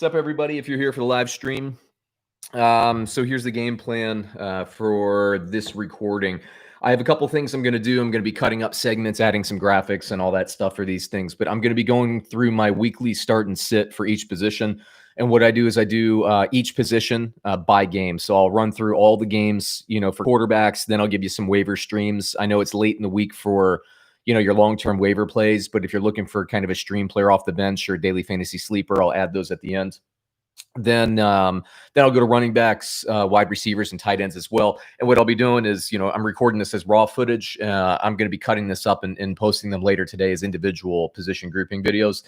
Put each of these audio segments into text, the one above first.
What's up, everybody? If you're here for the live stream, so here's the game plan for this recording. I have a couple things I'm going to do. I'm going to be cutting up segments, adding some graphics and all that stuff for these things, but I'm going to be going through my weekly start and sit for each position. And what I do is I do each position by game. So I'll run through all the games, for quarterbacks. Then I'll give you some waiver streams. I know it's late in the week for your long-term waiver plays, but if you're looking for kind of a stream player off the bench or daily fantasy sleeper, I'll add those at the end. Then I'll go to running backs, wide receivers, and tight ends as well. And what I'll be doing is, I'm recording this as raw footage. I'm going to be cutting this up and posting them later today as individual position grouping videos.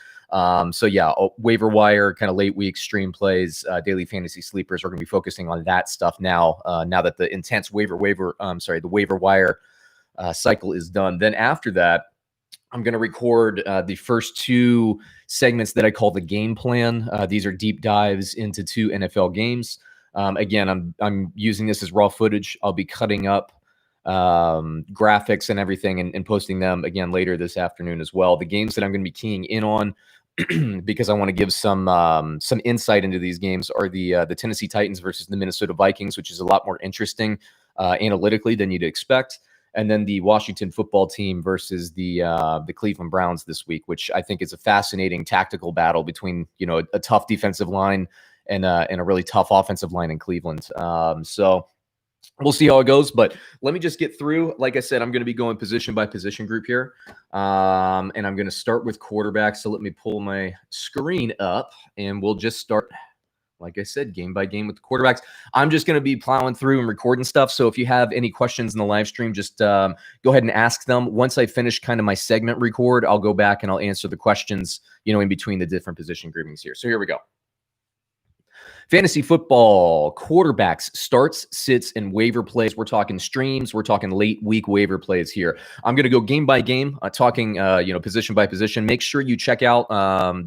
So yeah, waiver wire, kind of late week stream plays, daily fantasy sleepers. We're going to be focusing on that stuff now. Now that the intense the waiver wire cycle is done. Then after that, I'm going to record the first two segments that I call the game plan. These are deep dives into two NFL games. Again, I'm using this as raw footage. I'll be cutting up graphics and everything and posting them again later this afternoon as well. The games that I'm going to be keying in on because I want to give some insight into these games are the Tennessee Titans versus the Minnesota Vikings, which is a lot more interesting analytically than you'd expect. And then the Washington football team versus the Cleveland Browns this week, which I think is a fascinating tactical battle between, a tough defensive line and a really tough offensive line in Cleveland. So we'll see how it goes. But let me just get through. Like I said, I'm going to be going position by position group here. And I'm going to start with quarterback. So let me pull my screen up and we'll just start, like I said, game by game with the quarterbacks. I'm just going to be plowing through and recording stuff. So if you have any questions in the live stream, just go ahead and ask them. Once I finish kind of my segment record, I'll go back and I'll answer the questions, in between the different position groupings here. So here we go. Fantasy football, quarterbacks, starts, sits, and waiver plays. We're talking streams. We're talking late week waiver plays here. I'm going to go game by game, talking, position by position. Make sure you check out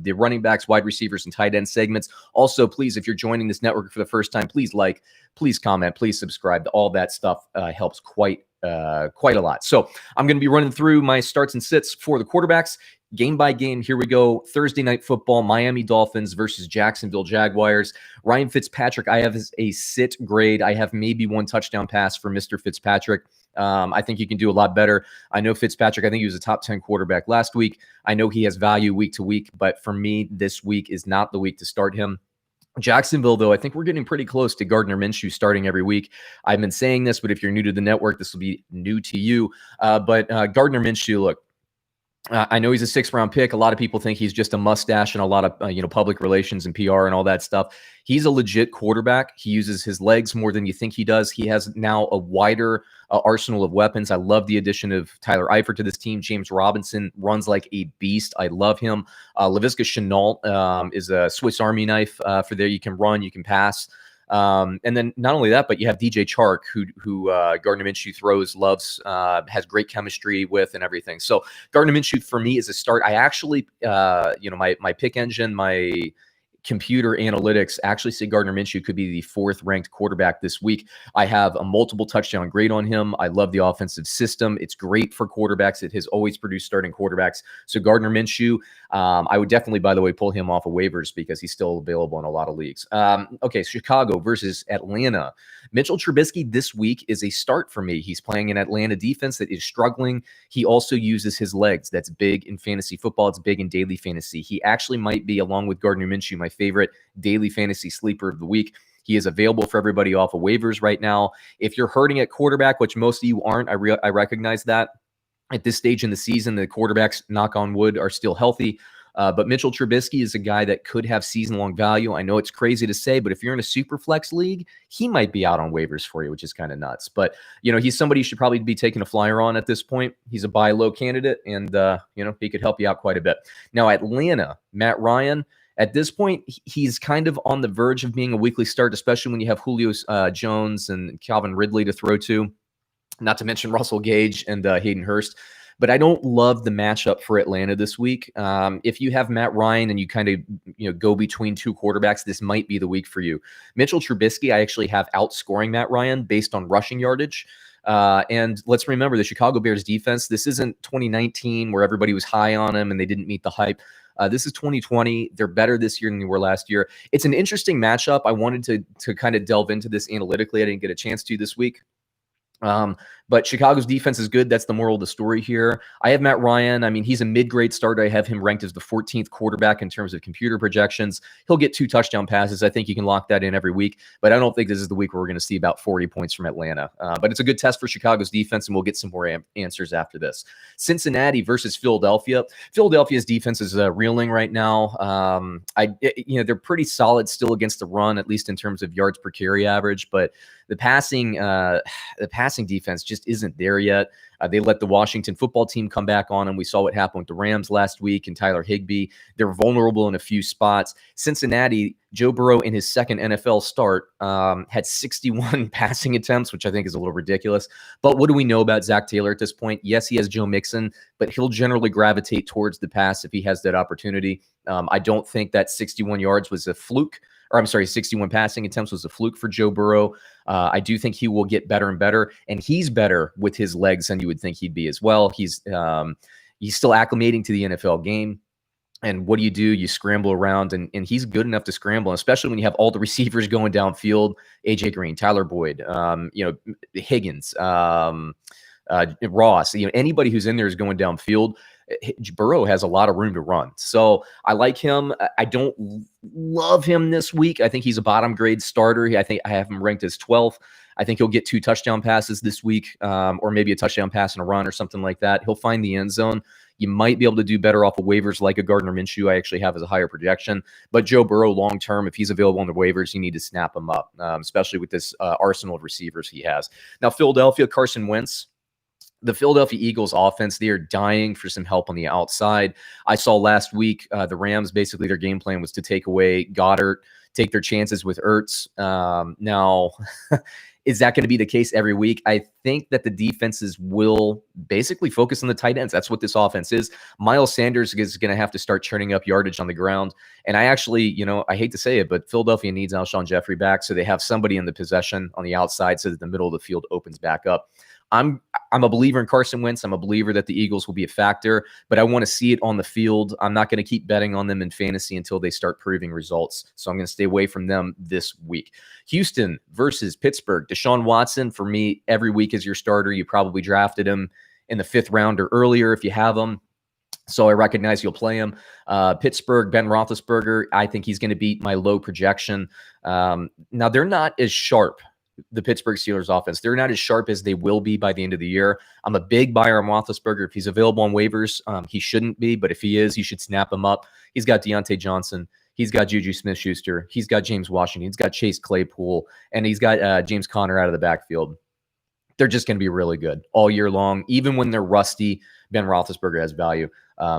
the running backs, wide receivers, and tight end segments. Also, please, if you're joining this network for the first time, please like, please comment, please subscribe. All that stuff helps quite a lot. So I'm going to be running through my starts and sits for the quarterbacks. Game by game, here we go. Thursday night football, Miami Dolphins versus Jacksonville Jaguars. Ryan Fitzpatrick, I have a sit grade. I have maybe one touchdown pass for Mr. Fitzpatrick. I think he can do a lot better. I know Fitzpatrick, I think he was a top 10 quarterback last week. I know he has value week to week, but for me, this week is not the week to start him. Jacksonville, though, I think we're getting pretty close to Gardner Minshew starting every week. I've been saying this, but if you're new to the network, this will be new to you. But Gardner Minshew, look, I know he's a 6th-round pick. A lot of people think he's just a mustache and a lot of public relations and PR and all that stuff. He's a legit quarterback. He uses his legs more than you think he does. He has now a wider arsenal of weapons. I love the addition of Tyler Eifert to this team. James Robinson runs like a beast. I love him. Laviska Shenault is a Swiss Army knife for there. You can run, you can pass. And then not only that, but you have DJ Chark, who Gardner Minshew throws, loves, has great chemistry with and everything. So Gardner Minshew for me is a start. I actually, my pick engine, my computer analytics actually say Gardner Minshew could be the 4th ranked quarterback this week. I have a multiple touchdown grade on him. I love the offensive system. It's great for quarterbacks. It has always produced starting quarterbacks. So Gardner Minshew, I would definitely, by the way, pull him off of waivers because he's still available in a lot of leagues. Okay, Chicago versus Atlanta. Mitchell Trubisky this week is a start for me. He's playing an Atlanta defense that is struggling. He also uses his legs. That's big in fantasy football. It's big in daily fantasy. He actually might be, along with Gardner Minshew, my favorite daily fantasy sleeper of the week. He is available for everybody off of waivers right now. If you're hurting at quarterback, which most of you aren't, I recognize that. At this stage in the season, the quarterbacks, knock on wood, are still healthy. But Mitchell Trubisky is a guy that could have season-long value. I know it's crazy to say, but if you're in a super flex league, he might be out on waivers for you, which is kind of nuts. But, he's somebody you should probably be taking a flyer on at this point. He's a buy low candidate, and, he could help you out quite a bit. Now, Atlanta, Matt Ryan, at this point, he's kind of on the verge of being a weekly start, especially when you have Julio Jones and Calvin Ridley to throw to, not to mention Russell Gage and Hayden Hurst. But I don't love the matchup for Atlanta this week. If you have Matt Ryan and you kind of go between two quarterbacks, this might be the week for you. Mitchell Trubisky, I actually have outscoring Matt Ryan based on rushing yardage. And let's remember the Chicago Bears defense. This isn't 2019 where everybody was high on him and they didn't meet the hype. This is 2020. They're better this year than they were last year. It's an interesting matchup. I wanted to kind of delve into this analytically. I didn't get a chance to this week. But Chicago's defense is good. That's the moral of the story here. I have Matt Ryan. I mean, he's a mid-grade starter. I have him ranked as the 14th quarterback in terms of computer projections. He'll get 2 touchdown passes. I think you can lock that in every week. But I don't think this is the week where we're going to see about 40 points from Atlanta. But it's a good test for Chicago's defense, and we'll get some more answers after this. Cincinnati versus Philadelphia. Philadelphia's defense is reeling right now. They're pretty solid still against the run, at least in terms of yards per carry average. But the passing defense just isn't there yet. They let the Washington football team come back on them. We saw what happened with the Rams last week and Tyler Higbee. They're vulnerable in a few spots. Cincinnati, Joe Burrow in his second NFL start had 61 passing attempts, which I think is a little ridiculous. But what do we know about Zach Taylor at this point? Yes, he has Joe Mixon, but he'll generally gravitate towards the pass if he has that opportunity. I don't think that 61 yards was a fluke. 61 passing attempts was a fluke for Joe Burrow. I do think he will get better and better, and he's better with his legs than you would think he'd be as well. He's still acclimating to the NFL game. And what do? You scramble around, and he's good enough to scramble, especially when you have all the receivers going downfield. AJ Green, Tyler Boyd, Higgins, Ross. Anybody who's in there is going downfield. Burrow has a lot of room to run. So I like him. I don't love him this week. I think he's a bottom grade starter. I think I have him ranked as 12th. I think he'll get 2 touchdown passes this week, or maybe a touchdown pass and a run or something like that. He'll find the end zone. You might be able to do better off of waivers like a Gardner Minshew I actually have as a higher projection. But Joe Burrow long-term, if he's available on the waivers, you need to snap him up, especially with this arsenal of receivers he has. Now, Philadelphia, Carson Wentz. The Philadelphia Eagles offense, they are dying for some help on the outside. I saw last week the Rams, basically their game plan was to take away Goddard, take their chances with Ertz. Now, is that going to be the case every week? I think that the defenses will basically focus on the tight ends. That's what this offense is. Miles Sanders is going to have to start churning up yardage on the ground. And I actually, I hate to say it, but Philadelphia needs Alshon Jeffrey back, so they have somebody in the possession on the outside so that the middle of the field opens back up. I'm a believer in Carson Wentz. I'm a believer that the Eagles will be a factor, but I want to see it on the field. I'm not going to keep betting on them in fantasy until they start proving results. So I'm going to stay away from them this week. Houston versus Pittsburgh. Deshaun Watson, for me, every week is your starter. You probably drafted him in the 5th round or earlier if you have him. So I recognize you'll play him. Pittsburgh, Ben Roethlisberger, I think he's going to beat my low projection. Now, they're not as sharp. The Pittsburgh Steelers offense, they're not as sharp as they will be by the end of the year. I'm a big buyer on Roethlisberger. If he's available on waivers, he shouldn't be, but if he is, you should snap him up. He's got Deontay Johnson. He's got Juju Smith-Schuster. He's got James Washington. He's got Chase Claypool, and he's got James Conner out of the backfield. They're just going to be really good all year long. Even when they're rusty, Ben Roethlisberger has value.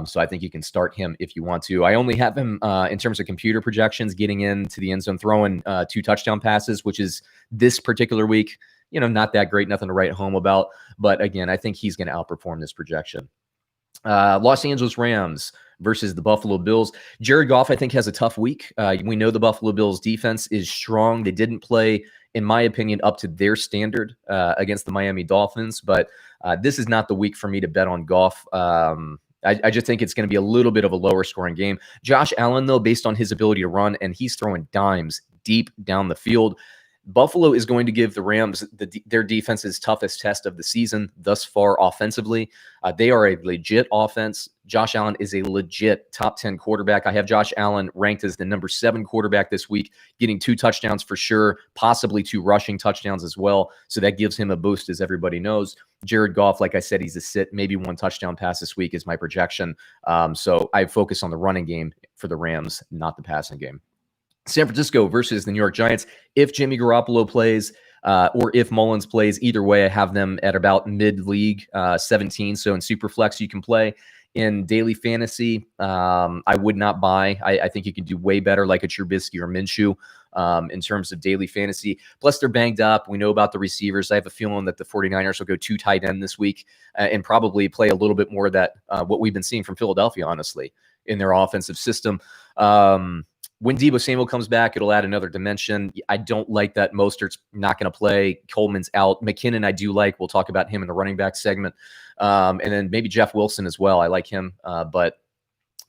So I think you can start him if you want to. I only have him in terms of computer projections getting into the end zone, throwing 2 touchdown passes, which is this particular week, not that great, nothing to write home about. But again, I think he's going to outperform this projection. Los Angeles Rams versus the Buffalo Bills. Jared Goff, I think, has a tough week. We know the Buffalo Bills defense is strong. They didn't play, in my opinion, up to their standard against the Miami Dolphins. But this is not the week for me to bet on Goff. I just think it's going to be a little bit of a lower scoring game. Josh Allen, though, based on his ability to run, and he's throwing dimes deep down the field. Buffalo is going to give the Rams their defense's toughest test of the season thus far offensively. They are a legit offense. Josh Allen is a legit top 10 quarterback. I have Josh Allen ranked as the number 7 quarterback this week, getting 2 touchdowns for sure, possibly 2 rushing touchdowns as well. So that gives him a boost, as everybody knows. Jared Goff, like I said, he's a sit. Maybe 1 touchdown pass this week is my projection. So I focus on the running game for the Rams, not the passing game. San Francisco versus the New York Giants. If Jimmy Garoppolo plays or if Mullins plays, either way, I have them at about mid-league 17. So in Superflex, you can play. In daily fantasy, I would not buy. I think you can do way better like a Trubisky or Minshew in terms of daily fantasy. Plus, they're banged up. We know about the receivers. I have a feeling that the 49ers will go 2 tight end this week and probably play a little bit more of that, what we've been seeing from Philadelphia, honestly, in their offensive system. When Deebo Samuel comes back, it'll add another dimension. I don't like that Mostert's not going to play. Coleman's out. McKinnon, I do like. We'll talk about him in the running back segment. And then maybe Jeff Wilson as well. I like him. But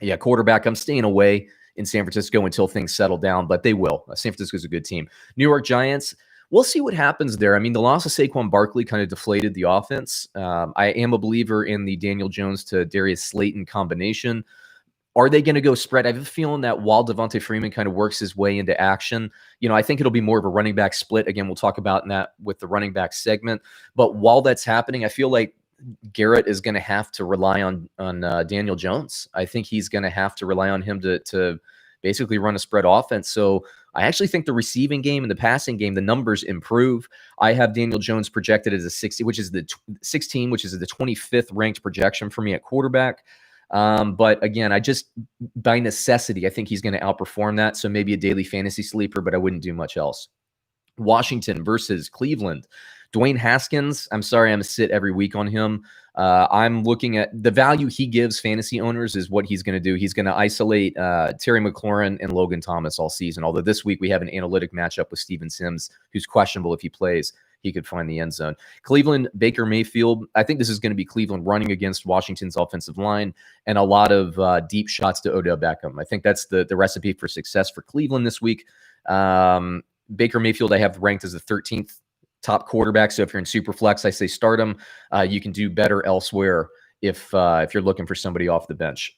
Yeah, quarterback, I'm staying away in San Francisco until things settle down, but they will. San Francisco's a good team. New York Giants, we'll see what happens there. I mean, the loss of Saquon Barkley kind of deflated the offense. I am a believer in the Daniel Jones to Darius Slayton combination. Are they going to go spread? I have a feeling that while Devontae Freeman kind of works his way into action, I think it'll be more of a running back split. Again, we'll talk about that with the running back segment. But while that's happening, I feel like Garrett is going to have to rely on Daniel Jones. I think he's going to have to rely on him to basically run a spread offense. So I actually think the receiving game and the passing game, the numbers improve. I have Daniel Jones projected as a 60, which is the 16, which is the 25th ranked projection for me at quarterback. But again, by necessity, I think he's going to outperform that. So maybe a daily fantasy sleeper, but I wouldn't do much else. Washington versus Cleveland. Dwayne Haskins, I'm sorry, I'm a sit every week on him. I'm looking at the value he gives fantasy owners is what he's going to do. He's going to isolate Terry McLaurin and Logan Thomas all season. Although this week we have an analytic matchup with Steven Sims, who's questionable if he plays. He could find the end zone. Cleveland, Baker Mayfield. I think this is going to be Cleveland running against Washington's offensive line and a lot of deep shots to Odell Beckham. I think that's the recipe for success for Cleveland this week. Baker Mayfield, I have ranked as the 13th top quarterback. So if you're in Superflex, I say start him. You can do better elsewhere if you're looking for somebody off the bench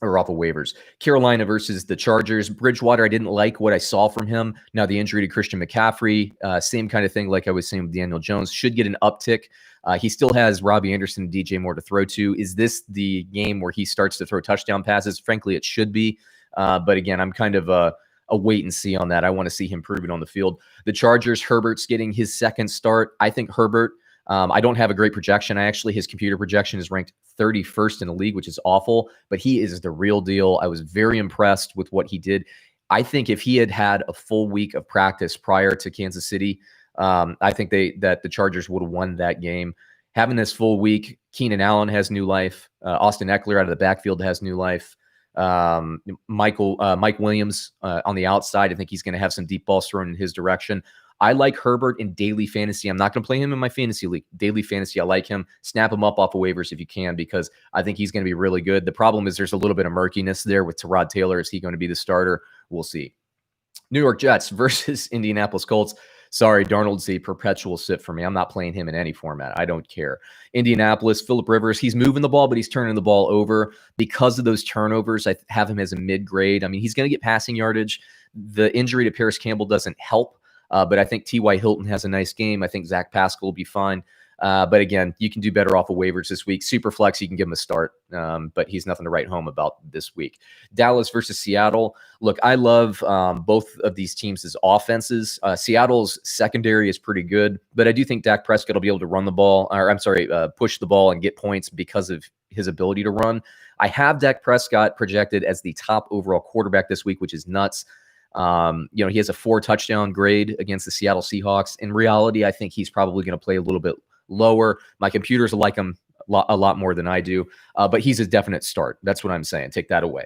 or off of waivers. Carolina versus the Chargers. Bridgewater, I didn't like what I saw from him. Now the injury to Christian McCaffrey, same kind of thing like I was saying with Daniel Jones, should get an uptick. He still has Robbie Anderson and DJ Moore to throw to. Is this the game where he starts to throw touchdown passes? Frankly, it should be. But again, I'm kind of a wait and see on that. I want to see him prove it on the field. The Chargers, Herbert's getting his second start. I think Herbert, I don't have a great projection. His computer projection is ranked 31st in the league, which is awful, but he is the real deal. I was very impressed with what he did. I think if he had had a full week of practice prior to Kansas City, I think that the Chargers would have won that game. Having this full week, Keenan Allen has new life. Austin Eckler out of the backfield has new life. Mike Williams on the outside. I think he's going to have some deep balls thrown in his direction. I like Herbert in daily fantasy. I'm not going to play him in my fantasy league. Daily fantasy, I like him. Snap him up off of waivers if you can, because I think he's going to be really good. The problem is there's a little bit of murkiness there with Tyrod Taylor. Is he going to be the starter? We'll see. New York Jets versus Indianapolis Colts. Sorry, Darnold's a perpetual sit for me. I'm not playing him in any format. I don't care. Indianapolis, Phillip Rivers, he's moving the ball, but he's turning the ball over. Because of those turnovers, I have him as a mid-grade. I mean, he's going to get passing yardage. The injury to Paris Campbell doesn't help, but I think T.Y. Hilton has a nice game. I think Zach Pascal will be fine. But again, you can do better off of waivers this week. Superflex, you can give him a start, but he's nothing to write home about this week. Dallas versus Seattle. Look, I love both of these teams as offenses. Seattle's secondary is pretty good, but I do think Dak Prescott will be able to run the ball, push the ball and get points because of his ability to run. I have Dak Prescott projected as the top overall quarterback this week, which is nuts. He has a 4 touchdown grade against the Seattle Seahawks. In reality, I think he's probably going to play a little bit lower. My computers like him a lot more than I do, but he's a definite start. That's what I'm saying. Take that away.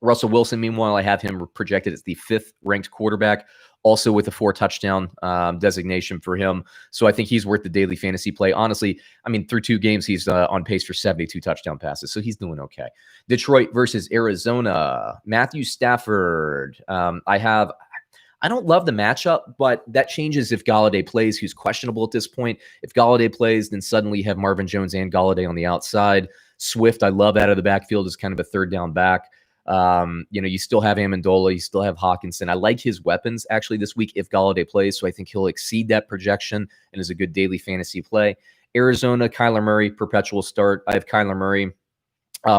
Russell Wilson, meanwhile, I have him projected as the 5th ranked quarterback, also with a 4 touchdown designation for him. So I think he's worth the daily fantasy play. Honestly, I mean, through 2 games, he's on pace for 72 touchdown passes. So he's doing okay. Detroit versus Arizona. Matthew Stafford. I don't love the matchup, but that changes if Golladay plays, who's questionable at this point. If Golladay plays, then suddenly you have Marvin Jones and Golladay on the outside. Swift, I love out of the backfield as kind of a third down back. You still have Amendola, you still have Hawkinson. I like his weapons actually this week if Golladay plays, so I think he'll exceed that projection and is a good daily fantasy play. Arizona, Kyler Murray, perpetual start. I have Kyler Murray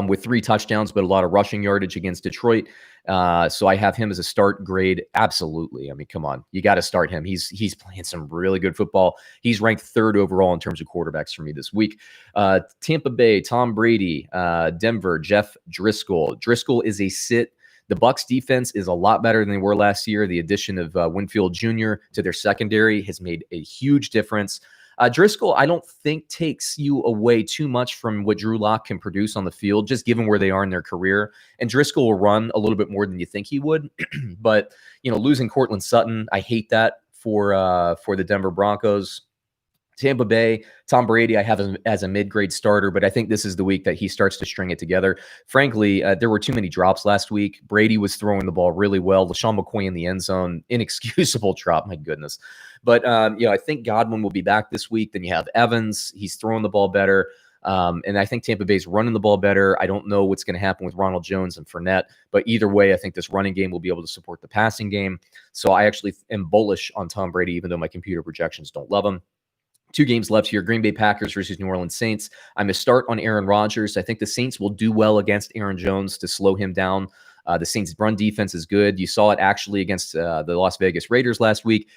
with 3 touchdowns, but a lot of rushing yardage against Detroit. So I have him as a start grade. Absolutely. I mean, come on. You got to start him. He's playing some really good football. He's ranked 3rd overall in terms of quarterbacks for me this week. Tampa Bay, Tom Brady. Denver, Jeff Driscoll. Driscoll is a sit. The Bucs defense is a lot better than they were last year. The addition of Winfield Jr. to their secondary has made a huge difference. Driscoll, I don't think takes you away too much from what Drew Lock can produce on the field, just given where they are in their career. And Driscoll will run a little bit more than you think he would. But, losing Cortland Sutton, I hate that for the Denver Broncos. Tampa Bay, Tom Brady, I have him as a mid-grade starter, but I think this is the week that he starts to string it together. Frankly, there were too many drops last week. Brady was throwing the ball really well. LaShawn McCoy in the end zone, inexcusable drop, my goodness. But, I think Godwin will be back this week. Then you have Evans. He's throwing the ball better. And I think Tampa Bay's running the ball better. I don't know what's going to happen with Ronald Jones and Fournette, but either way, I think this running game will be able to support the passing game. So I actually am bullish on Tom Brady, even though my computer projections don't love him. 2 games left here, Green Bay Packers versus New Orleans Saints. I'm a start on Aaron Rodgers. I think the Saints will do well against Aaron Jones to slow him down. The Saints' run defense is good. You saw it actually against the Las Vegas Raiders last week.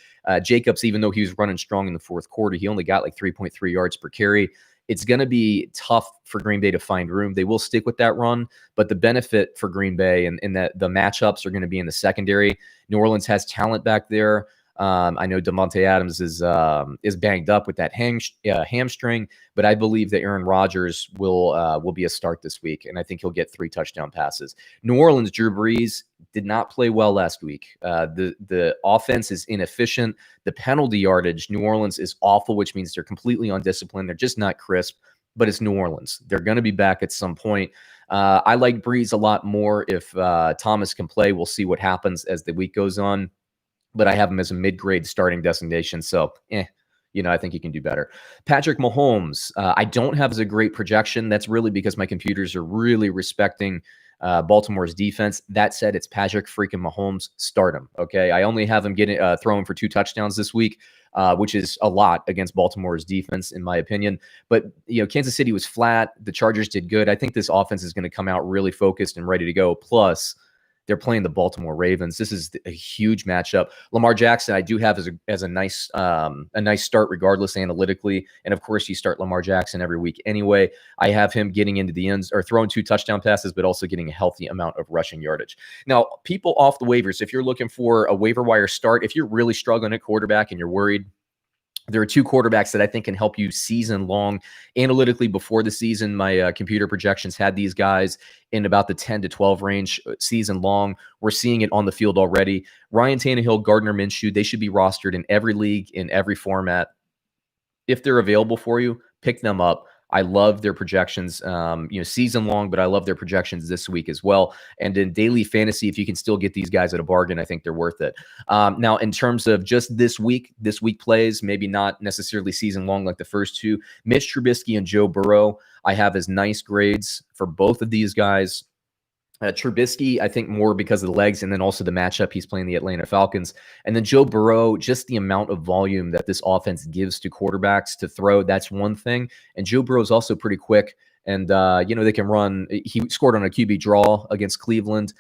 Jacobs, even though he was running strong in the fourth quarter, he only got like 3.3 yards per carry. It's going to be tough for Green Bay to find room. They will stick with that run, but the benefit for Green Bay and that the matchups are going to be in the secondary. New Orleans has talent back there. I know Devontae Adams is banged up with that hamstring, but I believe that Aaron Rodgers will be a start this week, and I think he'll get 3 touchdown passes. New Orleans, Drew Brees did not play well last week. The offense is inefficient. The penalty yardage, New Orleans is awful, which means they're completely undisciplined. They're just not crisp, but it's New Orleans. They're going to be back at some point. I like Brees a lot more if Thomas can play. We'll see what happens as the week goes on. But I have him as a mid-grade starting designation. So, I think he can do better. Patrick Mahomes, I don't have as a great projection. That's really because my computers are really respecting Baltimore's defense. That said, it's Patrick freaking Mahomes. Start him, okay? I only have him throwing for 2 touchdowns this week, which is a lot against Baltimore's defense, in my opinion. But, Kansas City was flat. The Chargers did good. I think this offense is going to come out really focused and ready to go. Plus, they're playing the Baltimore Ravens. This is a huge matchup. Lamar Jackson, I do have as a nice start, regardless analytically. And of course, you start Lamar Jackson every week anyway. I have him getting into the ends or throwing 2 touchdown passes, but also getting a healthy amount of rushing yardage. Now, people off the waivers, if you're looking for a waiver wire start, if you're really struggling at quarterback and you're worried, there are 2 quarterbacks that I think can help you season long. Analytically, before the season, my computer projections had these guys in about the 10 to 12 range season long. We're seeing it on the field already. Ryan Tannehill, Gardner Minshew, they should be rostered in every league, in every format. If they're available for you, pick them up. I love their projections, season long, but I love their projections this week as well. And in daily fantasy, if you can still get these guys at a bargain, I think they're worth it. Now, in terms of just this week plays, maybe not necessarily season long like the first 2, Mitch Trubisky and Joe Burrow, I have as nice grades for both of these guys. Trubisky, I think more because of the legs and then also the matchup. He's playing the Atlanta Falcons. And then Joe Burrow, just the amount of volume that this offense gives to quarterbacks to throw, that's one thing. And Joe Burrow is also pretty quick. And, they can run. He scored on a QB draw against Cleveland.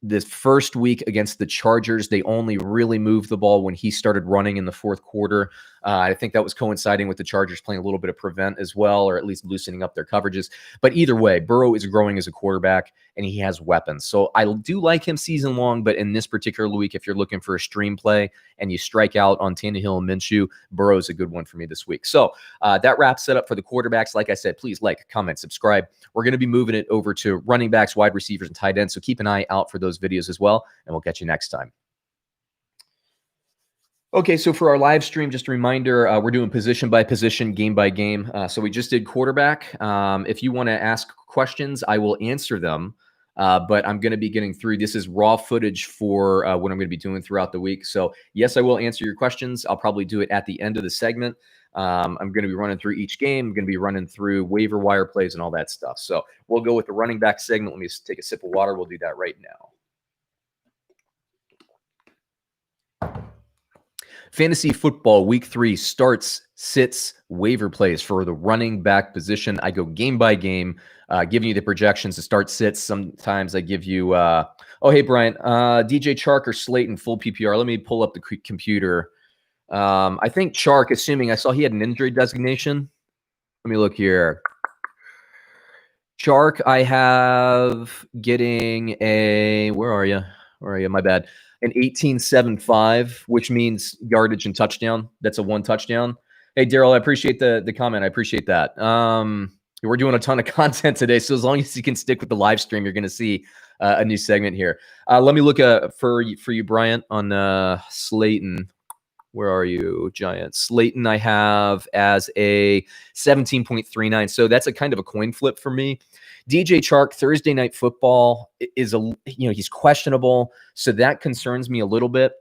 This first week against the Chargers, they only really moved the ball when he started running in the fourth quarter. I think that was coinciding with the Chargers playing a little bit of prevent as well, or at least loosening up their coverages. But either way, Burrow is growing as a quarterback, and he has weapons. So I do like him season long, but in this particular week, if you're looking for a stream play and you strike out on Tannehill and Minshew, Burrow is a good one for me this week. So that wraps it up for the quarterbacks. Like I said, please like, comment, subscribe. We're going to be moving it over to running backs, wide receivers, and tight ends. So keep an eye out for those videos as well, and we'll catch you next time. Okay, so for our live stream, just a reminder, we're doing position by position, game by game. So we just did quarterback. If you want to ask questions, I will answer them, but I'm going to be getting through. This is raw footage for what I'm going to be doing throughout the week. So yes, I will answer your questions. I'll probably do it at the end of the segment. I'm going to be running through each game. I'm going to be running through waiver wire plays and all that stuff. So we'll go with the running back segment. Let me just take a sip of water. We'll do that right now. Fantasy football week 3 starts, sits, waiver plays for the running back position. I go game by game, giving you the projections to start, sits. Sometimes I give you, hey, Brian, DJ Chark or Slayton, full PPR. Let me pull up the computer. I think Chark, assuming I saw he had an injury designation. Let me look here. Chark, I have getting a, where are you? My bad. An 18.75, which means yardage and touchdown. That's a 1 touchdown. Hey, Daryl, I appreciate the comment. I appreciate that. We're doing a ton of content today, so as long as you can stick with the live stream, you're going to see a new segment here. Let me look for you, Bryant, on Slayton. Where are you, Giants? Slayton I have as a 17.39. So that's a kind of a coin flip for me. DJ Chark, Thursday Night Football is he's questionable. So that concerns me a little bit.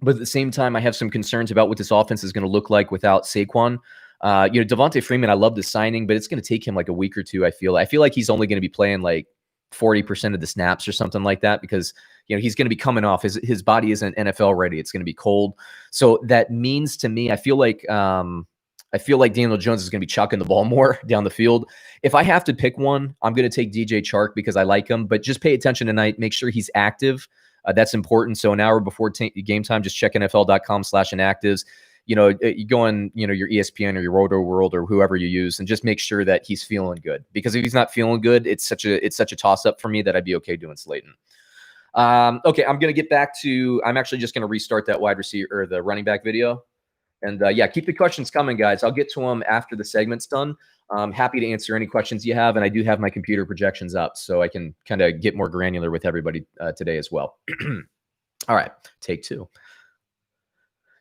But at the same time, I have some concerns about what this offense is going to look like without Saquon. Devontae Freeman, I love the signing, but it's going to take him like a week or two. I feel like he's only going to be playing like 40% of the snaps or something like that because he's going to be coming off. His body isn't NFL ready. It's going to be cold. So that means to me, I feel like Daniel Jones is going to be chucking the ball more down the field. If I have to pick one, I'm going to take DJ Chark because I like him. But just pay attention tonight. Make sure he's active. That's important. So an hour before game time, just check NFL.com/inactives. You go on, your ESPN or your Roto World or whoever you use, and just make sure that he's feeling good. Because if he's not feeling good, it's such a toss up for me that I'd be okay doing Slayton. Okay, I'm gonna get back to. I'm actually just gonna restart that wide receiver or the running back video, and keep the questions coming, guys. I'll get to them after the segment's done. I'm happy to answer any questions you have, and I do have my computer projections up, so I can kind of get more granular with everybody today as well. All right, take two.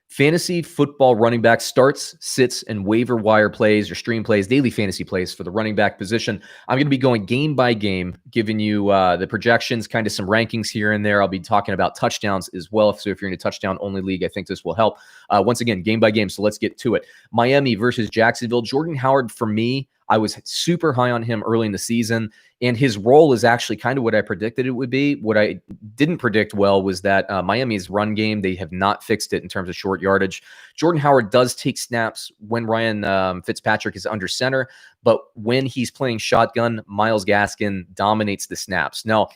Fantasy football running back starts, sits, and waiver wire plays or stream plays, daily fantasy plays for the running back position. I'm going to be going game by game, giving you the projections, kind of some rankings here and there. I'll be talking about touchdowns as well. So if you're in a touchdown-only league, I think this will help. Once again, game by game, so let's get to it. Miami versus Jacksonville. Jordan Howard, for me, I was super high on him early in the season, and his role is actually kind of what I predicted it would be. What I didn't predict well was that Miami's run game, they have not fixed it in terms of short yardage. Jordan Howard does take snaps when Ryan Fitzpatrick is under center, but when he's playing shotgun, Myles Gaskin dominates the snaps. Now,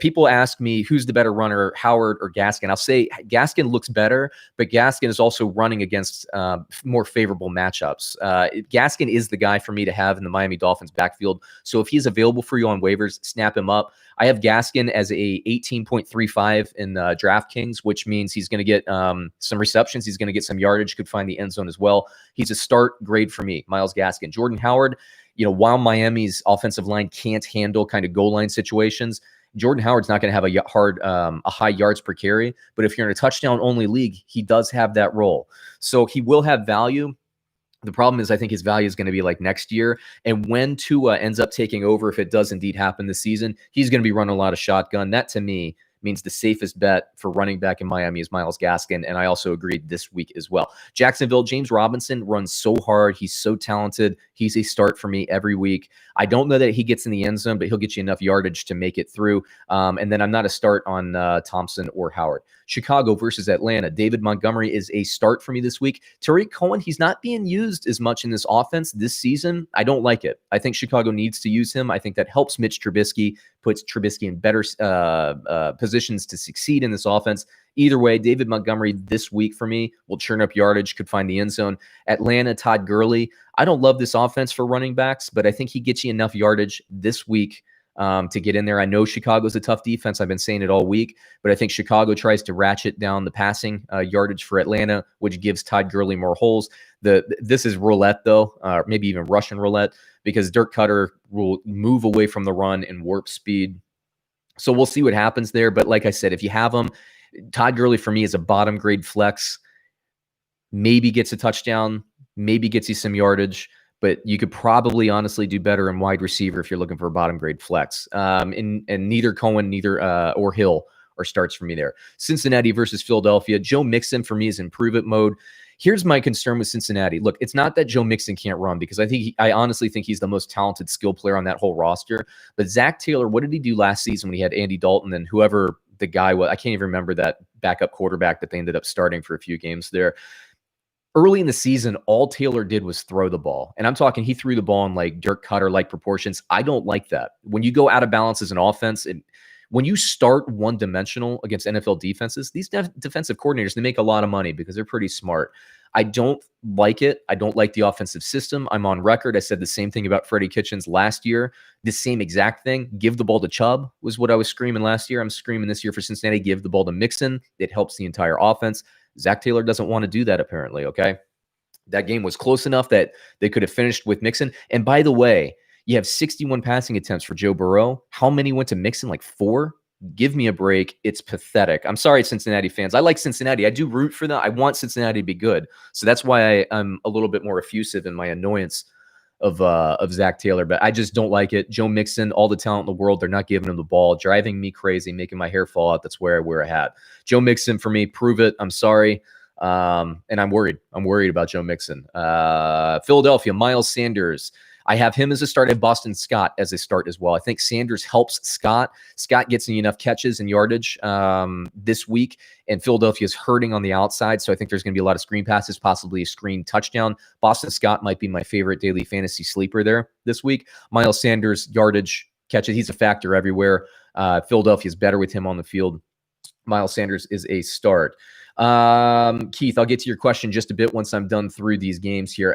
people ask me who's the better runner, Howard or Gaskin. I'll say Gaskin looks better, but Gaskin is also running against more favorable matchups. Gaskin is the guy for me to have in the Miami Dolphins backfield. So if he's available for you on waivers, snap him up. I have Gaskin as a 18.35 in DraftKings, which means he's going to get some receptions. He's going to get some yardage, could find the end zone as well. He's a start grade for me, Myles Gaskin. Jordan Howard, while Miami's offensive line can't handle kind of goal line situations, Jordan Howard's not going to have a high yards per carry, but if you're in a touchdown-only league, he does have that role. So he will have value. The problem is I think his value is going to be like next year. And when Tua ends up taking over, if it does indeed happen this season, he's going to be running a lot of shotgun. That, to me, means the safest bet for running back in Miami is Myles Gaskin, and I also agreed this week as well. Jacksonville, James Robinson runs so hard. He's so talented. He's a start for me every week. I don't know that he gets in the end zone, but he'll get you enough yardage to make it through. And then I'm not a start on Thompson or Howard. Chicago versus Atlanta. David Montgomery is a start for me this week. Tariq Cohen, he's not being used as much in this offense this season. I don't like it. I think Chicago needs to use him. I think that helps Mitch Trubisky, puts Trubisky in better positions to succeed in this offense. Either way, David Montgomery this week for me will churn up yardage, could find the end zone. Atlanta, Todd Gurley. I don't love this offense for running backs, but I think he gets you enough yardage this week to get in there. I know Chicago's a tough defense. I've been saying it all week, but I think Chicago tries to ratchet down the passing yardage for Atlanta, which gives Todd Gurley more holes. This is roulette, though, maybe even Russian roulette, because Dirk Cutter will move away from the run and warp speed. So we'll see what happens there. But like I said, if you have him, Todd Gurley for me is a bottom grade flex. Maybe gets a touchdown, maybe gets you some yardage, but you could probably honestly do better in wide receiver if you're looking for a bottom grade flex. And neither Cohen, or Hill are starts for me there. Cincinnati versus Philadelphia. Joe Mixon for me is in prove it mode. Here's my concern with Cincinnati. Look, it's not that Joe Mixon can't run, because I honestly think he's the most talented skill player on that whole roster. But Zach Taylor, what did he do last season when he had Andy Dalton and whoever the guy was? I can't even remember that backup quarterback that they ended up starting for a few games there. Early in the season, all Taylor did was throw the ball. And I'm talking, he threw the ball in like Dirk Cutter-like proportions. I don't like that. When you go out of balance as an offense, when you start one-dimensional against NFL defenses, these defensive coordinators, they make a lot of money because they're pretty smart. I don't like it. I don't like the offensive system. I'm on record. I said the same thing about Freddie Kitchens last year. The same exact thing. Give the ball to Chubb was what I was screaming last year. I'm screaming this year for Cincinnati. Give the ball to Mixon. It helps the entire offense. Zach Taylor doesn't want to do that, apparently, okay? That game was close enough that they could have finished with Mixon. And by the way, you have 61 passing attempts for Joe Burrow. How many went to Mixon? Like 4? Give me a break. It's pathetic. I'm sorry, Cincinnati fans. I like Cincinnati. I do root for them. I want Cincinnati to be good. So that's why I'm a little bit more effusive in my annoyance of Zach Taylor. But I just don't like it. Joe Mixon, all the talent in the world, they're not giving him the ball, driving me crazy, making my hair fall out. That's where I wear a hat. Joe Mixon, for me, prove it. I'm sorry. And I'm worried. I'm worried about Joe Mixon. Philadelphia, Miles Sanders. I have him as a start and Boston Scott as a start as well. I think Sanders helps Scott. Scott gets enough catches and yardage this week, and Philadelphia is hurting on the outside. So I think there's going to be a lot of screen passes, possibly a screen touchdown. Boston Scott might be my favorite daily fantasy sleeper there this week. Miles Sanders, yardage, catches. He's a factor everywhere. Philadelphia is better with him on the field. Miles Sanders is a start. Keith, I'll get to your question just a bit once I'm done through these games here.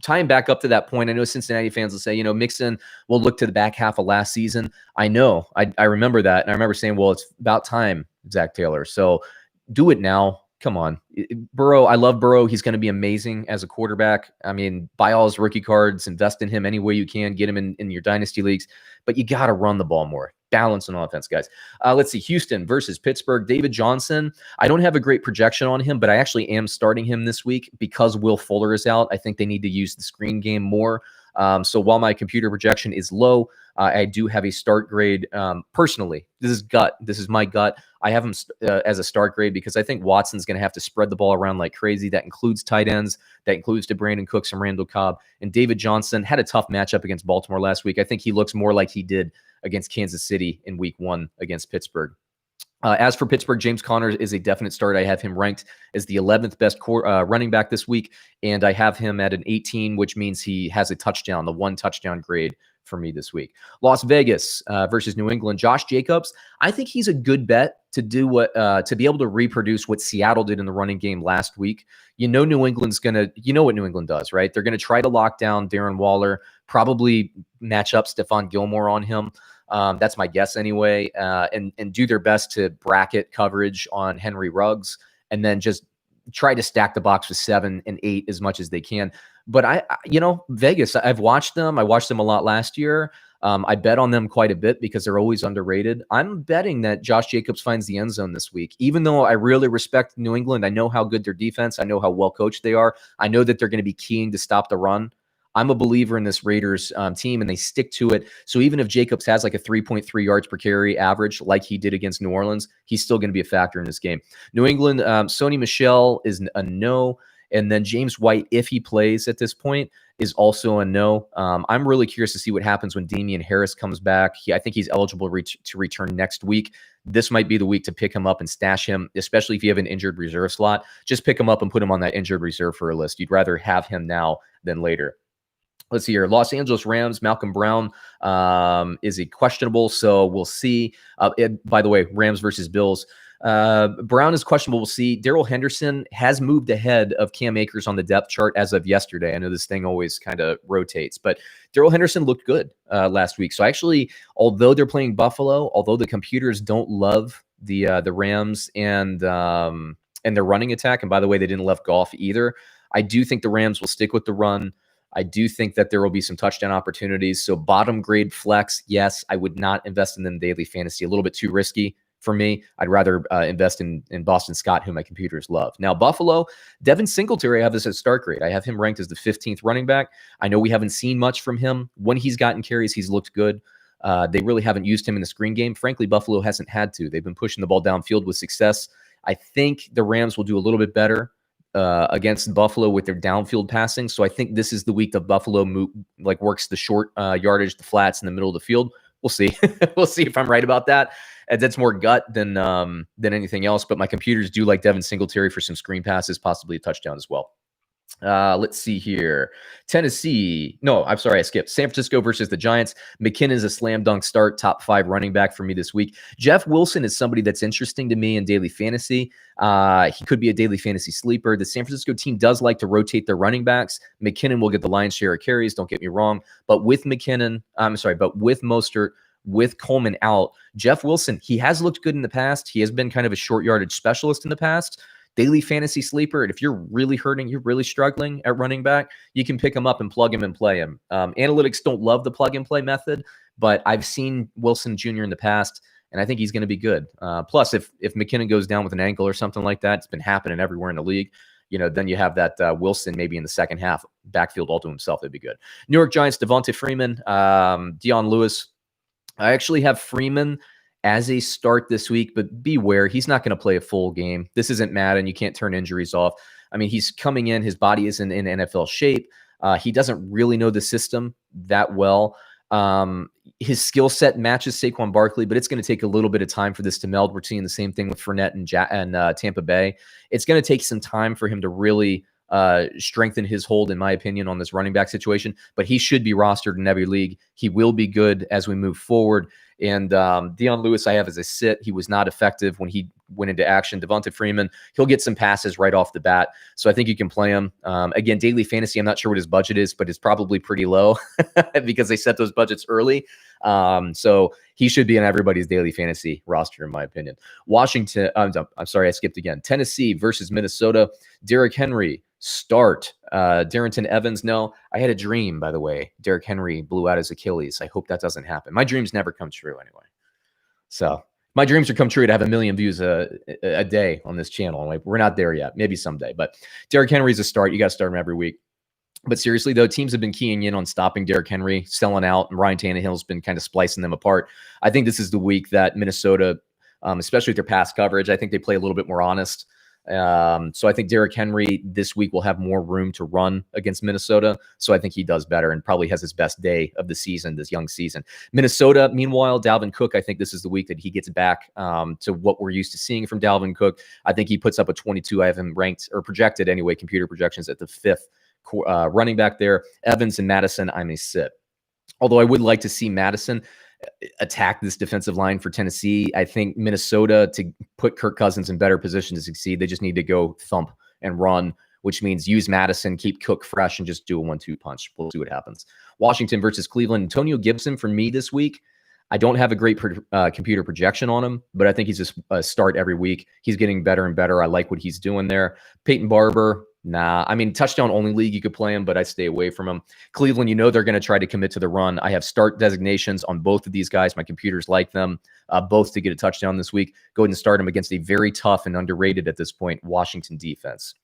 Tying back up to that point, I know Cincinnati fans will say, Mixon will look to the back half of last season. I know. I remember that. And I remember saying, well, it's about time, Zach Taylor. So do it now. Come on. Burrow, I love Burrow. He's going to be amazing as a quarterback. I mean, buy all his rookie cards, invest in him any way you can, get him in your dynasty leagues, but you got to run the ball more. Balance on offense, guys. Let's see. Houston versus Pittsburgh. David Johnson. I don't have a great projection on him, but I actually am starting him this week because Will Fuller is out. I think they need to use the screen game more. So while my computer projection is low, I do have a start grade. Personally, this is gut. This is my gut. I have him as a start grade because I think Watson's going to have to spread the ball around like crazy. That includes tight ends. That includes to Brandon Cooks and Randall Cobb. And David Johnson had a tough matchup against Baltimore last week. I think he looks more like he did against Kansas City in week 1 against Pittsburgh. As for Pittsburgh, James Conner is a definite start. I have him ranked as the 11th best running back this week, and I have him at an 18, which means he has a touchdown, the 1 touchdown grade for me this week. Las Vegas versus New England. Josh Jacobs, I think he's a good bet to do to be able to reproduce what Seattle did in the running game last week. New England's what New England does, right? They're going to try to lock down Darren Waller, probably match up Stephon Gilmore on him. That's my guess anyway, and do their best to bracket coverage on Henry Ruggs, and then just try to stack the box with 7 and 8 as much as they can. But Vegas, I've watched them. I watched them a lot last year. I bet on them quite a bit because they're always underrated. I'm betting that Josh Jacobs finds the end zone this week. Even though I really respect New England, I know how good their defense, I know how well coached they are. I know that they're going to be keen to stop the run. I'm a believer in this Raiders team, and they stick to it. So even if Jacobs has like a 3.3 yards per carry average like he did against New Orleans, he's still going to be a factor in this game. New England, Sony Michel is a no. And then James White, if he plays at this point, is also a no. I'm really curious to see what happens when Damian Harris comes back. I think he's eligible to return next week. This might be the week to pick him up and stash him, especially if you have an injured reserve slot. Just pick him up and put him on that injured reserve for a list. You'd rather have him now than later. Let's see here. Los Angeles Rams, Malcolm Brown is a questionable, so we'll see. By the way, Rams versus Bills. Brown is questionable. We'll see. Darrell Henderson has moved ahead of Cam Akers on the depth chart as of yesterday. I know this thing always kind of rotates, but Darrell Henderson looked good last week. So actually, although they're playing Buffalo, although the computers don't love the Rams and their running attack, and by the way, they didn't love Goff either, I do think the Rams will stick with the run. I do think that there will be some touchdown opportunities. So bottom grade flex, yes, I would not invest in them daily fantasy. A little bit too risky for me. I'd rather invest in Boston Scott, who my computers love. Now, Buffalo, Devin Singletary, I have this as start grade. I have him ranked as the 15th running back. I know we haven't seen much from him. When he's gotten carries, he's looked good. They really haven't used him in the screen game. Frankly, Buffalo hasn't had to. They've been pushing the ball downfield with success. I think the Rams will do a little bit better against Buffalo with their downfield passing. So I think this is the week that Buffalo works the short yardage, the flats in the middle of the field. We'll see. We'll see if I'm right about that. And that's more gut than anything else. But my computers do like Devin Singletary for some screen passes, possibly a touchdown as well. Let's see here. Tennessee. No, I'm sorry, I skipped. San Francisco versus the Giants. McKinnon is a slam dunk start, top 5 running back for me this week. Jeff Wilson is somebody that's interesting to me in daily fantasy. He could be a daily fantasy sleeper. The San Francisco team does like to rotate their running backs. McKinnon will get the lion's share of carries, don't get me wrong. But with with Mostert, with Coleman out, Jeff Wilson, he has looked good in the past. He has been kind of a short yardage specialist in the past. Daily fantasy sleeper. And if you're really hurting, you're really struggling at running back, you can pick him up and plug him and play him. Analytics don't love the plug and play method, but I've seen Wilson Jr. in the past, and I think he's going to be good. Plus, if McKinnon goes down with an ankle or something like that, it's been happening everywhere in the league. Then you have that Wilson maybe in the second half backfield all to himself. That'd be good. New York Giants, Devonta Freeman, Dion Lewis. I actually have Freeman as a start this week, but beware, he's not going to play a full game. This isn't Madden. You can't turn injuries off. I mean, he's coming in. His body isn't in NFL shape. He doesn't really know the system that well. His skill set matches Saquon Barkley, but it's going to take a little bit of time for this to meld. We're seeing the same thing with Fournette and Tampa Bay. It's going to take some time for him to really strengthen his hold, in my opinion, on this running back situation. But he should be rostered in every league. He will be good as we move forward. And Dion Lewis, I have as a sit. He was not effective when he went into action. Devonta Freeman, he'll get some passes right off the bat. So I think you can play him. Again, daily fantasy, I'm not sure what his budget is, but it's probably pretty low because they set those budgets early. So he should be in everybody's daily fantasy roster, in my opinion. Washington, I'm sorry, I skipped again. Tennessee versus Minnesota. Derrick Henry, start. Darrington Evans, no. I had a dream, by the way. Derrick Henry blew out his Achilles. I hope that doesn't happen. My dreams never come true anyway. So my dreams are come true to have 1 million views a day on this channel. Like, we're not there yet. Maybe someday. But Derrick Henry's a start. You got to start him every week. But seriously, though, teams have been keying in on stopping Derrick Henry, selling out, and Ryan Tannehill's been kind of splicing them apart. I think this is the week that Minnesota, especially with their pass coverage, I think they play a little bit more honest. So I think Derrick Henry this week will have more room to run against Minnesota. So I think he does better and probably has his best day of the season, this young season. Minnesota, meanwhile, Dalvin Cook, I think this is the week that he gets back to what we're used to seeing from Dalvin Cook. I think he puts up a 22. I have him ranked, or projected anyway, computer projections, at the 5th running back there. Evans and Madison, I may sit. Although I would like to see Madison attack this defensive line for Tennessee. I think Minnesota, to put Kirk Cousins in better position to succeed, they just need to go thump and run, which means use Madison, keep Cook fresh, and just do a 1-2 punch. We'll see what happens. Washington versus Cleveland. Antonio Gibson for me this week. I don't have a great computer projection on him, but I think he's a start every week. He's getting better and better. I like what he's doing there. Peyton Barber, nah. I mean, touchdown only league, you could play him, but I stay away from him. Cleveland, they're going to try to commit to the run. I have start designations on both of these guys. My computers like them both to get a touchdown this week. Go ahead and start them against a very tough and underrated at this point Washington defense.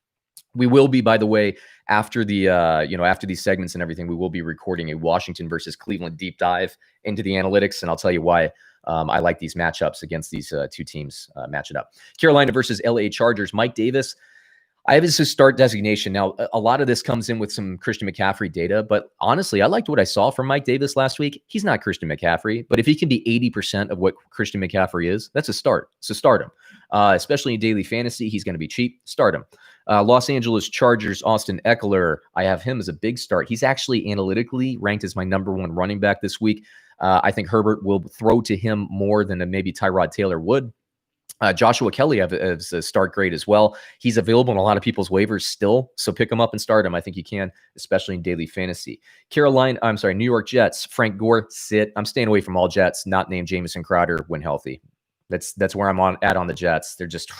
We will be, by the way, after the after these segments and everything, we will be recording a Washington versus Cleveland deep dive into the analytics, and I'll tell you why I like these matchups against these two teams matching up. Carolina versus LA Chargers. Mike Davis, I have his start designation. Now, a lot of this comes in with some Christian McCaffrey data, but honestly, I liked what I saw from Mike Davis last week. He's not Christian McCaffrey, but if he can be 80% of what Christian McCaffrey is, that's a start. So start him, especially in daily fantasy. He's going to be cheap. Start him. Los Angeles Chargers, Austin Eckler. I have him as a big start. He's actually analytically ranked as my #1 running back this week. I think Herbert will throw to him more than maybe Tyrod Taylor would. Joshua Kelly has a start grade as well. He's available in a lot of people's waivers still, so pick him up and start him. I think you can, especially in daily fantasy. New York Jets, Frank Gore, sit. I'm staying away from all Jets, not named Jamison Crowder when healthy. That's where I'm at on the Jets. They're just,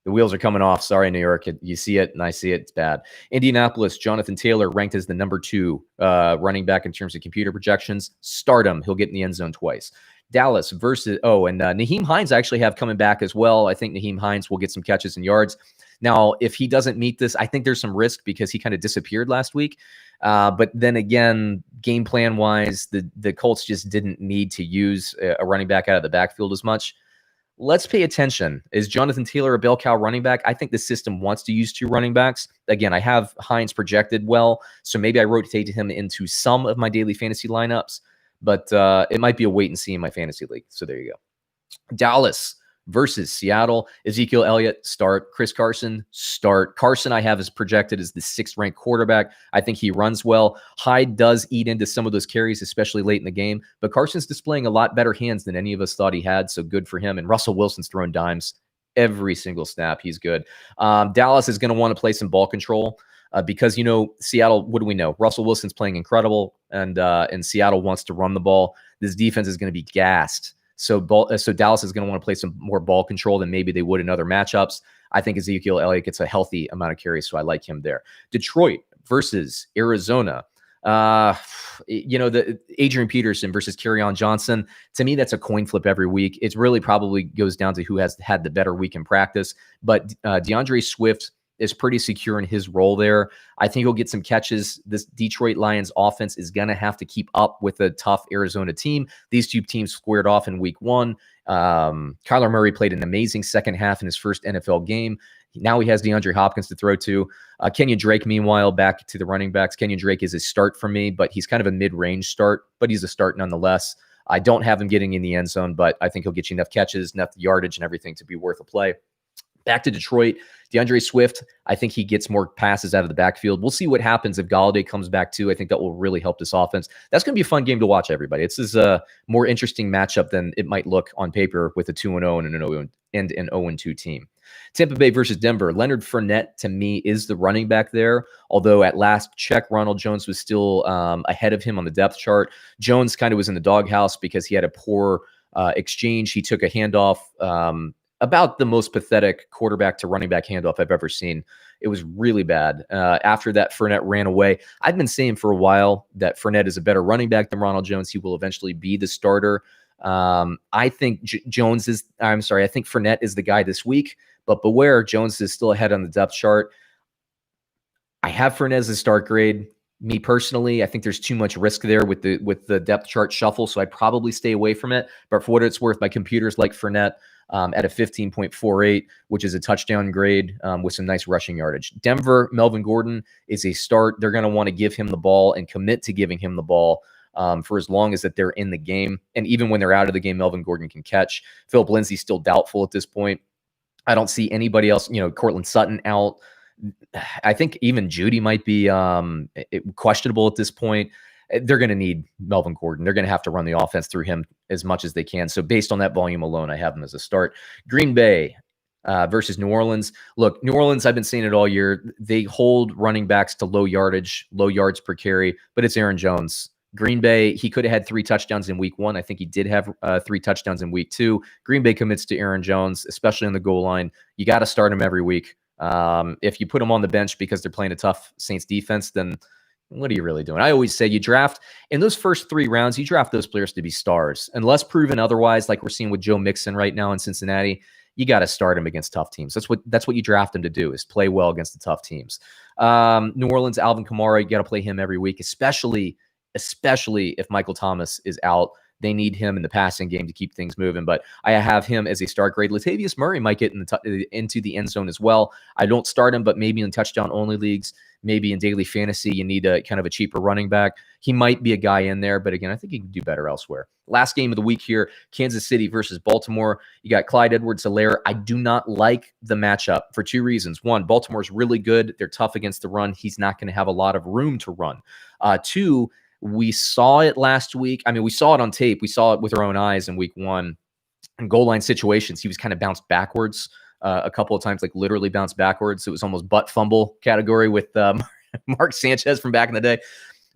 the wheels are coming off. Sorry, New York. You see it, and I see it. It's bad. Indianapolis, Jonathan Taylor, ranked as the #2 running back in terms of computer projections. Start him. He'll get in the end zone twice. Dallas versus, Naheem Hines I actually have coming back as well. I think Naheem Hines will get some catches and yards. Now, if he doesn't meet this, I think there's some risk because he kind of disappeared last week. But then again, game plan wise, the Colts just didn't need to use a running back out of the backfield as much. Let's pay attention. Is Jonathan Taylor a bell cow running back? I think the system wants to use 2 running backs. Again, I have Hines projected well, so maybe I rotate him into some of my daily fantasy lineups, but it might be a wait and see in my fantasy league. So there you go. Dallas versus Seattle. Ezekiel Elliott, start. Chris Carson, start. Carson I have is projected as the 6th ranked quarterback. I think he runs well. Hyde does eat into some of those carries, especially late in the game, but Carson's displaying a lot better hands than any of us thought he had, so good for him. And Russell Wilson's throwing dimes every single snap. He's good. Dallas is going to want to play some ball control because, Seattle, what do we know? Russell Wilson's playing incredible, and Seattle wants to run the ball. This defense is going to be gassed. So Dallas is going to want to play some more ball control than maybe they would in other matchups. I think Ezekiel Elliott gets a healthy amount of carries, so I like him there. Detroit versus Arizona. Uh, the Adrian Peterson versus Kerryon Johnson. To me, that's a coin flip every week. It really probably goes down to who has had the better week in practice. But DeAndre Swift is pretty secure in his role there. I think he'll get some catches. This Detroit Lions offense is going to have to keep up with a tough Arizona team. These two teams squared off in week one. Kyler Murray played an amazing second half in his first NFL game. Now he has DeAndre Hopkins to throw to. Kenyon Drake, meanwhile, back to the running backs. Kenyon Drake is a start for me, but he's kind of a mid-range start, but he's a start nonetheless. I don't have him getting in the end zone, but I think he'll get you enough catches, enough yardage, and everything to be worth a play. Back to Detroit, DeAndre Swift, I think he gets more passes out of the backfield. We'll see what happens if Galladay comes back too. I think that will really help this offense. That's going to be a fun game to watch, everybody. This is a more interesting matchup than it might look on paper with a 2-0 and an 0-2 team. Tampa Bay versus Denver. Leonard Fournette, to me, is the running back there. Although at last check, Ronald Jones was still ahead of him on the depth chart. Jones kind of was in the doghouse because he had a poor exchange. He took a handoff, about the most pathetic quarterback to running back handoff I've ever seen. It was really bad. After that, Fournette ran away. I've been saying for a while that Fournette is a better running back than Ronald Jones. He will eventually be the starter. I think I think Fournette is the guy this week, but beware, Jones is still ahead on the depth chart. I have Fournette as a start grade. Me personally, I think there's too much risk there with the depth chart shuffle, so I'd probably stay away from it. But for what it's worth, my computers like Fournette at a 15.48, which is a touchdown grade with some nice rushing yardage. Denver, Melvin Gordon is a start. They're going to want to give him the ball and commit to giving him the ball for as long as that they're in the game. And even when they're out of the game, Melvin Gordon can catch. Philip Lindsay's still doubtful at this point. I don't see anybody else, Cortland Sutton out. I think even Judy might be questionable at this point. They're going to need Melvin Gordon. They're going to have to run the offense through him as much as they can. So based on that volume alone, I have him as a start. Green Bay versus New Orleans. Look, New Orleans, I've been saying it all year. They hold running backs to low yardage, low yards per carry, but it's Aaron Jones. Green Bay, he could have had 3 touchdowns in week 1. I think he did have 3 touchdowns in week 2. Green Bay commits to Aaron Jones, especially on the goal line. You got to start him every week. If you put him on the bench because they're playing a tough Saints defense, then what are you really doing? I always say you draft in those first 3 rounds, you draft those players to be stars. Unless proven otherwise, like we're seeing with Joe Mixon right now in Cincinnati, you got to start him against tough teams. That's what you draft him to do, is play well against the tough teams. New Orleans, Alvin Kamara, you got to play him every week, especially if Michael Thomas is out. They need him in the passing game to keep things moving, but I have him as a start grade. Latavius Murray might get into the end zone as well. I don't start him, but maybe in touchdown-only leagues, maybe in daily fantasy, you need a kind of a cheaper running back. He might be a guy in there, but again, I think he can do better elsewhere. Last game of the week here, Kansas City versus Baltimore. You got Clyde Edwards-Helaire. I do not like the matchup for 2 reasons. 1, Baltimore's really good. They're tough against the run. He's not going to have a lot of room to run. 2, we saw it last week. I mean, we saw it on tape. We saw it with our own eyes in week 1. In goal line situations, he was kind of bounced backwards a couple of times, like literally bounced backwards. It was almost butt fumble category with Mark Sanchez from back in the day.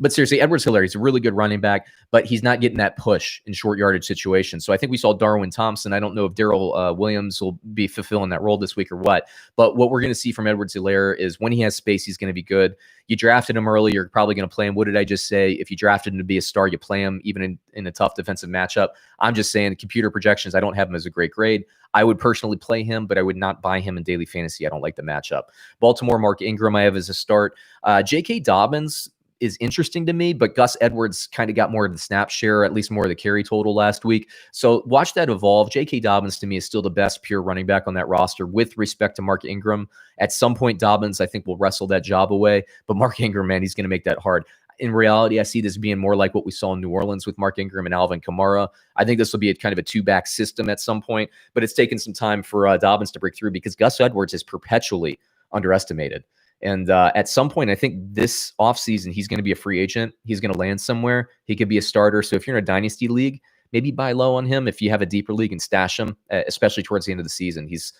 But seriously, Edwards-Helaire, he's a really good running back, but he's not getting that push in short yardage situations. So I think we saw Darwin Thompson. I don't know if Darrell Williams will be fulfilling that role this week or what. But what we're going to see from Edwards-Helaire is when he has space, he's going to be good. You drafted him early, you're probably going to play him. What did I just say? If you drafted him to be a star, you play him even in a tough defensive matchup. I'm just saying, computer projections, I don't have him as a great grade. I would personally play him, but I would not buy him in daily fantasy. I don't like the matchup. Baltimore, Mark Ingram, I have as a start. J.K. Dobbins is interesting to me, but Gus Edwards kind of got more of the snap share, at least more of the carry total last week. So watch that evolve. J.K. Dobbins to me is still the best pure running back on that roster with respect to Mark Ingram. At some point, Dobbins, I think, will wrestle that job away, but Mark Ingram, man, he's going to make that hard. In reality, I see this being more like what we saw in New Orleans with Mark Ingram and Alvin Kamara. I think this will be a kind of a 2-back system at some point, but it's taken some time for Dobbins to break through because Gus Edwards is perpetually underestimated. And at some point, I think this offseason, he's going to be a free agent. He's going to land somewhere. He could be a starter. So if you're in a dynasty league, maybe buy low on him. If you have a deeper league, and stash him, especially towards the end of the season. He's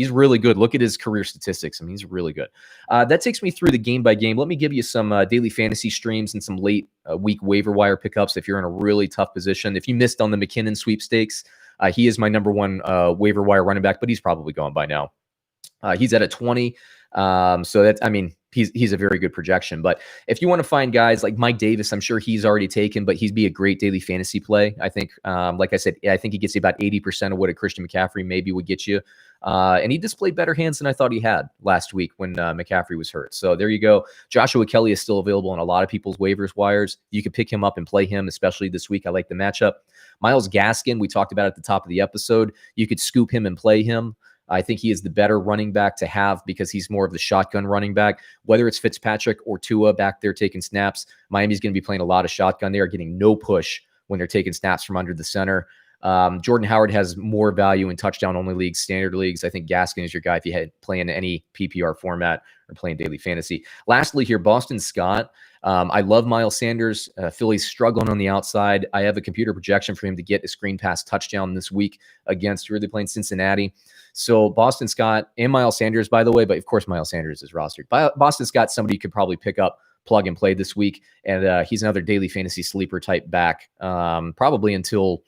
really good. Look at his career statistics. I mean, he's really good. That takes me through the game by game. Let me give you some daily fantasy streams and some late week waiver wire pickups if you're in a really tough position. If you missed on the McKinnon sweepstakes, he is my number 1 waiver wire running back, but he's probably gone by now. He's at a 20. So that's, I mean, he's a very good projection. But if you want to find guys like Mike Davis, I'm sure he's already taken, but he'd be a great daily fantasy play. I think, like I said, I think he gets you about 80% of what a Christian McCaffrey maybe would get you. And he displayed better hands than I thought he had last week when McCaffrey was hurt. So there you go. Joshua Kelly is still available on a lot of people's waivers wires. You could pick him up and play him, especially this week. I like the matchup. Myles Gaskin, we talked about at the top of the episode. You could scoop him and play him. I think he is the better running back to have because he's more of the shotgun running back. Whether it's Fitzpatrick or Tua back there taking snaps, Miami's going to be playing a lot of shotgun. They are getting no push when they're taking snaps from under the center. Jordan Howard has more value in touchdown-only leagues, standard leagues. I think Gaskin is your guy if you had playing any PPR format or playing daily fantasy. Lastly here, Boston Scott. I love Miles Sanders. Philly's struggling on the outside. I have a computer projection for him to get a screen pass touchdown this week against really playing Cincinnati. So Boston Scott and Miles Sanders, by the way, but of course Miles Sanders is rostered. Boston Scott, somebody you could probably pick up, plug and play this week. And he's another daily fantasy sleeper type back, probably until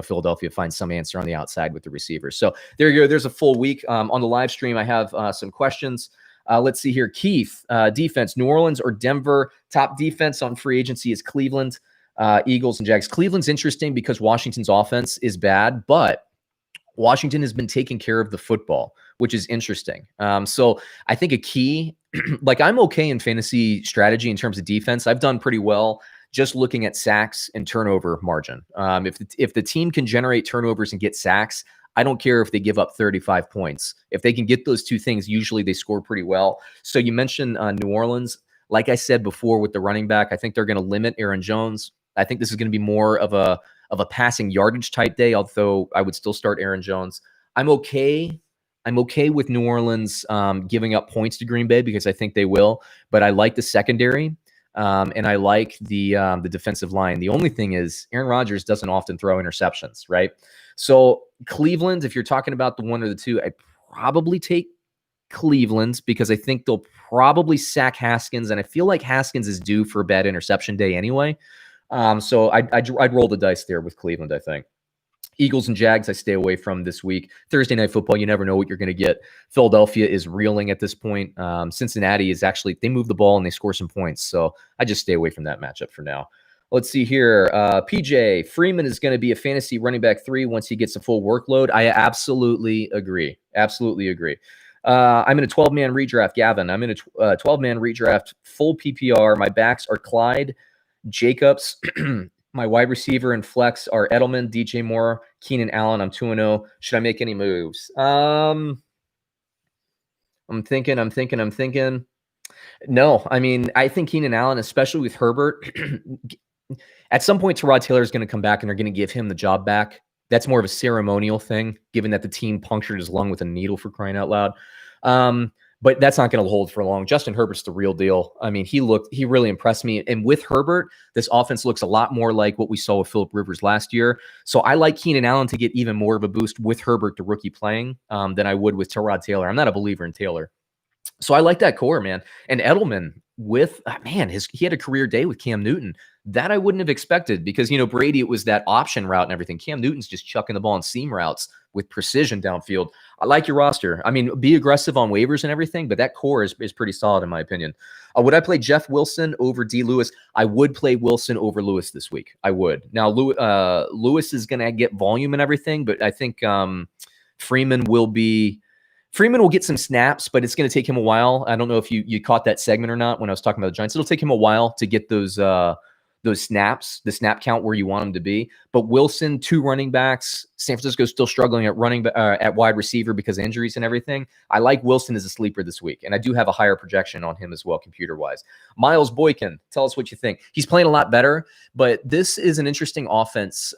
Philadelphia finds some answer on the outside with the receivers. So there you go. There's a full week. On the live stream, I have some questions. Let's see here. Keith, defense, New Orleans or Denver? Top defense on free agency is Cleveland, Eagles, and Jags. Cleveland's interesting because Washington's offense is bad, but Washington has been taking care of the football, which is interesting. So I think a key, like I'm okay in fantasy strategy in terms of defense. I've done pretty well just looking at sacks and turnover margin. If the team can generate turnovers and get sacks, I don't care if they give up 35 points. If they can get those two things, usually they score pretty well. So you mentioned New Orleans. Like I said before with the running back, I think they're going to limit Aaron Jones. I think this is going to be more of a passing yardage type day, although I would still start Aaron Jones. I'm okay with New Orleans giving up points to Green Bay because I think they will, but I like the secondary and I like the defensive line. The only thing is Aaron Rodgers doesn't often throw interceptions, right? So Cleveland, if you're talking about the one or the two, I'd probably take Cleveland because I think they'll probably sack Haskins, and I feel like Haskins is due for a bad interception day anyway. So I'd roll the dice there with Cleveland, I think. Eagles and Jags, I stay away from this week. Thursday Night Football, you never know what you're going to get. Philadelphia is reeling at this point. Cincinnati is actually, they move the ball and they score some points. So I just stay away from that matchup for now. Let's see here. PJ, Freeman is going to be a fantasy running back 3 once he gets a full workload. I absolutely agree. Absolutely agree. I'm in a 12-man redraft, Gavin. I'm in a 12-man redraft, full PPR. My backs are Clyde, Jacobs. My wide receiver and flex are Edelman, DJ Moore, Keenan Allen. I'm 2-0. Should I make any moves? I'm thinking. No, I mean, I think Keenan Allen, especially with Herbert, at some point, Tyrod Taylor is going to come back and they're going to give him the job back. That's more of a ceremonial thing, given that the team punctured his lung with a needle, for crying out loud. But that's not going to hold for long. Justin Herbert's the real deal. I mean, he really impressed me. And with Herbert, this offense looks a lot more like what we saw with Phillip Rivers last year. So I like Keenan Allen to get even more of a boost with Herbert, the rookie, playing than I would with Tyrod Taylor. I'm not a believer in Taylor. So I like that core, man. And Edelman with, he had a career day with Cam Newton. That I wouldn't have expected because, Brady, it was that option route and everything. Cam Newton's just chucking the ball on seam routes with precision downfield. I like your roster. I mean, be aggressive on waivers and everything, but that core is pretty solid in my opinion. Would I play Jeff Wilson over D. Lewis? I would play Wilson over Lewis this week. I would. Now, Lewis is going to get volume and everything, but I think Freeman will get some snaps, but it's going to take him a while. I don't know if you caught that segment or not when I was talking about the Giants. It'll take him a while to get those snaps, the snap count where you want him to be. But Wilson, 2 running backs. San Francisco's still struggling at wide receiver because of injuries and everything. I like Wilson as a sleeper this week, and I do have a higher projection on him as well, computer-wise. Miles Boykin, tell us what you think. He's playing a lot better, but this is an interesting offense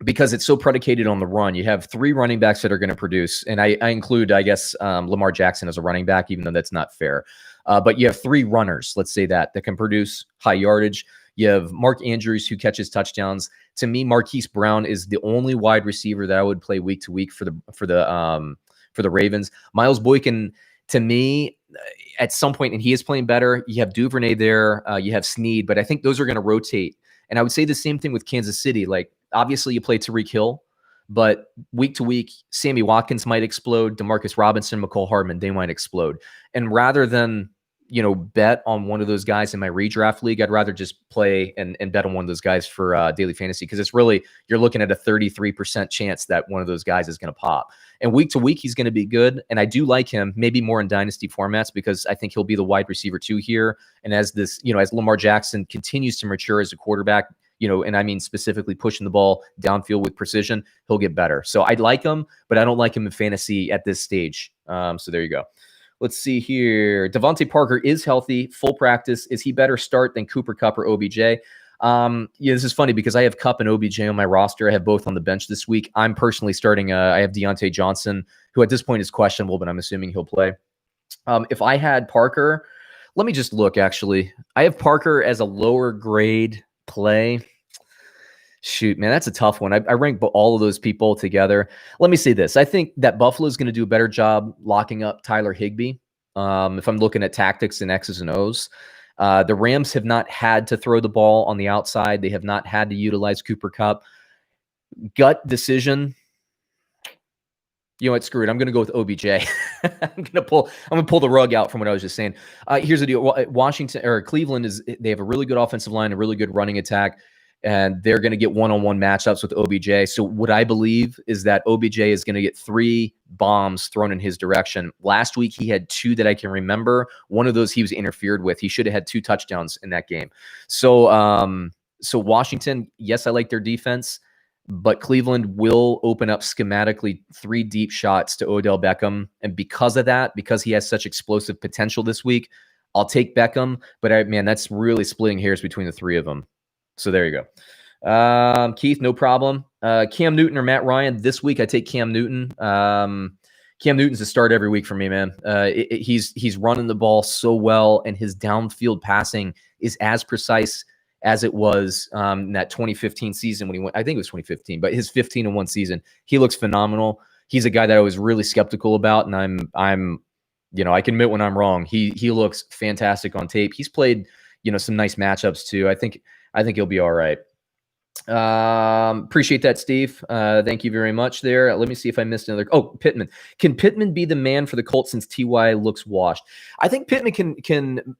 because it's so predicated on the run. You have 3 running backs that are going to produce, and I include, I guess, Lamar Jackson as a running back, even though that's not fair. But you have 3 runners, let's say that can produce high yardage. You have Mark Andrews who catches touchdowns. To me, Marquise Brown is the only wide receiver that I would play week to week for the Ravens. Miles Boykin, to me, at some point, and he is playing better. You have Duvernay there. You have Snead, but I think those are going to rotate. And I would say the same thing with Kansas City. Like, obviously, you play Tyreek Hill, but week to week, Sammy Watkins might explode. Demarcus Robinson, McCole Hardman, they might explode. And rather than bet on one of those guys in my redraft league, I'd rather just play and bet on one of those guys for daily fantasy, because it's really, you're looking at a 33% chance that one of those guys is going to pop. And week to week, he's going to be good. And I do like him, maybe more in dynasty formats, because I think he'll be the wide receiver 2 here. And as this, as Lamar Jackson continues to mature as a quarterback, and I mean specifically pushing the ball downfield with precision, he'll get better. So I like him, but I don't like him in fantasy at this stage. So there you go. Let's see here. Devontae Parker is healthy, full practice. Is he better start than Cooper Kupp or OBJ? This is funny because I have Kupp and OBJ on my roster. I have both on the bench this week. I'm personally starting. I have Deontay Johnson, who at this point is questionable, but I'm assuming he'll play. If I had Parker, let me just look, actually. I have Parker as a lower grade play. Shoot, man, that's a tough one. I rank all of those people together. Let me say this. I think that Buffalo is going to do a better job locking up Tyler Higbee. If I'm looking at tactics and X's and O's, the Rams have not had to throw the ball on the outside. They have not had to utilize Cooper Kupp. Gut decision. You know what? Screw it. I'm going to go with OBJ. I'm going to pull the rug out from what I was just saying. Here's the deal. Cleveland they have a really good offensive line, a really good running attack, and they're going to get one-on-one matchups with OBJ. So what I believe is that OBJ is going to get 3 bombs thrown in his direction. Last week, he had 2 that I can remember. One of those he was interfered with. He should have had 2 touchdowns in that game. So Washington, yes, I like their defense, but Cleveland will open up schematically 3 deep shots to Odell Beckham. And because of that, because he has such explosive potential this week, I'll take Beckham. But that's really splitting hairs between the 3 of them. So there you go. Keith, no problem. Cam Newton or Matt Ryan? This week, I take Cam Newton. Cam Newton's a start every week for me, man. He's running the ball so well, and his downfield passing is as precise as it was in that 2015 season when he went. I think it was 2015, but his 15-1 season, he looks phenomenal. He's a guy that I was really skeptical about, and I'm I can admit when I'm wrong. He looks fantastic on tape. He's played some nice matchups too. I think he'll be all right. Appreciate that, Steve. Thank you very much there. Let me see if I missed another. Oh, Pittman. Can Pittman be the man for the Colts since T.Y. looks washed? I think Pittman can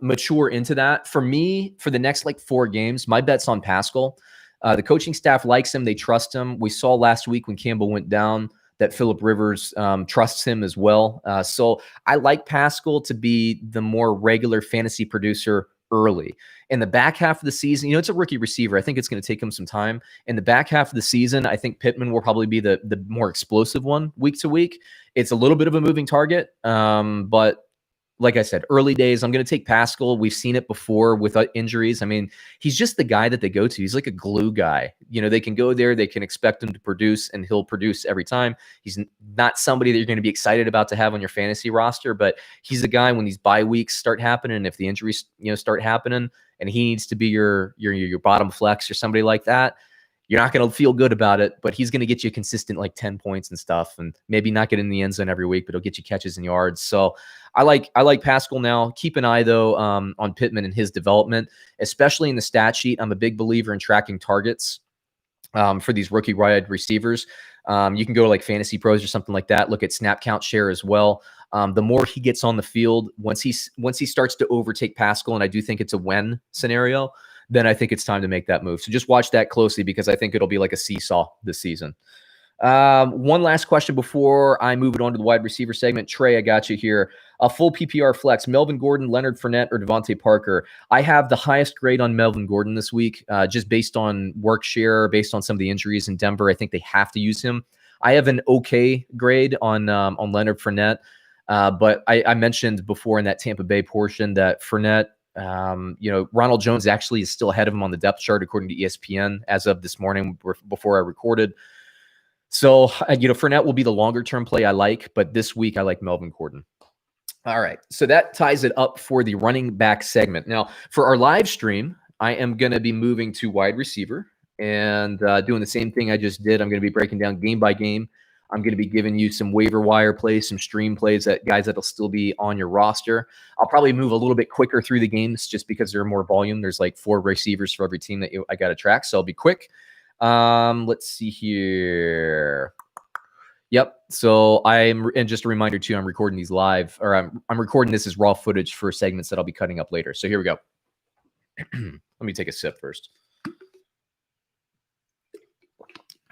mature into that. For me, for the next 4 games, my bet's on Pascal. The coaching staff likes him. They trust him. We saw last week when Campbell went down that Phillip Rivers trusts him as well. So I like Pascal to be the more regular fantasy producer early. In the back half of the season, it's a rookie receiver. I think it's going to take him some time. In the back half of the season, I think Pittman will probably be the more explosive one week to week. It's a little bit of a moving target, but like I said, early days, I'm going to take Pascal. We've seen it before with injuries. He's just the guy that they go to. He's like a glue guy. They can go there, they can expect him to produce, and he'll produce every time. He's not somebody that you're going to be excited about to have on your fantasy roster, but he's the guy when these bye weeks start happening, if the injuries start happening, and he needs to be your bottom flex or somebody like that, you're not going to feel good about it, but he's going to get you consistent 10 points and stuff, and maybe not get in the end zone every week, but he'll get you catches and yards. So I like Pascal now. Keep an eye, though, on Pittman and his development, especially in the stat sheet. I'm a big believer in tracking targets for these rookie wide receivers. You can go to Fantasy Pros or something like that. Look at snap count share as well. The more he gets on the field, once he starts to overtake Pascal, and I do think it's a when scenario, then I think it's time to make that move. So just watch that closely, because I think it'll be like a seesaw this season. One last question before I move it on to the wide receiver segment. Trey, I got you here. A full PPR flex, Melvin Gordon, Leonard Fournette, or Devontae Parker? I have the highest grade on Melvin Gordon this week, just based on work share, based on some of the injuries in Denver. I think they have to use him. I have an okay grade on Leonard Fournette, but I mentioned before in that Tampa Bay portion that Fournette, Ronald Jones actually is still ahead of him on the depth chart, according to ESPN, as of this morning before I recorded. So, Fournette will be the longer-term play I like, but this week I like Melvin Gordon. All right, so that ties it up for the running back segment. Now, for our live stream, I am going to be moving to wide receiver and doing the same thing I just did. I'm going to be breaking down game by game. I'm going to be giving you some waiver wire plays, some stream plays, that guys that'll still be on your roster. I'll probably move a little bit quicker through the games just because there are more volume. There's 4 receivers for every team that I got to track, so I'll be quick. Let's see here. Yep. So and just a reminder too, I'm recording these live, or I'm recording this as raw footage for segments that I'll be cutting up later. So here we go. Let me take a sip first.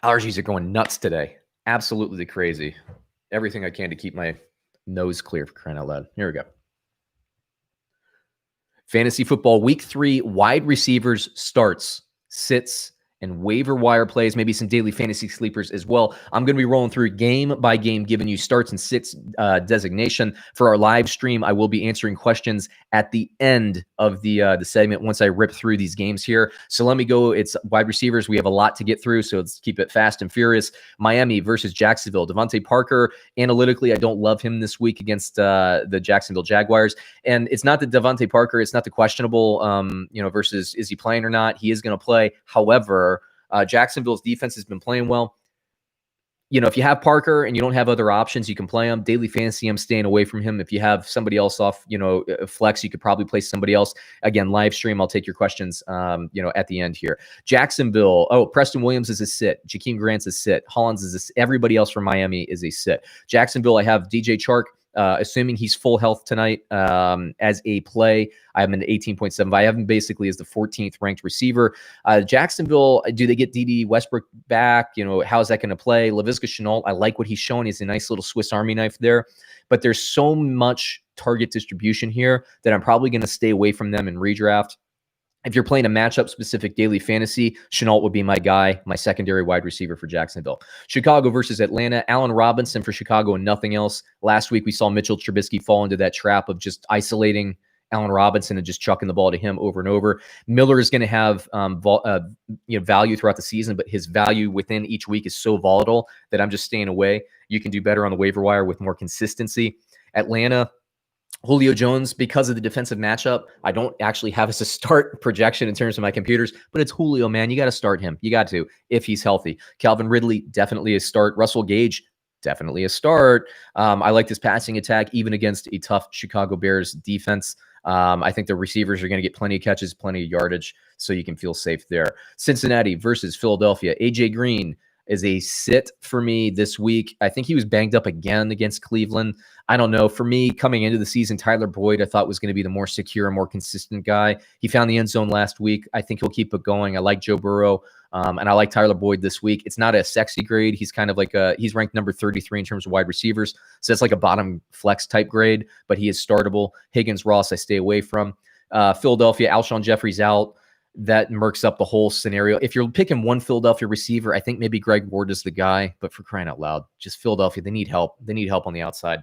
Allergies are going nuts today. Absolutely crazy. Everything I can to keep my nose clear, for crying out loud. Here we go. Fantasy football week 3, wide receivers starts, sits, and waiver wire plays, maybe some daily fantasy sleepers as well. I'm going to be rolling through game by game, giving you starts and sits designation. For our live stream, I will be answering questions at the end of the segment once I rip through these games here. So let me go. It's wide receivers. We have a lot to get through, so let's keep it fast and furious. Miami versus Jacksonville. Devontae Parker, analytically, I don't love him this week against the Jacksonville Jaguars. And it's not the Devontae Parker. It's not the questionable, versus is he playing or not. He is going to play. However, Jacksonville's defense has been playing well. If you have Parker and you don't have other options, you can play him. Daily fantasy, I'm staying away from him. If you have somebody else off, flex, you could probably play somebody else. Again, live stream, I'll take your questions, at the end here. Jacksonville, Preston Williams is a sit. Jakeem Grant's a sit. Hollins is a sit. Everybody else from Miami is a sit. Jacksonville, I have DJ Chark. Assuming he's full health tonight as a play. I have him at 18.7. I have him basically as the 14th ranked receiver. Jacksonville, do they get D.D. Westbrook back? How's that going to play? Laviska Shenault, I like what he's showing. He's a nice little Swiss Army knife there. But there's so much target distribution here that I'm probably going to stay away from them in redraft. If you're playing a matchup-specific daily fantasy, Shenault would be my guy, my secondary wide receiver for Jacksonville. Chicago versus Atlanta. Allen Robinson for Chicago and nothing else. Last week, we saw Mitchell Trubisky fall into that trap of just isolating Allen Robinson and just chucking the ball to him over and over. Miller is going to have value throughout the season, but his value within each week is so volatile that I'm just staying away. You can do better on the waiver wire with more consistency. Atlanta, Julio Jones, because of the defensive matchup, I don't actually have as a start projection in terms of my computers, but it's Julio, man. You got to start him. You got to, if he's healthy. Calvin Ridley, definitely a start. Russell Gage, definitely a start. I like this passing attack, even against a tough Chicago Bears defense. I think the receivers are going to get plenty of catches, plenty of yardage, so you can feel safe there. Cincinnati versus Philadelphia. AJ Green is a sit for me this week. I think he was banged up again against Cleveland. I don't know. For me, coming into the season, Tyler Boyd, I thought was going to be the more secure, more consistent guy. He found the end zone last week. I think he'll keep it going. I like Joe Burrow, and I like Tyler Boyd this week. It's not a sexy grade. He's kind of like he's ranked number 33 in terms of wide receivers. So it's like a bottom flex type grade, but he is startable. Higgins, Ross, I stay away from. Philadelphia, Alshon Jeffrey's out. That murks up the whole scenario. If you're picking one Philadelphia receiver, I think maybe Greg Ward is the guy, but for crying out loud, just Philadelphia, they need help. They need help on the outside.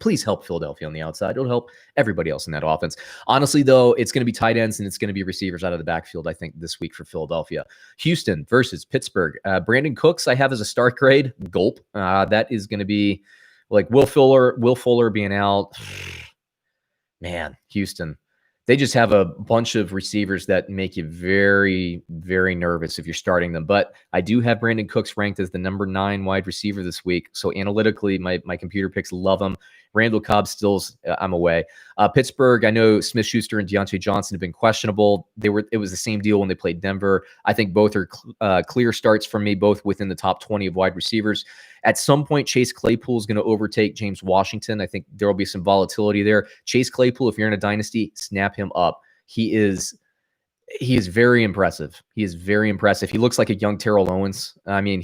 Please help Philadelphia on the outside. It'll help everybody else in that offense. Honestly, though, it's going to be tight ends and it's going to be receivers out of the backfield, I think, this week for Philadelphia. Houston versus Pittsburgh. Brandon Cooks, I have as a start grade. Gulp. That is going to be like Will Fuller being out. Man, Houston. They just have a bunch of receivers that make you very, very nervous if you're starting them. But I do have Brandon Cooks ranked as the number 9 wide receiver this week. So analytically, my computer picks love him. Randall Cobb stills, I'm away. Pittsburgh, I know Smith-Schuster and Deontay Johnson have been questionable. It was the same deal when they played Denver. I think both are clear starts for me, both within the top 20 of wide receivers. At some point, Chase Claypool is going to overtake James Washington. I think there will be some volatility there. Chase Claypool, if you're in a dynasty, snap him up. He is very impressive. He is very impressive. He looks like a young Terrell Owens. I mean,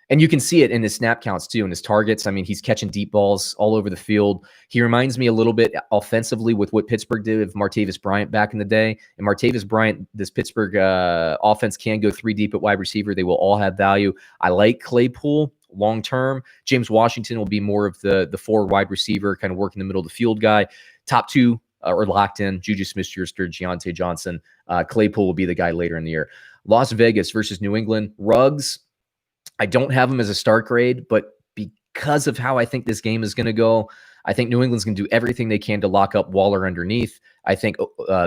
and you can see it in his snap counts too, and his targets. I mean, he's catching deep balls all over the field. He reminds me a little bit offensively with what Pittsburgh did with Martavis Bryant back in the day. And Martavis Bryant, this Pittsburgh offense can go 3 deep at wide receiver. They will all have value. I like Claypool long term. James Washington will be more of the 4 wide receiver, kind of working the middle of the field guy. Top 2 are locked in. Juju Smith-Schuster, Deontay Johnson. Claypool will be the guy later in the year. Las Vegas versus New England. Ruggs, I don't have him as a start grade, but because of how I think this game is going to go, I think New England's going to do everything they can to lock up Waller underneath. I think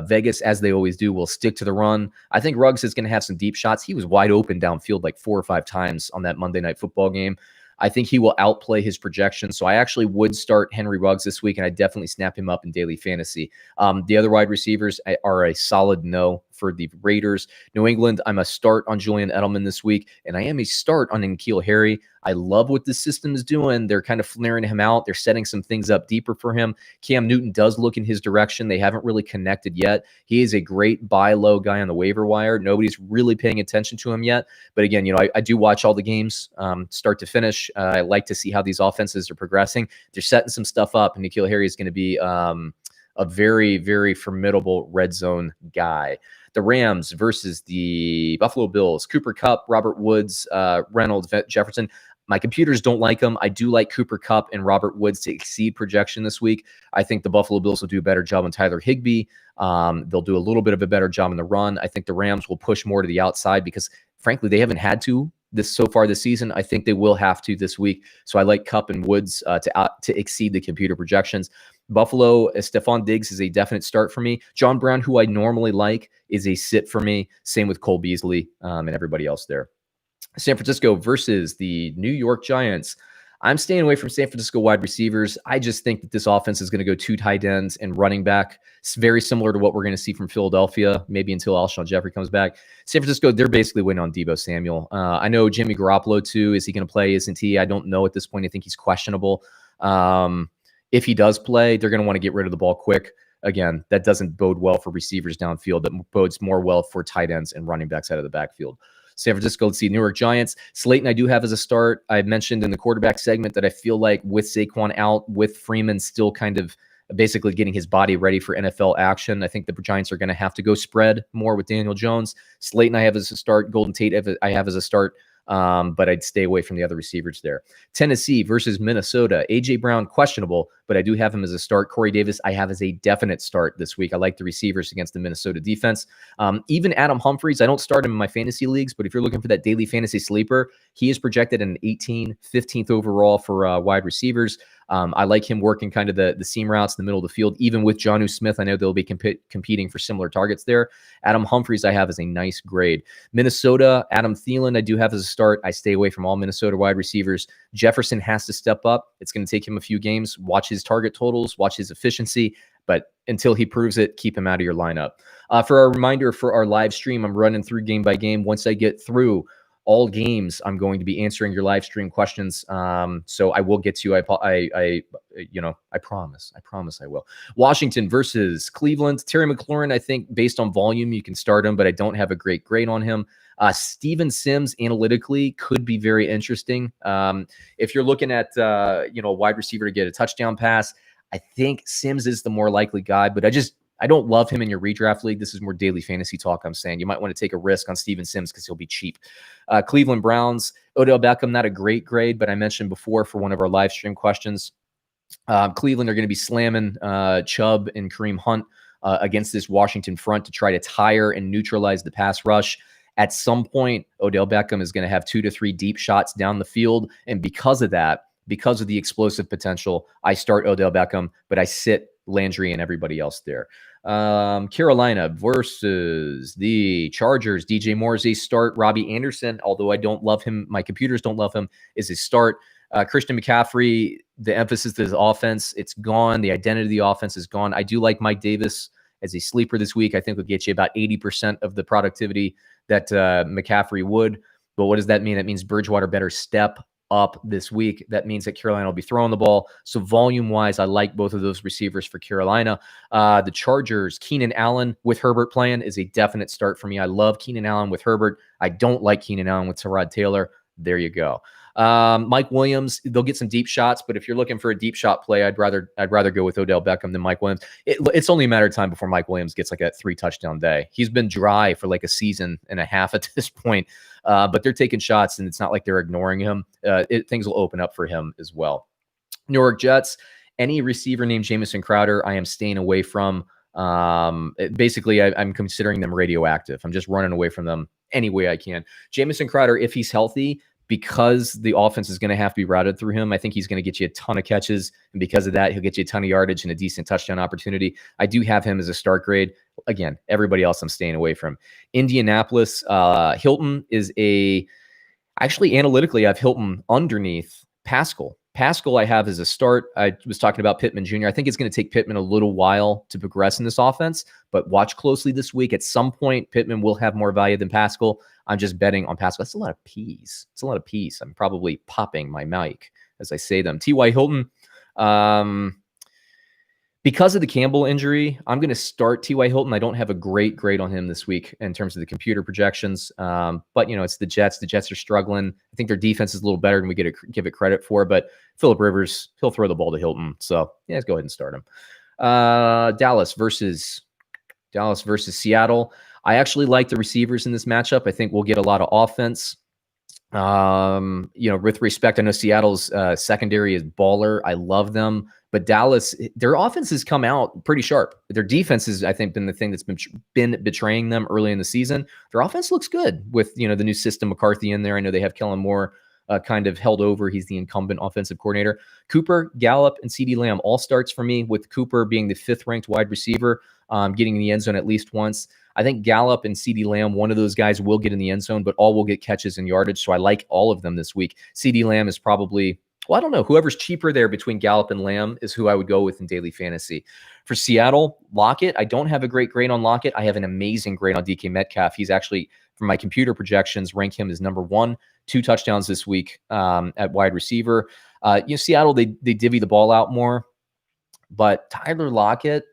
Vegas, as they always do, will stick to the run. I think Ruggs is going to have some deep shots. He was wide open downfield like 4 or 5 times on that Monday Night Football game. I think he will outplay his projections. So I actually would start Henry Ruggs this week, and I definitely snap him up in daily fantasy. The other wide receivers are a solid no for the Raiders. New England, I'm a start on Julian Edelman this week, and I am a start on N'Keal Harry. I love what this system is doing. They're kind of flaring him out. They're setting some things up deeper for him. Cam Newton does look in his direction. They haven't really connected yet. He is a great buy low guy on the waiver wire. Nobody's really paying attention to him yet. But again, I do watch all the games start to finish. I like to see how these offenses are progressing. They're setting some stuff up, and N'Keal Harry is going to be a very, very formidable red zone guy. The Rams versus the Buffalo Bills. Cooper Kupp, Robert Woods, Reynolds, Jefferson. My computers don't like them. I do like Cooper Kupp and Robert Woods to exceed projection this week. I think the Buffalo Bills will do a better job on Tyler Higbee. They'll do a little bit of a better job in the run. I think the Rams will push more to the outside because, frankly, they haven't had to so far this season. I think they will have to this week. So I like Kupp and Woods to exceed the computer projections. Buffalo, Stephon Diggs is a definite start for me. John Brown, who I normally like, is a sit for me. Same with Cole Beasley and everybody else there. San Francisco versus the New York Giants. I'm staying away from San Francisco wide receivers. I just think that this offense is going to go 2 tight ends and running back. It's very similar to what we're going to see from Philadelphia, maybe until Alshon Jeffrey comes back. San Francisco, they're basically waiting on Deebo Samuel. I know Jimmy Garoppolo, too. Is he going to play? Isn't he? I don't know at this point. I think he's questionable. If he does play, they're going to want to get rid of the ball quick. Again, that doesn't bode well for receivers downfield. That bodes more well for tight ends and running backs out of the backfield. San Francisco, let's see, New York Giants. Slayton, I do have as a start. I mentioned in the quarterback segment that I feel like with Saquon out, with Freeman still kind of basically getting his body ready for NFL action, I think the Giants are going to have to go spread more with Daniel Jones. Slayton, I have as a start. Golden Tate, I have as a start. But I'd stay away from the other receivers there. Tennessee versus Minnesota. A.J. Brown, questionable, but I do have him as a start. Corey Davis, I have as a definite start this week. I like the receivers against the Minnesota defense. Even Adam Humphries, I don't start him in my fantasy leagues, but if you're looking for that daily fantasy sleeper, he is projected an 15th overall for wide receivers. I like him working kind of the seam routes in the middle of the field. Even with Jonnu Smith, I know they'll be competing for similar targets there. Adam Humphries, I have as a nice grade. Minnesota, Adam Thielen, I do have as a start. I stay away from all Minnesota wide receivers. Jefferson has to step up. It's going to take him a few games. Watch his target totals, watch his efficiency. But until he proves it, keep him out of your lineup. For a reminder for our live stream, I'm running through game by game. Once I get through all games, I'm going to be answering your live stream questions. So I will get to you. I promise I will. Washington versus Cleveland. Terry McLaurin, I think based on volume, you can start him, but I don't have a great grade on him. Steven Sims analytically could be very interesting. If you're looking at, a wide receiver to get a touchdown pass, I think Sims is the more likely guy, but I don't love him in your redraft league. This is more daily fantasy talk. I'm saying you might want to take a risk on Steven Sims because he'll be cheap. Cleveland Browns, Odell Beckham, not a great grade, but I mentioned before for one of our live stream questions, Cleveland are going to be slamming Chubb and Kareem Hunt against this Washington front to try to tire and neutralize the pass rush. At some point, Odell Beckham is going to have 2 to 3 deep shots down the field. And because of that, because of the explosive potential, I start Odell Beckham, but I sit Landry and everybody else there. Carolina versus the Chargers. DJ Moore is a start. Robbie Anderson, although I don't love him, my computers don't love him, is a start. Christian McCaffrey, the emphasis of his offense, it's gone. The identity of the offense is gone. I do like Mike Davis as a sleeper this week. I think will get you about 80% of the productivity that McCaffrey would. But what does that mean? That means Bridgewater better step up this week. That means that Carolina will be throwing the ball. So volume-wise, I like both of those receivers for Carolina. The Chargers, Keenan Allen with Herbert playing is a definite start for me. I love Keenan Allen with Herbert. I don't like Keenan Allen with Tyrod Taylor. There you go. Mike Williams, they'll get some deep shots, but if you're looking for a deep shot play, I'd rather go with Odell Beckham than Mike Williams. It's only a matter of time before Mike Williams gets like a 3 touchdown day. He's been dry for like a season and a half at this point, but they're taking shots, and it's not like they're ignoring him. Things will open up for him as well. New York Jets, any receiver named Jamison Crowder, I am staying away from. Basically, I'm considering them radioactive. I'm just running away from them any way I can. Jamison Crowder, if he's healthy, because the offense is going to have to be routed through him, I think he's going to get you a ton of catches. And because of that, he'll get you a ton of yardage and a decent touchdown opportunity. I do have him as a start grade. Again, everybody else I'm staying away from. Indianapolis, Hilton is actually analytically, I have Hilton underneath Pascal. Pascal I have as a start. I was talking about Pittman Jr. I think it's going to take Pittman a little while to progress in this offense, but watch closely this week. At some point, Pittman will have more value than Pascal. I'm just betting on Pascal. That's a lot of P's. It's a lot of P's. I'm probably popping my mic as I say them. T.Y. Hilton. Because of the Campbell injury, I'm going to start T.Y. Hilton. I don't have a great grade on him this week in terms of the computer projections. But, it's the Jets. The Jets are struggling. I think their defense is a little better than we give it credit for. But Phillip Rivers, he'll throw the ball to Hilton. So, yeah, let's go ahead and start him. Dallas versus Seattle. I actually like the receivers in this matchup. I think we'll get a lot of offense. With respect, I know Seattle's secondary is baller. I love them. But Dallas, their offense has come out pretty sharp. Their defense has, I think, been the thing that's been betraying them early in the season. Their offense looks good with, the new system, McCarthy in there. I know they have Kellen Moore kind of held over. He's the incumbent offensive coordinator. Cooper, Gallup, and CeeDee Lamb all starts for me, with Cooper being the 5th-ranked wide receiver, getting in the end zone at least once. I think Gallup and CeeDee Lamb, one of those guys will get in the end zone, but all will get catches and yardage. So I like all of them this week. CeeDee Lamb is probably... Well, I don't know. Whoever's cheaper there between Gallup and Lamb is who I would go with in daily fantasy. For Seattle, Lockett, I don't have a great grade on Lockett. I have an amazing grade on DK Metcalf. He's actually, from my computer projections, rank him as number 1, 2 touchdowns this week at wide receiver. Seattle, they divvy the ball out more. But Tyler Lockett,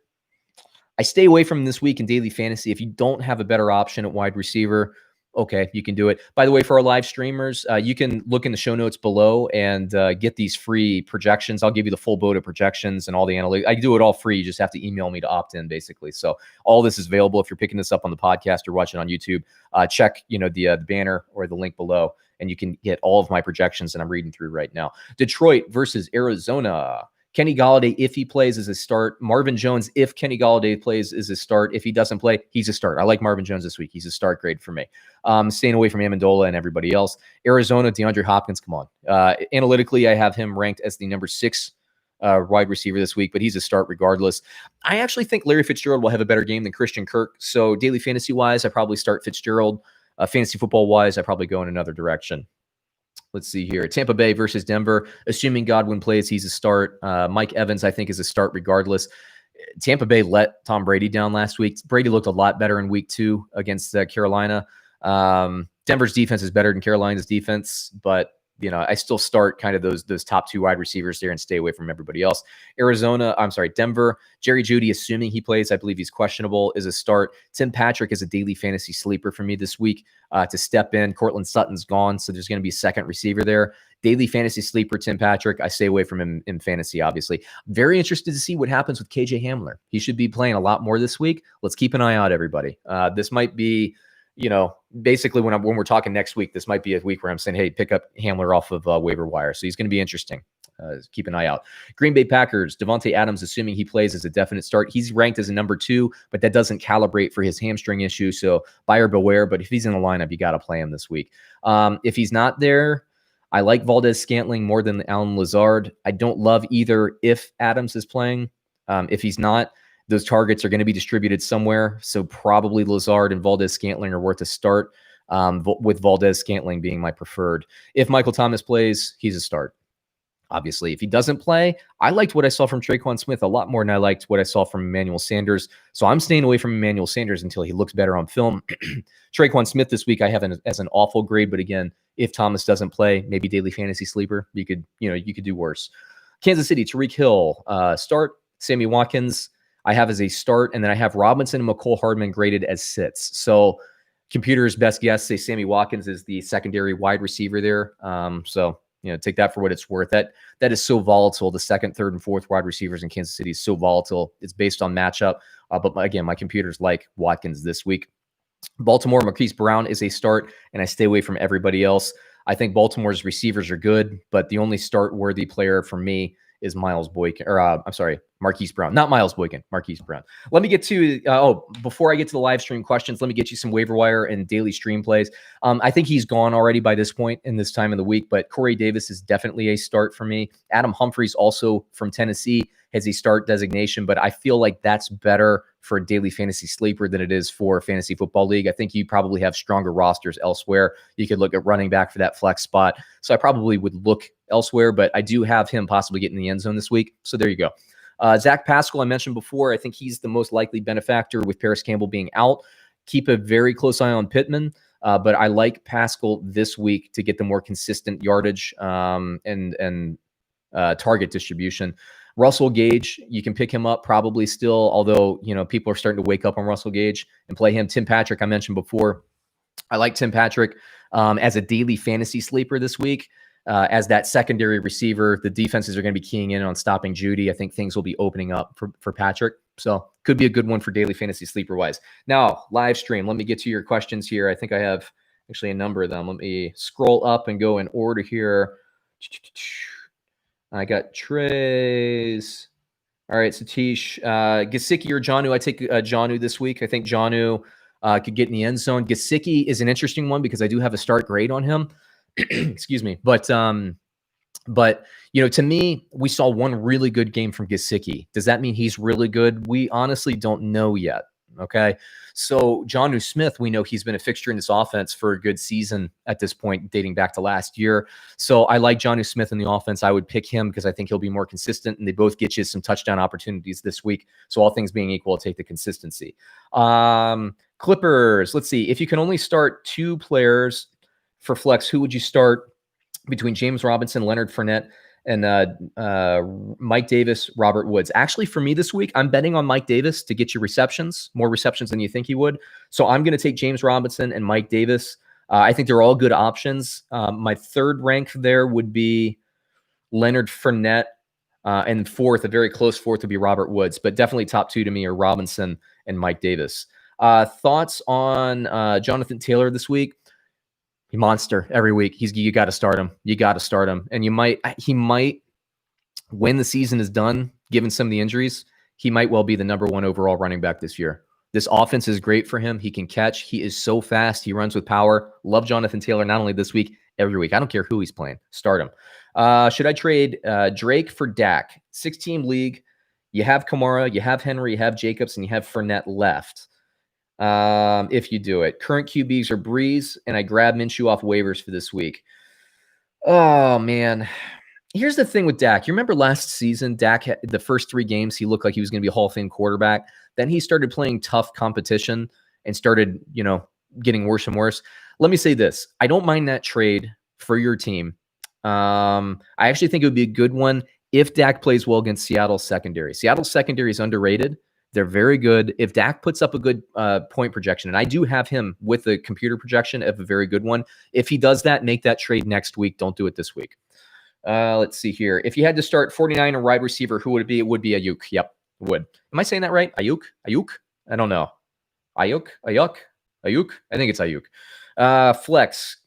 I stay away from him this week in daily fantasy. If you don't have a better option at wide receiver, okay, you can do it. By the way, for our live streamers, you can look in the show notes below and get these free projections. I'll give you the full boat of projections and all the analytics. I do it all free. You just have to email me to opt in, basically. So all this is available. If you're picking this up on the podcast or watching on YouTube, check the banner or the link below, and you can get all of my projections that I'm reading through right now. Detroit versus Arizona. Kenny Golladay, if he plays, is a start. Marvin Jones, if Kenny Golladay plays, is a start. If he doesn't play, he's a start. I like Marvin Jones this week. He's a start grade for me. Staying away from Amendola and everybody else. Arizona, DeAndre Hopkins, come on. Analytically, I have him ranked as the number 6 wide receiver this week, but he's a start regardless. I actually think Larry Fitzgerald will have a better game than Christian Kirk. So daily fantasy-wise, I probably start Fitzgerald. Fantasy football-wise, I probably go in another direction. Let's see here. Tampa Bay versus Denver. Assuming Godwin plays, he's a start. Mike Evans, I think, is a start regardless. Tampa Bay let Tom Brady down last week. Brady looked a lot better in week 2 against Carolina. Denver's defense is better than Carolina's defense, but I still start kind of those top 2 wide receivers there and stay away from everybody else. Denver. Jerry Jeudy, assuming he plays, I believe he's questionable, is a start. Tim Patrick is a daily fantasy sleeper for me this week to step in. Cortland Sutton's gone, so there's going to be a second receiver there. Daily fantasy sleeper, Tim Patrick. I stay away from him in fantasy, obviously. Very interested to see what happens with KJ Hamler. He should be playing a lot more this week. Let's keep an eye out, everybody. This might be... basically when we're talking next week, this might be a week where I'm saying, hey, pick up Hamler off of waiver wire. So he's going to be interesting. Keep an eye out. Green Bay Packers, Devontae Adams, assuming he plays, as a definite start. He's ranked as a number 2, but that doesn't calibrate for his hamstring issue. So buyer beware. But if he's in the lineup, you got to play him this week. If he's not there, I like Valdez-Scantling more than Allen Lazard. I don't love either if Adams is playing. If he's not, those targets are going to be distributed somewhere. So probably Lazard and Valdez-Scantling are worth a start, with Valdez-Scantling being my preferred. If Michael Thomas plays, he's a start. Obviously, if he doesn't play, I liked what I saw from Traquan Smith a lot more than I liked what I saw from Emmanuel Sanders. So I'm staying away from Emmanuel Sanders until he looks better on film. Traquan Smith this week I have as an awful grade, but again, if Thomas doesn't play, maybe daily fantasy sleeper, you could do worse. Kansas City, Tyreek Hill, start. Sammy Watkins, I have as a start, and then I have Robinson and McCole Hardman graded as sits. So computer's best guess, say Sammy Watkins is the secondary wide receiver there. Take that for what it's worth. That is so volatile. The second, third, and fourth wide receivers in Kansas City is so volatile. It's based on matchup. But again, my computer's like Watkins this week. Baltimore, Marquise Brown is a start, and I stay away from everybody else. I think Baltimore's receivers are good, but the only start-worthy player for me is Miles Boykin, Marquise Brown, not Miles Boykin, Marquise Brown. Let me get to, before I get to the live stream questions, let me get you some waiver wire and daily stream plays. I think he's gone already by this point in this time of the week, but Corey Davis is definitely a start for me. Adam Humphries, also from Tennessee, has a start designation, but I feel like that's better for a daily fantasy sleeper than it is for a fantasy football league. I think you probably have stronger rosters elsewhere. You could look at running back for that flex spot. So I probably would look elsewhere, but I do have him possibly getting the end zone this week. So there you go. Zach Pascal, I mentioned before, I think he's the most likely benefactor with Paris Campbell being out. Keep a very close eye on Pittman, but I like Pascal this week to get the more consistent yardage and target distribution. Russell Gage, you can pick him up probably still, although, people are starting to wake up on Russell Gage and play him. Tim Patrick, I mentioned before. I like Tim Patrick as a daily fantasy sleeper this week. As that secondary receiver, the defenses are going to be keying in on stopping Judy. I think things will be opening up for Patrick. So could be a good one for daily fantasy sleeper wise. Now, live stream. Let me get to your questions here. I think I have actually a number of them. Let me scroll up and go in order here. I got Trey's. All right, Satish. Gesicki or Jonnu? I take Jonnu this week. I think Jonnu could get in the end zone. Gesicki is an interesting one because I do have a start grade on him. Excuse me. But to me, we saw one really good game from Gesicki. Does that mean he's really good? We honestly don't know yet. Okay. So Jonnu Smith, we know he's been a fixture in this offense for a good season at this point, dating back to last year. So I like Jonnu Smith in the offense. I would pick him because I think he'll be more consistent, and they both get you some touchdown opportunities this week. So all things being equal, I'll take the consistency. Clippers. Let's see. If you can only start two players for flex, who would you start between James Robinson, Leonard Fournette, and Mike Davis, Robert Woods? Actually, for me this week, I'm betting on Mike Davis to get you receptions, more receptions than you think he would. So I'm going to take James Robinson and Mike Davis. I think they're all good options. My third rank there would be Leonard Fournette, and fourth, a very close fourth, would be Robert Woods. But definitely top two to me are Robinson and Mike Davis. Thoughts on Jonathan Taylor this week? Monster every week. You got to start him. You got to start him. And he might, when the season is done, given some of the injuries, he might well be the number one overall running back this year. This offense is great for him. He can catch. He is so fast. He runs with power. Love Jonathan Taylor, not only this week, every week. I don't care who he's playing. Start him. Should I trade Drake for Dak? 6-team league. You have Kamara, you have Henry, you have Jacobs, and you have Fournette left. If you do it. Current QBs are Breeze, and I grab Minshew off waivers for this week. Oh, man. Here's the thing with Dak. You remember last season, Dak, the first 3 games, he looked like he was going to be a Hall of Fame quarterback. Then he started playing tough competition and started, getting worse and worse. Let me say this. I don't mind that trade for your team. I actually think it would be a good one if Dak plays well against Seattle's secondary. Seattle's secondary is underrated. They're very good. If Dak puts up a good point projection, and I do have him with a computer projection of a very good one, if he does that, make that trade next week. Don't do it this week. Let's see here. If you had to start 49 or wide receiver, who would it be? It would be Ayuk. Yep, it would. Am I saying that right? Ayuk? I don't know. Ayuk? I think it's Ayuk. Flex.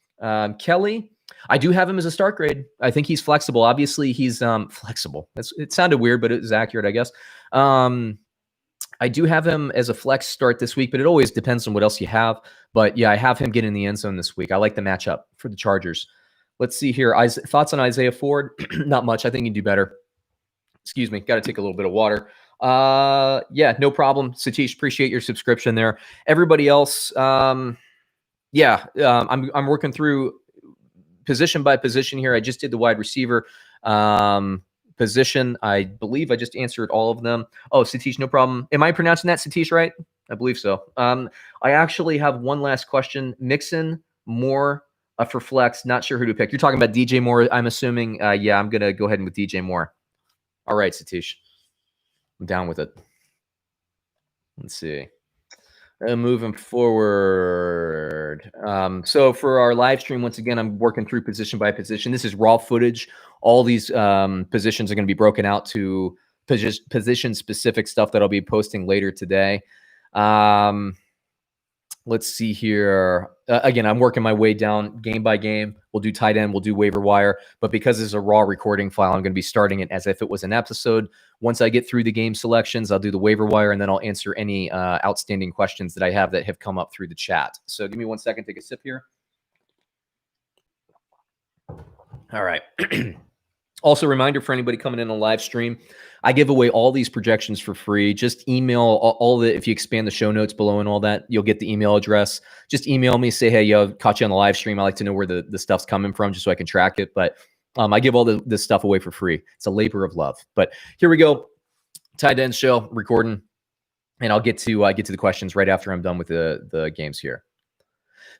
Kelly. I do have him as a start grade. I think he's flexible. Obviously, he's flexible. It sounded weird, but it was accurate, I guess. I do have him as a flex start this week, but it always depends on what else you have. But yeah, I have him get in the end zone this week. I like the matchup for the Chargers. Let's see here. Thoughts on Isaiah Ford? Not much. I think he'd do better. Excuse me. Got to take a little bit of water. Yeah, no problem. Satish, appreciate your subscription there. Everybody else, I'm working through position by position here. I just did the wide receiver position. I believe I just answered all of them. Oh, Satish, no problem. Am I pronouncing that Satish right? I believe so. I actually have one last question. Mixon, Moore for flex. Not sure who to pick. You're talking about DJ Moore, I'm assuming. Yeah, I'm going to go ahead with DJ Moore. All right, Satish. I'm down with it. Let's see. Moving forward. So for our live stream, once again, I'm working through position by position. This is raw footage. All these positions are going to be broken out to position-specific stuff that I'll be posting later today. Let's see here. Again, I'm working my way down game by game. We'll do tight end, we'll do waiver wire. But because it's a raw recording file, I'm going to be starting it as if it was an episode. Once I get through the game selections, I'll do the waiver wire, and then I'll answer any outstanding questions that I have that have come up through the chat. So give me 1 second, take a sip here. All right. Also, reminder for anybody coming in on live stream, I give away all these projections for free. Just email all the, if you expand the show notes below and all that, you'll get the email address. Just email me, say, hey, yo, caught you on the live stream. I like to know where the stuff's coming from just so I can track it. But I give all this stuff away for free. It's a labor of love. But here we go. Tight end show, recording. And I'll get to the questions right after I'm done with the games here.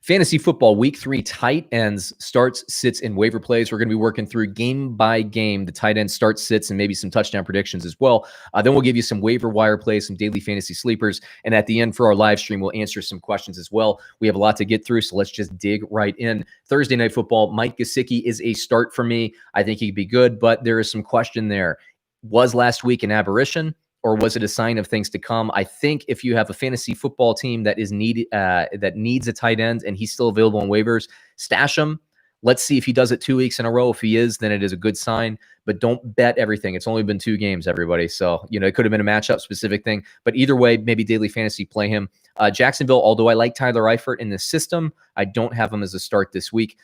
Fantasy football week 3 tight ends starts, sits, and waiver plays. We're going to be working through game by game, the tight end starts, sits, and maybe some touchdown predictions as well. Then we'll give you some waiver wire plays, some daily fantasy sleepers. And at the end for our live stream, we'll answer some questions as well. We have a lot to get through, so let's just dig right in. Thursday night football, Mike Gesicki is a start for me. I think he could be good, but there is some question there. Was last week an aberration? Or was it a sign of things to come? I think if you have a fantasy football team that is that needs a tight end and he's still available on waivers, stash him. Let's see if he does it 2 weeks in a row. If he is, then it is a good sign. But don't bet everything. It's only been 2 games, everybody. So, it could have been a matchup specific thing. But either way, maybe daily fantasy play him. Jacksonville, although I like Tyler Eifert in the system, I don't have him as a start this week.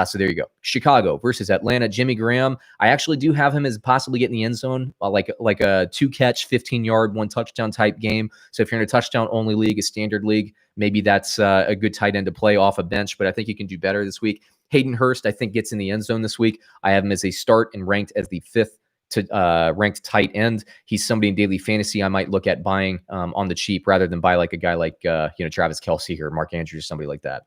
So there you go. Chicago versus Atlanta. Jimmy Graham. I actually do have him as possibly getting the end zone, like a 2-catch, 15-yard, 1 touchdown type game. So if you're in a touchdown-only league, a standard league, maybe that's a good tight end to play off a bench, but I think you can do better this week. Hayden Hurst, I think, gets in the end zone this week. I have him as a start and ranked as the 5th ranked tight end. He's somebody in daily fantasy I might look at buying on the cheap rather than buy like a guy like Travis Kelce or Mark Andrews, somebody like that.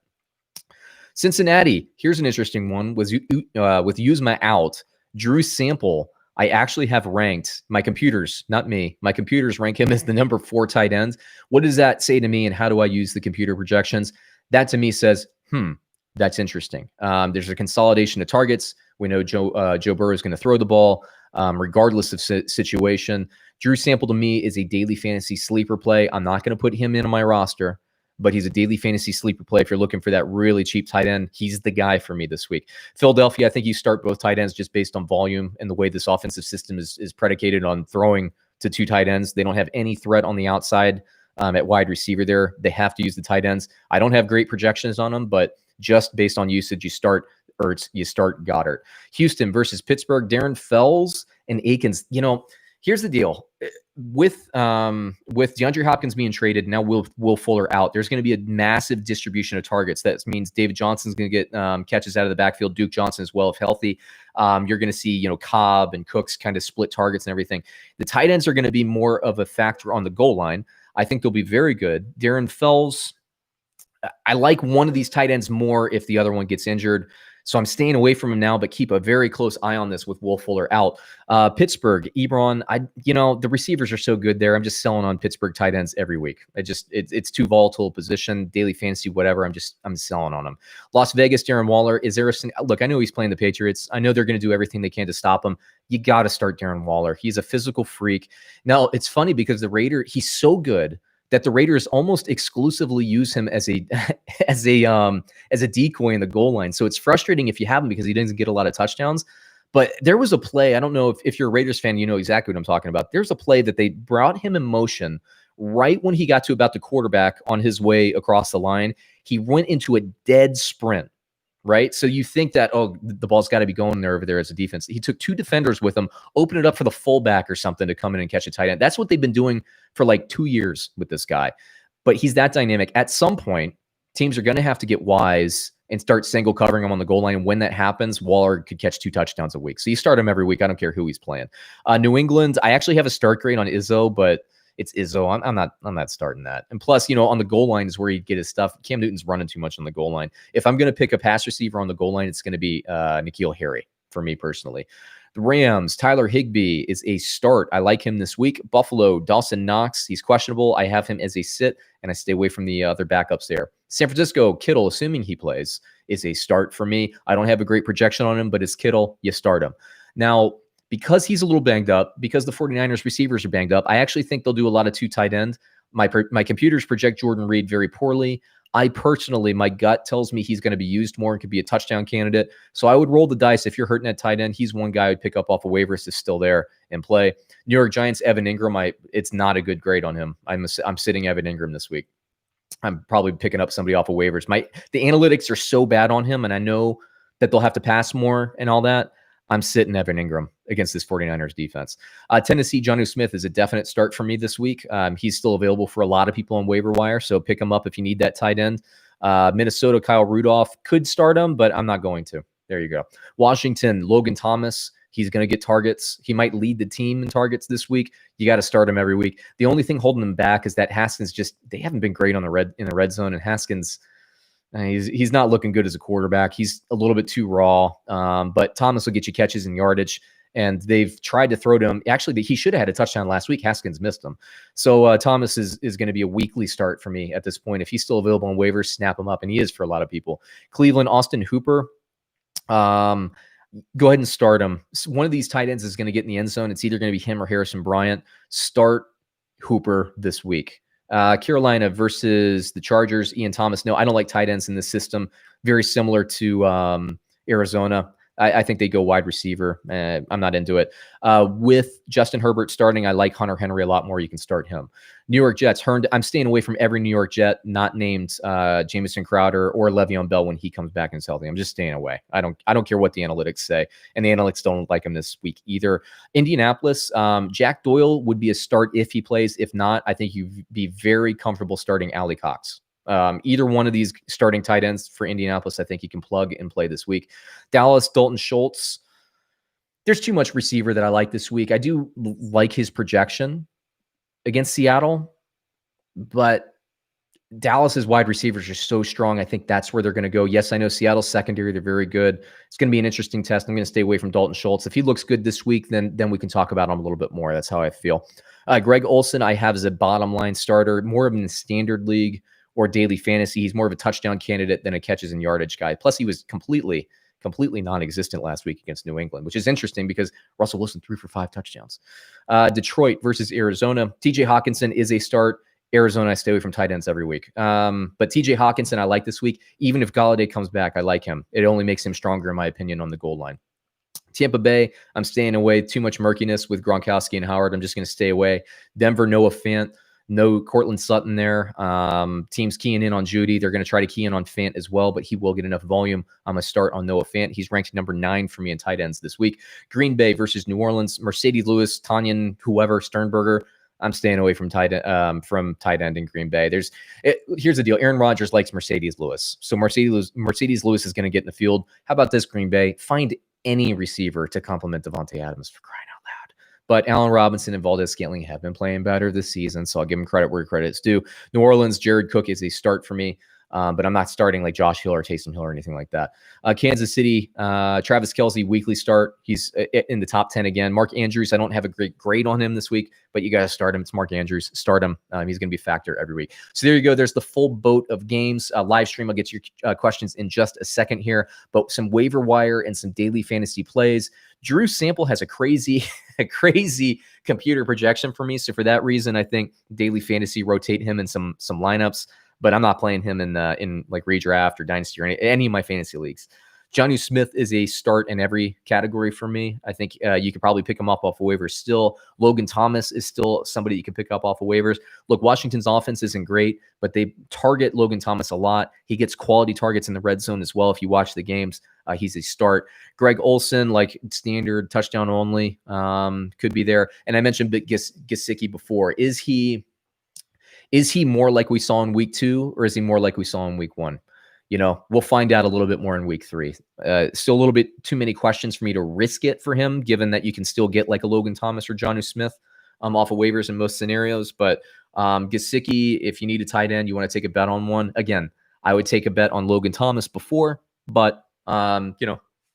Cincinnati, here's an interesting one. With Uzma out, Drew Sample, I actually have ranked, my computers, not me, my computers rank him as the number 4 tight end. What does that say to me, and how do I use the computer projections? That to me says, that's interesting. There's a consolidation of targets. We know Joe Burrow is going to throw the ball regardless of situation. Drew Sample to me is a daily fantasy sleeper play. I'm not going to put him in on my roster, but he's a daily fantasy sleeper play. If you're looking for that really cheap tight end, he's the guy for me this week. Philadelphia, I think you start both tight ends just based on volume and the way this offensive system is predicated on throwing to 2 tight ends. They don't have any threat on the outside at wide receiver there. They have to use the tight ends. I don't have great projections on them, but just based on usage, you start Ertz, you start Goddard. Houston versus Pittsburgh, Darren Fells and Akins. Here's the deal. With DeAndre Hopkins being traded, now Will Fuller out, there's going to be a massive distribution of targets. That means David Johnson's going to get catches out of the backfield, Duke Johnson as well, if healthy. You're going to see, Cobb and Cooks kind of split targets and everything. The tight ends are going to be more of a factor on the goal line. I think they'll be very good. Darren Fells, I like one of these tight ends more if the other one gets injured. So I'm staying away from him now, but keep a very close eye on this with Will Fuller out. Pittsburgh, Ebron, the receivers are so good there. I'm just selling on Pittsburgh tight ends every week. It's too volatile a position, daily fantasy, whatever. I'm selling on them. Las Vegas, Darren Waller. Look, I know he's playing the Patriots. I know they're going to do everything they can to stop him. You got to start Darren Waller. He's a physical freak. Now, it's funny because he's so good that the Raiders almost exclusively use him as a decoy in the goal line. So it's frustrating if you have him because he doesn't get a lot of touchdowns. But there was a play, I don't know if you're a Raiders fan, you know exactly what I'm talking about. There's a play that they brought him in motion right when he got to about the quarterback on his way across the line. He went into a dead sprint, right? So you think that, the ball's got to be going there over there as a defense. He took 2 defenders with him, opened it up for the fullback or something to come in and catch a tight end. That's what they've been doing for like 2 years with this guy. But he's that dynamic. At some point, teams are going to have to get wise and start single covering him on the goal line. And when that happens, Waller could catch 2 touchdowns a week. So you start him every week. I don't care who he's playing. New England, I actually have a start grade on Izzo, but it's Izzo. I'm not starting that. And plus, on the goal line is where you get his stuff. Cam Newton's running too much on the goal line. If I'm going to pick a pass receiver on the goal line, it's going to be N'Keal Harry for me personally. The Rams, Tyler Higbee is a start. I like him this week. Buffalo, Dawson Knox, he's questionable. I have him as a sit, and I stay away from the other backups there. San Francisco, Kittle, assuming he plays, is a start for me. I don't have a great projection on him, but it's Kittle. You start him. Now, because he's a little banged up, because the 49ers receivers are banged up, I actually think they'll do a lot of 2 tight end. My computers project Jordan Reed very poorly. I personally, my gut tells me he's going to be used more and could be a touchdown candidate. So I would roll the dice. If you're hurting at tight end, he's one guy I'd pick up off of waivers is still there and play. New York Giants, Evan Ingram, it's not a good grade on him. I'm sitting Evan Ingram this week. I'm probably picking up somebody off of waivers. The analytics are so bad on him, and I know that they'll have to pass more and all that. I'm sitting Evan Ingram against this 49ers defense. Tennessee, Jonnu Smith is a definite start for me this week. He's still available for a lot of people on waiver wire, so pick him up if you need that tight end. Minnesota, Kyle Rudolph could start him, but I'm not going to. There you go. Washington, Logan Thomas. He's going to get targets. He might lead the team in targets this week. You got to start him every week. The only thing holding him back is that Haskins they haven't been great in the red zone, and Haskins, he's not looking good as a quarterback. He's a little bit too raw, but Thomas will get you catches and yardage, and they've tried to throw to him. Actually, he should have had a touchdown last week. Haskins missed him. So Thomas is going to be a weekly start for me at this point. If he's still available on waivers, snap him up, and he is for a lot of people. Cleveland, Austin Hooper. Go ahead and start him. One of these tight ends is going to get in the end zone. It's either going to be him or Harrison Bryant. Start Hooper this week. Carolina versus the Chargers. Ian Thomas. No, I don't like tight ends in this system. Very similar to Arizona. I think they go wide receiver. I'm not into it. With Justin Herbert starting, I like Hunter Henry a lot more. You can start him. New York Jets. I'm staying away from every New York Jet not named Jamison Crowder or Le'Veon Bell when he comes back and is healthy. I'm just staying away. I don't care what the analytics say, and the analytics don't like him this week either. Indianapolis. Jack Doyle would be a start if he plays. If not, I think you'd be very comfortable starting Ali Cox. Either one of these starting tight ends for Indianapolis, I think you can plug and play this week. Dallas, Dalton Schultz. There's too much receiver that I like this week. I do like his projection against Seattle, but Dallas's wide receivers are so strong. I think that's where they're going to go. Yes, I know Seattle's secondary. They're very good. It's going to be an interesting test. I'm going to stay away from Dalton Schultz. If he looks good this week, then we can talk about him a little bit more. That's how I feel. Greg Olsen, I have as a bottom line starter, more of in the standard league or daily fantasy. He's more of a touchdown candidate than a catches and yardage guy. Plus, he was completely non-existent last week against New England, which is interesting because Russell Wilson threw for 5 touchdowns. Detroit versus Arizona. TJ Hawkinson is a start. Arizona, I stay away from tight ends every week. But TJ Hawkinson, I like this week. Even if Golladay comes back, I like him. It only makes him stronger, in my opinion, on the goal line. Tampa Bay, I'm staying away. Too much murkiness with Gronkowski and Howard. I'm just going to stay away. Denver, Noah Fant. No Cortland Sutton there. Teams keying in on Judy. They're going to try to key in on Fant as well, but he will get enough volume. I'm going to start on Noah Fant. He's ranked number 9 for me in tight ends this week. Green Bay versus New Orleans. Mercedes Lewis, Tanyan, whoever, Sternberger. I'm staying away from tight end in Green Bay. Here's the deal. Aaron Rodgers likes Mercedes Lewis. So Mercedes Lewis is going to get in the field. How about this, Green Bay? Find any receiver to complement Devontae Adams, for crying out loud. But Allen Robinson and Valdez-Scantling have been playing better this season, so I'll give them credit where credit's due. New Orleans, Jared Cook is a start for me. But I'm not starting like Josh Hill or Taysom Hill or anything like that. Kansas City, Travis Kelce, weekly start. He's in the top 10 again. Mark Andrews, I don't have a great grade on him this week, but you got to start him. It's Mark Andrews. Start him. He's going to be a factor every week. So there you go. There's the full boat of games. Live stream. I'll get to your questions in just a second here, but some waiver wire and some daily fantasy plays. Drew Sample has a crazy computer projection for me. So for that reason, I think daily fantasy rotate him in some lineups. But I'm not playing him in like redraft or dynasty or any of my fantasy leagues. Jonnu Smith is a start in every category for me. I think you could probably pick him up off of waivers still. Logan Thomas is still somebody you can pick up off of waivers. Look, Washington's offense isn't great, but they target Logan Thomas a lot. He gets quality targets in the red zone as well. If you watch the games, he's a start. Greg Olsen, like standard touchdown only, could be there. And I mentioned Gesicki before. Is he more like we saw in week 2, or is he more like we saw in week 1? We'll find out a little bit more in week 3. Still a little bit too many questions for me to risk it for him, given that you can still get like a Logan Thomas or Jonnu Smith off of waivers in most scenarios. But Gesicki, if you need a tight end, you want to take a bet on one. Again, I would take a bet on Logan Thomas before, but I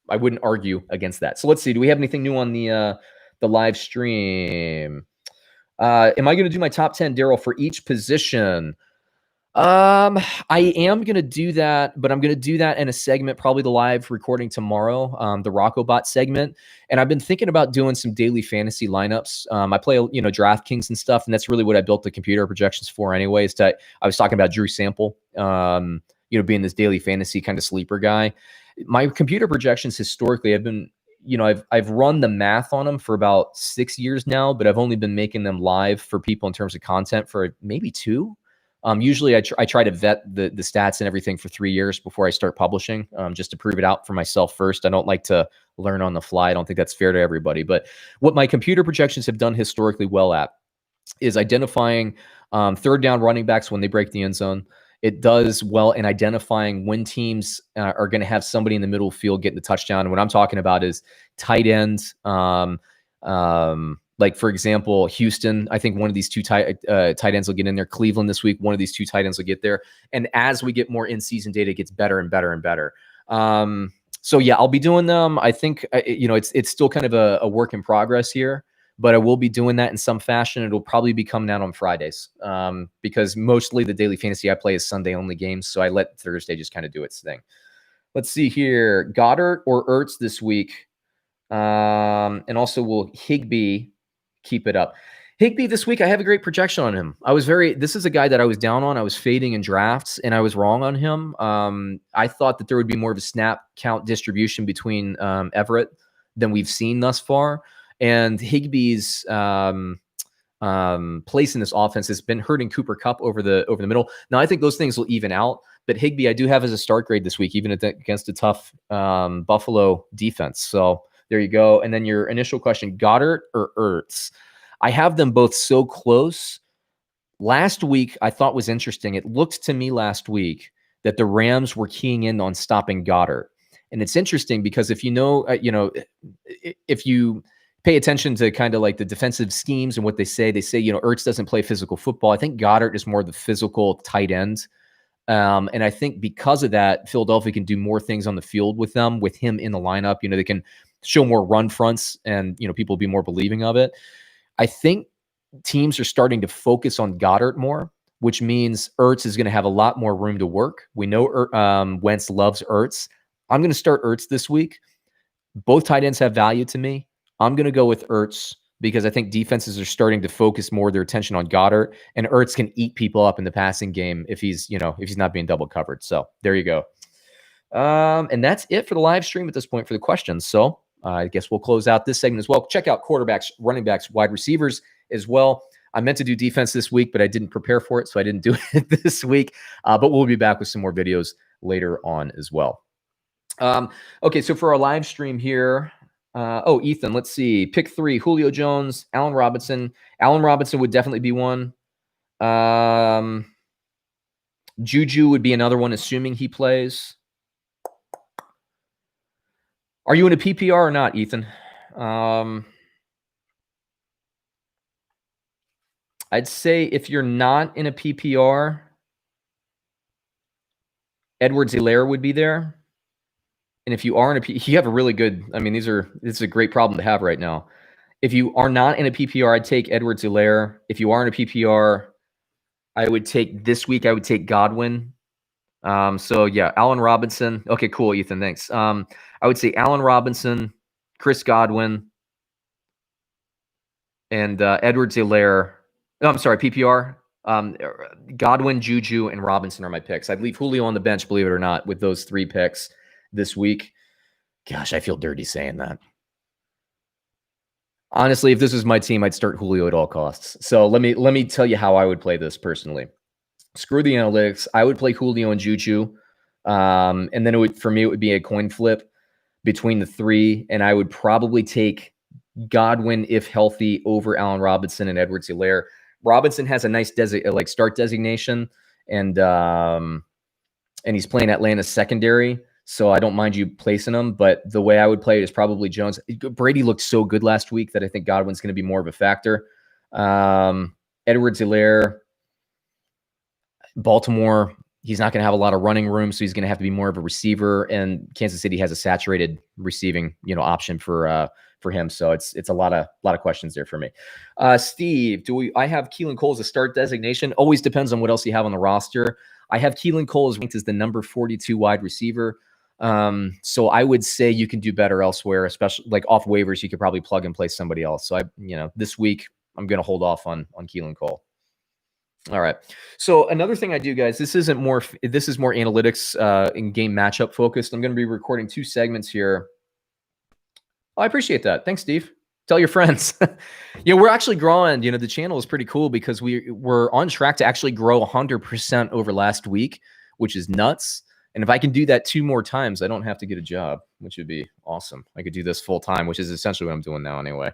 wouldn't argue against that. So let's see. Do we have anything new on the live stream? Am I going to do my top 10, Daryl, for each position? I am gonna do that, but I'm gonna do that in a segment, probably the live recording tomorrow, the Rockobot segment. And I've been thinking about doing some daily fantasy lineups. I play, DraftKings and stuff, and that's really what I built the computer projections for, anyways. I was talking about Drew Sample, being this daily fantasy kind of sleeper guy. My computer projections historically have been, I've run the math on them for about 6 years now, but I've only been making them live for people in terms of content for maybe 2. Usually I try to vet the stats and everything for 3 years before I start publishing, just to prove it out for myself first. I don't like to learn on the fly. I don't think that's fair to everybody. But what my computer projections have done historically well at is identifying third down running backs when they break the end zone. It does well in identifying when teams are going to have somebody in the middle field getting the touchdown. And what I'm talking about is tight ends. Like, for example, Houston, I think one of these two tight ends will get in there. Cleveland this week, one of these two tight ends will get there. And as we get more in-season data, it gets better and better and better. So, yeah, I'll be doing them. I think, it's still kind of a work in progress here, but I will be doing that in some fashion. It'll probably be coming out on Fridays because mostly the daily fantasy I play is Sunday-only games, so I let Thursday just kind of do its thing. Let's see here. Goddard or Ertz this week? And also, will Higbee keep it up? Higbee this week, I have a great projection on him. This is a guy that I was down on. I was fading in drafts, and I was wrong on him. I thought that there would be more of a snap count distribution between Everett than we've seen thus far. And Higbee's place in this offense has been hurting Cooper Kupp over the middle. Now, I think those things will even out. But Higbee, I do have as a start grade this week, even against a tough Buffalo defense. So there you go. And then your initial question, Goddard or Ertz? I have them both so close. Last week, I thought was interesting. It looked to me last week that the Rams were keying in on stopping Goddard. And it's interesting because if you pay attention to kind of like the defensive schemes and what they say, Ertz doesn't play physical football. I think Goddard is more the physical tight end. And I think because of that, Philadelphia can do more things on the field with him in the lineup. They can show more run fronts and, people will be more believing of it. I think teams are starting to focus on Goddard more, which means Ertz is going to have a lot more room to work. We know Wentz loves Ertz. I'm going to start Ertz this week. Both tight ends have value to me. I'm going to go with Ertz because I think defenses are starting to focus more of their attention on Goddard, and Ertz can eat people up in the passing game if he's not being double covered. So there you go. And that's it for the live stream at this point for the questions. So I guess we'll close out this segment as well. Check out quarterbacks, running backs, wide receivers as well. I meant to do defense this week, but I didn't prepare for it, so I didn't do it this week. But we'll be back with some more videos later on as well. Okay, so for our live stream here, Ethan, let's see. Pick 3, Julio Jones, Allen Robinson. Allen Robinson would definitely be one. Juju would be another one, assuming he plays. Are you in a PPR or not, Ethan? I'd say if you're not in a PPR, Edwards-Helaire would be there. And if you are in you have a really good, this is a great problem to have right now. If you are not in a PPR, I'd take Edwards-Helaire. If you are in a PPR, I would take Godwin. So yeah, Allen Robinson. Okay, cool, Ethan. Thanks. I would say Allen Robinson, Chris Godwin, and Edwards-Helaire. No, I'm sorry, PPR. Godwin, Juju, and Robinson are my picks. I'd leave Julio on the bench, believe it or not, with those 3 picks this week. Gosh, I feel dirty saying that. Honestly, if this was my team, I'd start Julio at all costs. So let me tell you how I would play this personally. Screw the analytics. I would play Julio and Juju. And then it would be a coin flip between the 3. And I would probably take Godwin, if healthy, over Allen Robinson and Edwards-Helaire. Robinson has a nice start designation, and he's playing Atlanta's secondary, so I don't mind you placing him. But the way I would play it is probably Jones. Brady looked so good last week that I think Godwin's going to be more of a factor. Edwards-Helaire, Baltimore, he's not going to have a lot of running room, so he's going to have to be more of a receiver. And Kansas City has a saturated receiving, option for for him. So it's a lot of questions there for me. Steve, I have Keelan Cole as a start designation? Always depends on what else you have on the roster. I have Keelan Cole as ranked as the number 42 wide receiver. So I would say you can do better elsewhere, especially like off waivers. You could probably plug and play somebody else. So this week I'm going to hold off on Keelan Cole. All right. So another thing I do, guys, this is more analytics in game matchup focused. I'm going to be recording 2 segments here. Oh, I appreciate that. Thanks, Steve. Tell your friends. We're actually growing. The channel is pretty cool because we're on track to actually grow 100% over last week, which is nuts. And if I can do that 2 more times, I don't have to get a job, which would be awesome. I could do this full time, which is essentially what I'm doing now anyway.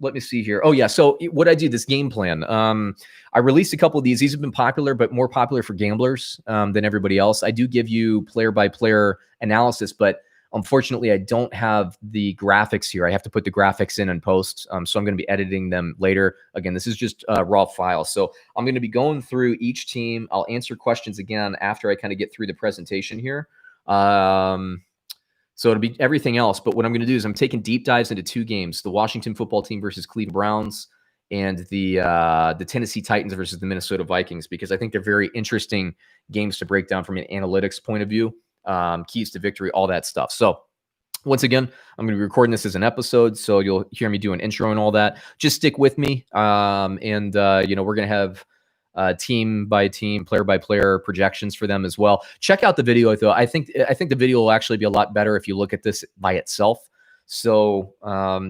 Let me see here. Oh yeah. So what I do, this game plan, I released a couple of these. These have been popular, but more popular for gamblers than everybody else. I do give you player by player analysis, but unfortunately I don't have the graphics here. I have to put the graphics in and post. So I'm going to be editing them later. Again, this is just raw files. So I'm going to be going through each team. I'll answer questions again after I kind of get through the presentation here. So it'll be everything else. But what I'm going to do is I'm taking deep dives into 2 games, the Washington football team versus Cleveland Browns and the Tennessee Titans versus the Minnesota Vikings, because I think they're very interesting games to break down from an analytics point of view, keys to victory, all that stuff. So once again, I'm going to be recording this as an episode, so you'll hear me do an intro and all that. Just stick with me. We're going to have team by team, player by player projections for them as well. Check out the video though. I think the video will actually be a lot better if you look at this by itself. So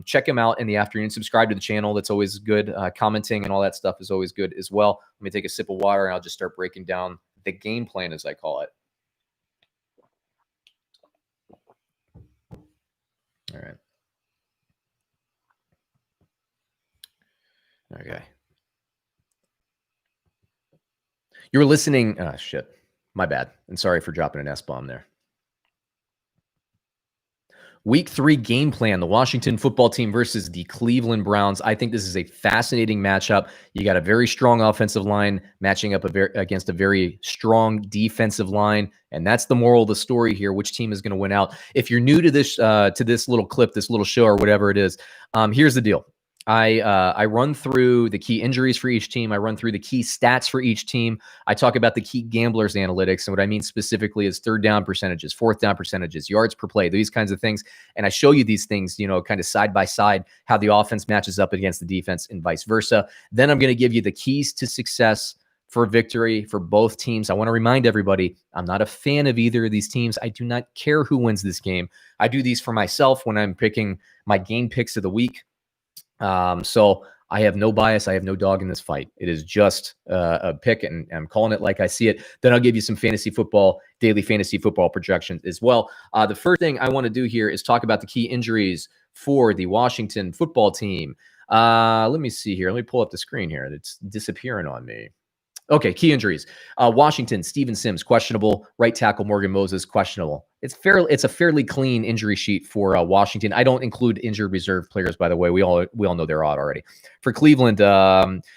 check him out in the afternoon. Subscribe to the channel. That's always good. Commenting and all that stuff is always good as well. Let me take a sip of water and I'll just start breaking down the game plan, as I call it. All right. Okay. You were listening. Oh, shit. My bad. And sorry for dropping an S-bomb there. Week 3 game plan, the Washington football team versus the Cleveland Browns. I think this is a fascinating matchup. You got a very strong offensive line matching up against a very strong defensive line. And that's the moral of the story here. Which team is going to win out? If you're new to this little clip, this little show or whatever it is, here's the deal. I run through the key injuries for each team. I run through the key stats for each team. I talk about the key gamblers analytics. And what I mean specifically is 3rd down percentages, 4th down percentages, yards per play, these kinds of things. And I show you these things, kind of side by side, how the offense matches up against the defense and vice versa. Then I'm going to give you the keys to success for victory for both teams. I want to remind everybody, I'm not a fan of either of these teams. I do not care who wins this game. I do these for myself when I'm picking my game picks of the week. So I have no bias. I have no dog in this fight. It is just a pick, and I'm calling it like I see it. Then I'll give you some daily fantasy football projections as well. The first thing I want to do here is talk about the key injuries for the Washington football team. Let me see here. Let me pull up the screen here. It's disappearing on me. Okay, key injuries. Washington, Steven Sims, questionable. Right tackle, Morgan Moses, questionable. It's a fairly clean injury sheet for Washington. I don't include injured reserve players, by the way. We all know they're out already. For Cleveland,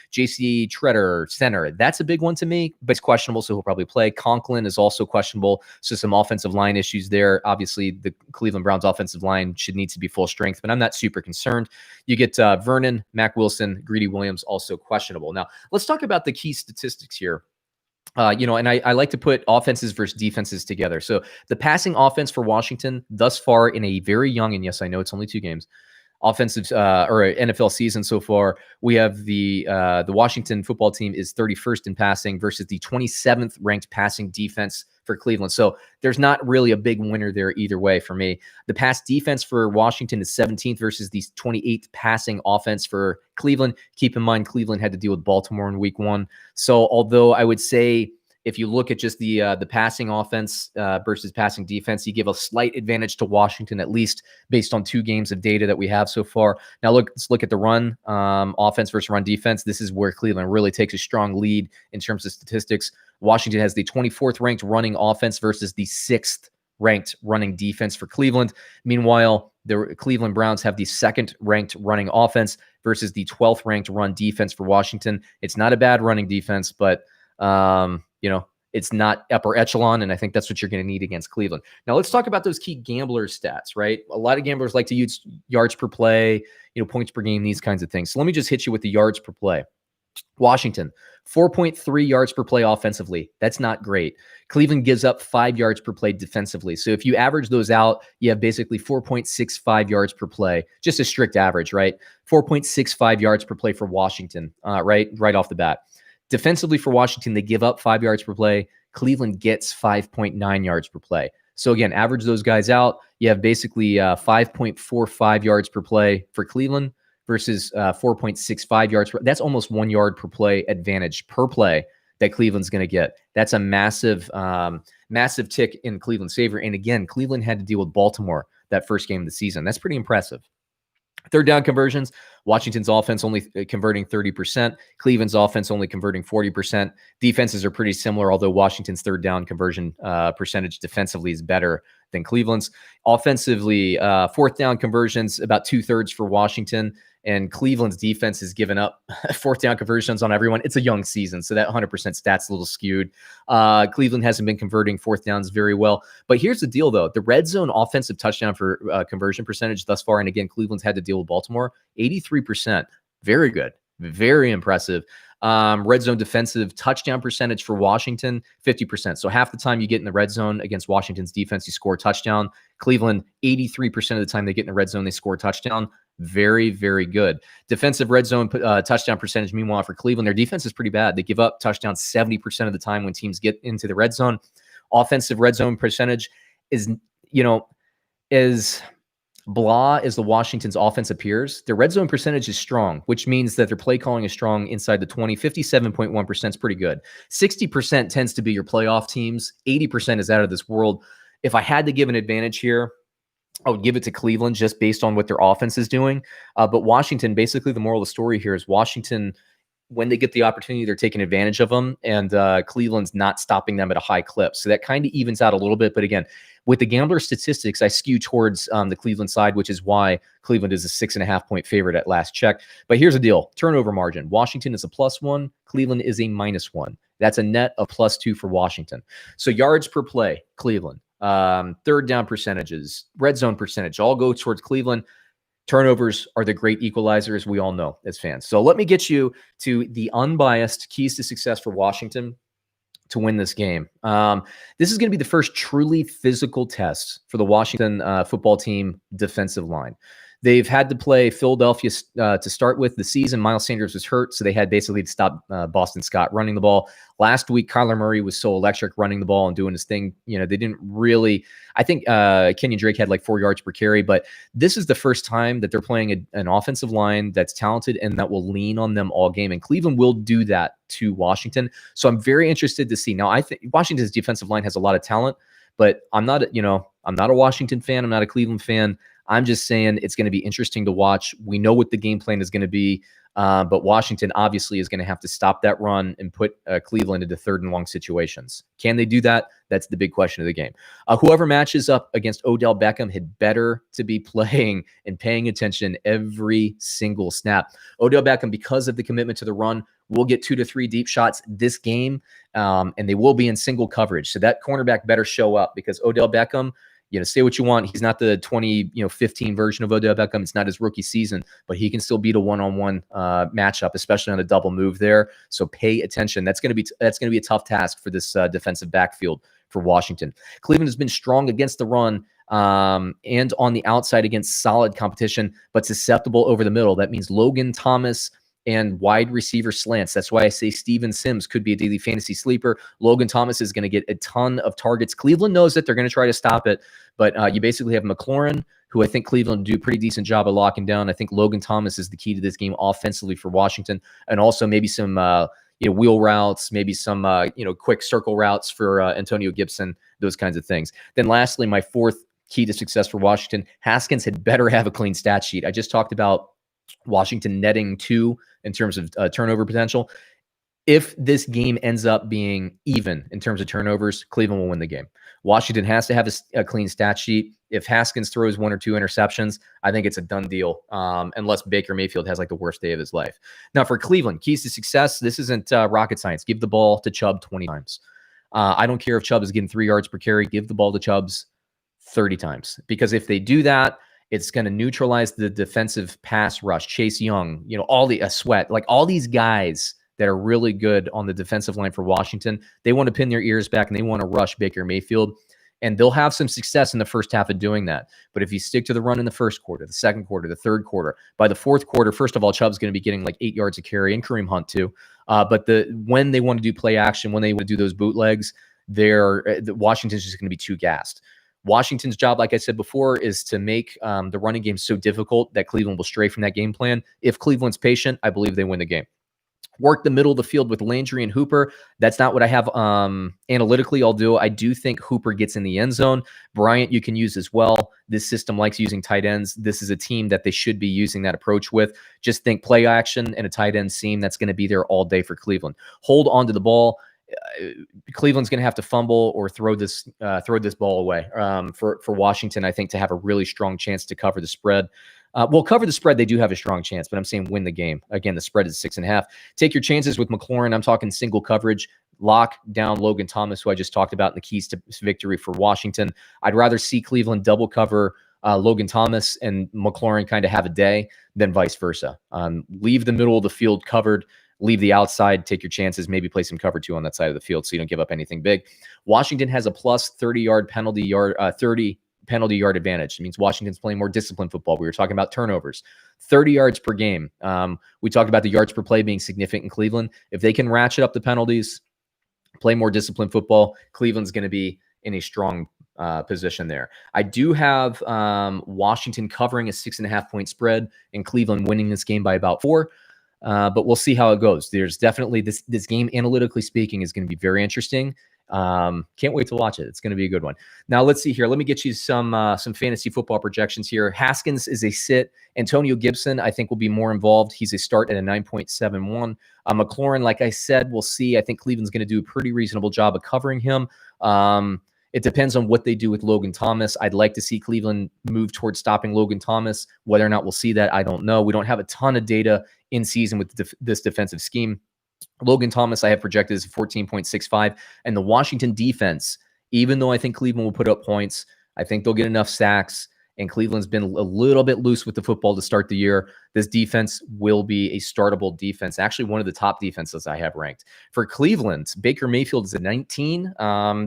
J.C. Treader, center. That's a big one to me, but it's questionable, so he'll probably play. Conklin is also questionable, so some offensive line issues there. Obviously, the Cleveland Browns offensive line should need to be full strength, but I'm not super concerned. You get Vernon, Mac Wilson, Greedy Williams, also questionable. Now, let's talk about the key statistics here. And I like to put offenses versus defenses together. So the passing offense for Washington thus far in a very young, and yes, I know it's only 2 games, offensive or NFL season so far, we have the Washington football team is 31st in passing versus the 27th ranked passing defense for Cleveland. So there's not really a big winner there either way for me. The pass defense for Washington is 17th versus the 28th passing offense for Cleveland. Keep in mind, Cleveland had to deal with Baltimore in week 1. So although I would say if you look at just the passing offense versus passing defense, you give a slight advantage to Washington, at least based on 2 games of data that we have so far. Now, let's look at the run offense versus run defense. This is where Cleveland really takes a strong lead in terms of statistics. Washington has the 24th ranked running offense versus the 6th ranked running defense for Cleveland. Meanwhile, the Cleveland Browns have the 2nd ranked running offense versus the 12th ranked run defense for Washington. It's not a bad running defense, but It's not upper echelon, and I think that's what you're going to need against Cleveland. Now, let's talk about those key gambler stats, right? A lot of gamblers like to use yards per play, points per game, these kinds of things. So let me just hit you with the yards per play. Washington, 4.3 yards per play offensively. That's not great. Cleveland gives up 5 yards per play defensively. So if you average those out, you have basically 4.65 yards per play, just a strict average, right? 4.65 yards per play for Washington, right off the bat. Defensively for Washington, they give up 5 yards per play. Cleveland gets 5.9 yards per play. So again, average those guys out. You have basically 5.45 yards per play for Cleveland versus 4.65 yards. That's almost 1 yard per play advantage per play that Cleveland's going to get. That's a massive tick in Cleveland's favor. And again, Cleveland had to deal with Baltimore that first game of the season. That's pretty impressive. Third down conversions, Washington's offense only converting 30%. Cleveland's offense only converting 40%. Defenses are pretty similar, although Washington's third down conversion percentage defensively is better than Cleveland's. Offensively, fourth down conversions, about 2/3 for Washington. And Cleveland's defense has given up fourth down conversions on everyone. It's a young season, so that 100% stat's a little skewed. Cleveland hasn't been converting fourth downs very well. But here's the deal, though. The red zone offensive touchdown for conversion percentage thus far, and again, Cleveland's had to deal with Baltimore, 83%. Very good. Very impressive. Red zone defensive touchdown percentage for Washington, 50%. So half the time you get in the red zone against Washington's defense, you score a touchdown. Cleveland, 83% of the time they get in the red zone, they score a touchdown. Very, very good. Defensive red zone touchdown percentage, meanwhile, for Cleveland, their defense is pretty bad. They give up touchdowns 70% of the time when teams get into the red zone. Offensive red zone percentage is, as blah as the Washington's offense appears, their red zone percentage is strong, which means that their play calling is strong inside the 20. 57.1% is pretty good. 60% tends to be your playoff teams. 80% is out of this world. If I had to give an advantage here, I would give it to Cleveland just based on what their offense is doing. But Washington, basically the moral of the story here is Washington, when they get the opportunity, they're taking advantage of them, and Cleveland's not stopping them at a high clip. So that kind of evens out a little bit. But again, with the gambler statistics, I skew towards the Cleveland side, which is why Cleveland is a 6.5-point favorite at last check. But here's the deal. Turnover margin. Washington is a +1. Cleveland is a -1. That's a net of +2 for Washington. So yards per play, Cleveland. Third down percentages, red zone percentage, all go towards Cleveland. Turnovers are the great equalizer, as we all know as fans. So let me get you to the unbiased keys to success for Washington to win this game. This is going to be the first truly physical test for the Washington football team defensive line. They've had to play Philadelphia to start with the season. Miles Sanders was hurt, so they had basically to stop Boston Scott running the ball. Last week, Kyler Murray was so electric running the ball and doing his thing. They didn't really – I think Kenyon Drake had like 4 yards per carry, but this is the first time that they're playing an offensive line that's talented and that will lean on them all game. And Cleveland will do that to Washington. So I'm very interested to see. Now, I think Washington's defensive line has a lot of talent, but I'm not a Washington fan. I'm not a Cleveland fan. I'm just saying it's going to be interesting to watch. We know what the game plan is going to be, but Washington obviously is going to have to stop that run and put Cleveland into third and long situations. Can they do that? That's the big question of the game. Whoever matches up against Odell Beckham had better to be playing and paying attention every single snap. Odell Beckham, because of the commitment to the run, will get 2 to 3 deep shots this game, and they will be in single coverage. So that cornerback better show up, because Odell Beckham, say what you want, he's not the 2015 version of Odell Beckham. It's not his rookie season, but he can still beat a one-on-one matchup, especially on a double move there. So pay attention. That's going to be a tough task for this defensive backfield for Washington. Cleveland has been strong against the run and on the outside against solid competition, but susceptible over the middle. That means Logan Thomas and wide receiver slants. That's why I say Steven Sims could be a daily fantasy sleeper. Logan Thomas is going to get a ton of targets. Cleveland knows that they're going to try to stop it, but you basically have McLaurin, who I think Cleveland will do a pretty decent job of locking down. I think Logan Thomas is the key to this game offensively for Washington, and also maybe some wheel routes, maybe some quick circle routes for Antonio Gibson, those kinds of things. Then lastly, my fourth key to success for Washington, Haskins had better have a clean stat sheet. I just talked about Washington netting 2 in terms of turnover potential. If this game ends up being even in terms of turnovers, Cleveland will win the game. Washington has to have a clean stat sheet. If Haskins throws 1 or 2 interceptions, I think it's a done deal, unless Baker Mayfield has like the worst day of his life. Now for Cleveland, keys to success, this isn't rocket science. Give the ball to Chubb 20 times. I don't care if Chubb is getting 3 yards per carry. Give the ball to Chubbs 30 times. Because if they do that, it's going to neutralize the defensive pass rush. Chase Young, all the Sweat, like all these guys that are really good on the defensive line for Washington. They want to pin their ears back and they want to rush Baker Mayfield. And they'll have some success in the first half of doing that. But if you stick to the run in the first quarter, the second quarter, the third quarter, by the fourth quarter, first of all, Chubb's going to be getting like 8 yards a carry, and Kareem Hunt too. But when they want to do play action, when they want to do those bootlegs, Washington's just going to be too gassed. Washington's job, like I said before, is to make the running game so difficult that Cleveland will stray from that game plan. If Cleveland's patient, I believe they win the game. Work the middle of the field with Landry and Hooper. That's not what I have analytically. I do think Hooper gets in the end zone. Bryant you can use as well. This system likes using tight ends. This is a team that they should be using that approach with. Just think play action and a tight end seam that's going to be there all day for Cleveland. Hold on to the ball. Cleveland's going to have to fumble or throw this ball away for Washington, I think, to have a really strong chance to cover the spread. Cover the spread. They do have a strong chance, but I'm saying win the game. Again, the spread is 6.5. Take your chances with McLaurin. I'm talking single coverage. Lock down Logan Thomas, who I just talked about in the keys to victory for Washington. I'd rather see Cleveland double cover Logan Thomas and McLaurin kind of have a day than vice versa. Leave the middle of the field covered. Leave the outside, take your chances, maybe play some cover 2 on that side of the field so you don't give up anything big. Washington has a plus 30 penalty yard advantage. It means Washington's playing more disciplined football. We were talking about turnovers, 30 yards per game. We talked about the yards per play being significant in Cleveland. If they can ratchet up the penalties, play more disciplined football, Cleveland's going to be in a strong position there. I do have Washington covering a 6.5 point spread and Cleveland winning this game by about 4. But we'll see how it goes. There's definitely this game, analytically speaking, is going to be very interesting. Can't wait to watch it. It's going to be a good one. Now let's see here. Let me get you some fantasy football projections here. Haskins is a sit. Antonio Gibson, I think, will be more involved. He's a start at a 9.71. McLaurin, like I said, we'll see. I think Cleveland's going to do a pretty reasonable job of covering him. It depends on what they do with Logan Thomas. I'd like to see Cleveland move towards stopping Logan Thomas. Whether or not we'll see that, I don't know. We don't have a ton of data in season with this defensive scheme. Logan Thomas, I have projected as 14.65. And the Washington defense, even though I think Cleveland will put up points, I think they'll get enough sacks. And Cleveland's been a little bit loose with the football to start the year. This defense will be a startable defense. Actually, one of the top defenses I have ranked. For Cleveland, Baker Mayfield is a 19.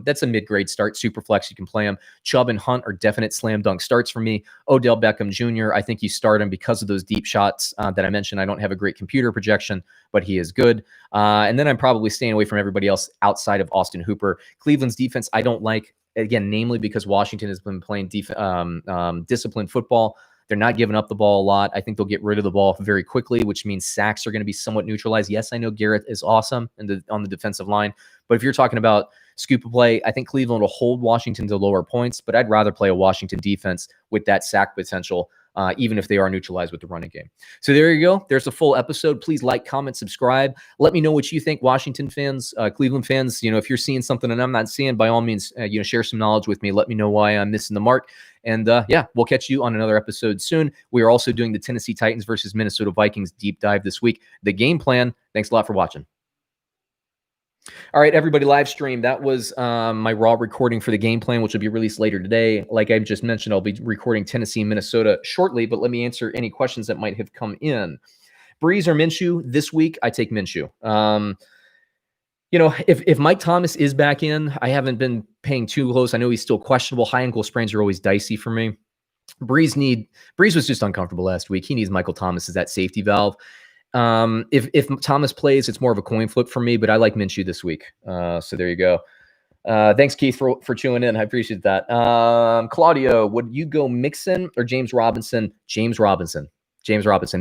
That's a mid-grade start. Super flex, you can play him. Chubb and Hunt are definite slam dunk starts for me. Odell Beckham Jr., I think you start him because of those deep shots that I mentioned. I don't have a great computer projection, but he is good. And then I'm probably staying away from everybody else outside of Austin Hooper. Cleveland's defense, I don't like. Again, namely because Washington has been playing disciplined football. They're not giving up the ball a lot. I think they'll get rid of the ball very quickly, which means sacks are going to be somewhat neutralized. Yes, I know Garrett is awesome on the defensive line, but if you're talking about scoop of play, I think Cleveland will hold Washington to lower points, but I'd rather play a Washington defense with that sack potential, even if they are neutralized with the running game. So there you go. There's a full episode. Please like, comment, subscribe. Let me know what you think, Washington fans, Cleveland fans. If you're seeing something and I'm not seeing, by all means, share some knowledge with me. Let me know why I'm missing the mark. And we'll catch you on another episode soon. We are also doing the Tennessee Titans versus Minnesota Vikings deep dive this week. The game plan. Thanks a lot for watching. All right, everybody, live stream. That was my raw recording for the game plan, which will be released later today. Like I just mentioned, I'll be recording Tennessee and Minnesota shortly, but let me answer any questions that might have come in. Breeze or Minshew this week? I take Minshew. If Mike Thomas is back in, I haven't been paying too close. I know he's still questionable. High ankle sprains are always dicey for me. Breeze was just uncomfortable last week. He needs Michael Thomas as that safety valve. If Thomas plays, it's more of a coin flip for me, but I like Minshew this week. So there you go. Thanks, Keith, for tuning in. I appreciate that. Claudio, would you go Mixon or James Robinson? James Robinson.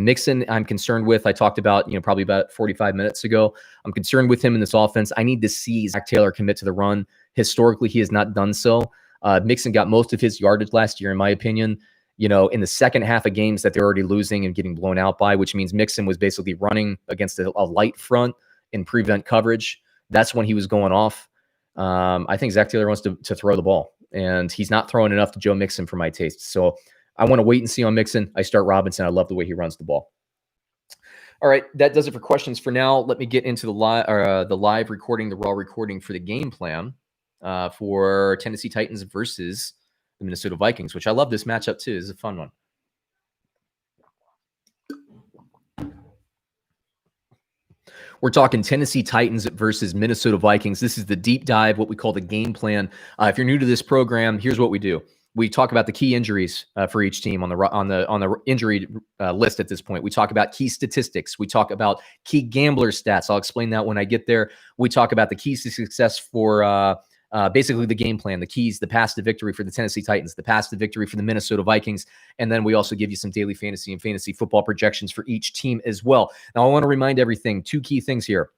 Mixon, I'm concerned with. I talked about, probably about 45 minutes ago. I'm concerned with him in this offense. I need to see Zach Taylor commit to the run. Historically, he has not done so. Mixon got most of his yardage last year, in my opinion, in the second half of games that they're already losing and getting blown out by, which means Mixon was basically running against a light front in prevent coverage. That's when he was going off. I think Zach Taylor wants to throw the ball, and he's not throwing enough to Joe Mixon for my taste. So I want to wait and see on Mixon. I start Robinson. I love the way he runs the ball. All right, that does it for questions for now. Let me get into the live recording, the raw recording for the game plan for Tennessee Titans versus the Minnesota Vikings, which I love this matchup too. This is a fun one. We're talking Tennessee Titans versus Minnesota Vikings. This is the deep dive, what we call the game plan. If you're new to this program, here's what we do. We talk about the key injuries for each team on the injury list at this point. We talk about key statistics. We talk about key gambler stats. I'll explain that when I get there. We talk about the keys to success for basically the game plan, the keys, the path to victory for the Tennessee Titans, the path to victory for the Minnesota Vikings. And then we also give you some daily fantasy and fantasy football projections for each team as well. Now, I want to remind everything, two key things here.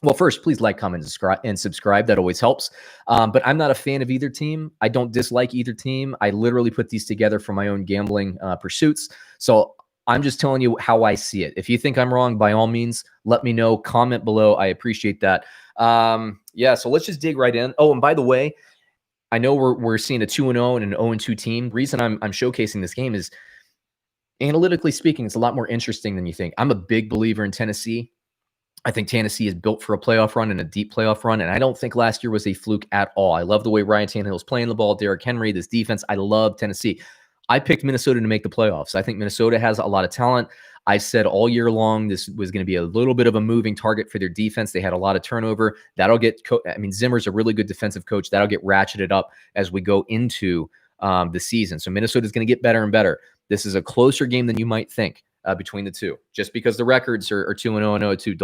Well, first, please like, comment, and subscribe. That always helps. But I'm not a fan of either team. I don't dislike either team. I literally put these together for my own gambling pursuits. So I'm just telling you how I see it. If you think I'm wrong, by all means, let me know. Comment below. I appreciate that. Yeah, so let's just dig right in. Oh, and by the way, I know we're seeing a 2-0 and an 0-2 team. The reason I'm showcasing this game is, analytically speaking, it's a lot more interesting than you think. I'm a big believer in Tennessee. I think Tennessee is built for a playoff run and a deep playoff run, and I don't think last year was a fluke at all. I love the way Ryan Tannehill's playing the ball, Derrick Henry, this defense. I love Tennessee. I picked Minnesota to make the playoffs. I think Minnesota has a lot of talent. I said all year long this was going to be a little bit of a moving target for their defense. They had a lot of turnover. That'll get Zimmer's a really good defensive coach. That'll get ratcheted up as we go into the season. So Minnesota's going to get better and better. This is a closer game than you might think between the two. Just because the records are 2-0 and 0-2,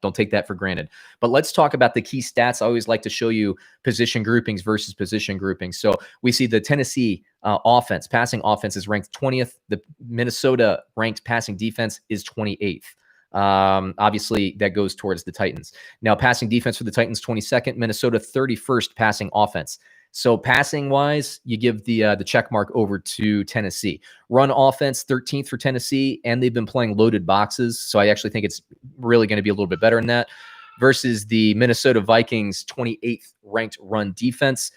don't take that for granted. But let's talk about the key stats. I always like to show you position groupings versus position groupings. So we see the Tennessee passing offense is ranked 20th. The Minnesota ranked passing defense is 28th. Obviously, that goes towards the Titans. Now, passing defense for the Titans, 22nd. Minnesota, 31st passing offense. So passing-wise, you give the check mark over to Tennessee. Run offense, 13th for Tennessee, and they've been playing loaded boxes. So I actually think it's really going to be a little bit better than that. Versus the Minnesota Vikings, 28th ranked run defense.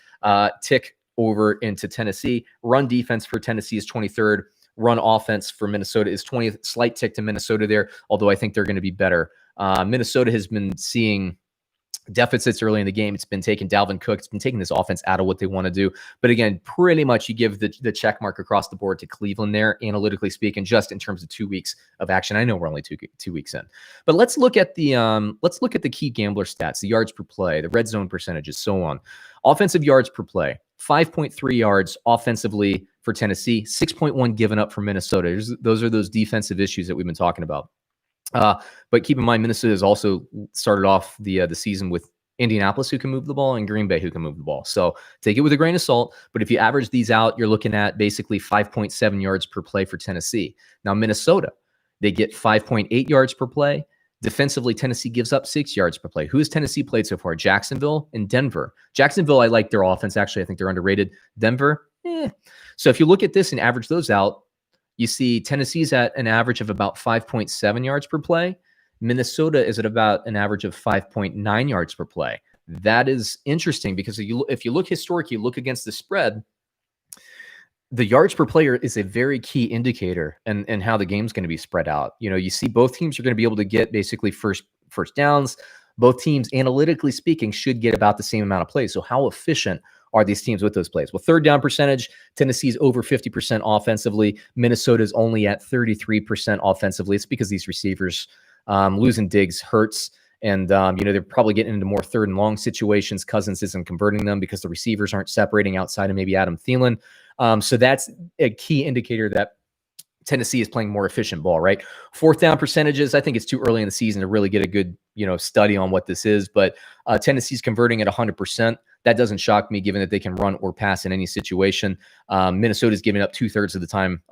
Tick over into Tennessee. Run defense for Tennessee is 23rd. Run offense for Minnesota is 20th. Slight tick to Minnesota there, although I think they're going to be better. Minnesota has been seeing deficits early in the game. It's been taking Dalvin Cook. It's been taking this offense out of what they want to do. But again, pretty much you give the check mark across the board to Cleveland there, analytically speaking, just in terms of 2 weeks of action. I know we're only two weeks in, but let's look at the key gambler stats, the yards per play, the red zone percentages, so on. Offensive yards per play, 5.3 yards offensively for Tennessee, 6.1 given up for Minnesota. Those are those defensive issues that we've been talking about. But keep in mind, Minnesota has also started off the season with Indianapolis, who can move the ball, and Green Bay, who can move the ball. So take it with a grain of salt. But if you average these out, you're looking at basically 5.7 yards per play for Tennessee. Now, Minnesota, they get 5.8 yards per play. Defensively, Tennessee gives up 6 yards per play. Who has Tennessee played so far? Jacksonville and Denver. Jacksonville, I like their offense. Actually, I think they're underrated. Denver, So if you look at this and average those out, you see Tennessee's at an average of about 5.7 yards per play. Minnesota is at about an average of 5.9 yards per play. That is interesting because if you look historically, look against the spread, the yards per player is a very key indicator and how the game's going to be spread out. You see both teams are going to be able to get basically first downs. Both teams, analytically speaking, should get about the same amount of plays. So how efficient are these teams with those plays? Well, third down percentage, Tennessee's over 50% offensively. Minnesota's only at 33% offensively. It's because these receivers losing Diggs hurts. And, they're probably getting into more third and long situations. Cousins isn't converting them because the receivers aren't separating outside of maybe Adam Thielen. So that's a key indicator that Tennessee is playing more efficient ball, right? Fourth down percentages, I think it's too early in the season to really get a good, study on what this is. But Tennessee's converting at 100%. That doesn't shock me, given that they can run or pass in any situation. Minnesota's giving up 2/3 of the time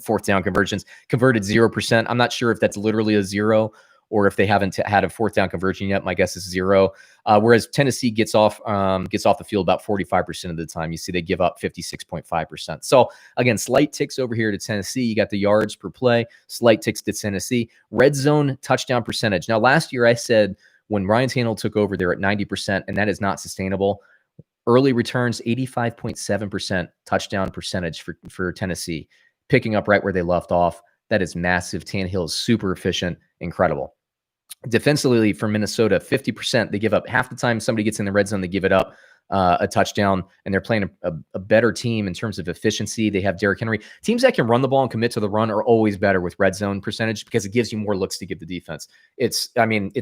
fourth down conversions, converted 0%. I'm not sure if that's literally a 0 or if they haven't had a fourth down conversion yet. My guess is 0. Whereas Tennessee gets off the field about 45% of the time. You see they give up 56.5%. So again, slight ticks over here to Tennessee. You got the yards per play, slight ticks to Tennessee. Red zone touchdown percentage. Now, last year I said when Ryan Tannehill took over, they're at 90%, and that is not sustainable. Early returns, 85.7% touchdown percentage for Tennessee, picking up right where they left off. That is massive. Tannehill is super efficient, incredible. Defensively for Minnesota, 50%. They give up half the time somebody gets in the red zone, they give it up a touchdown, and they're playing a better team in terms of efficiency. They have Derrick Henry. Teams that can run the ball and commit to the run are always better with red zone percentage because it gives you more looks to give the defense. It's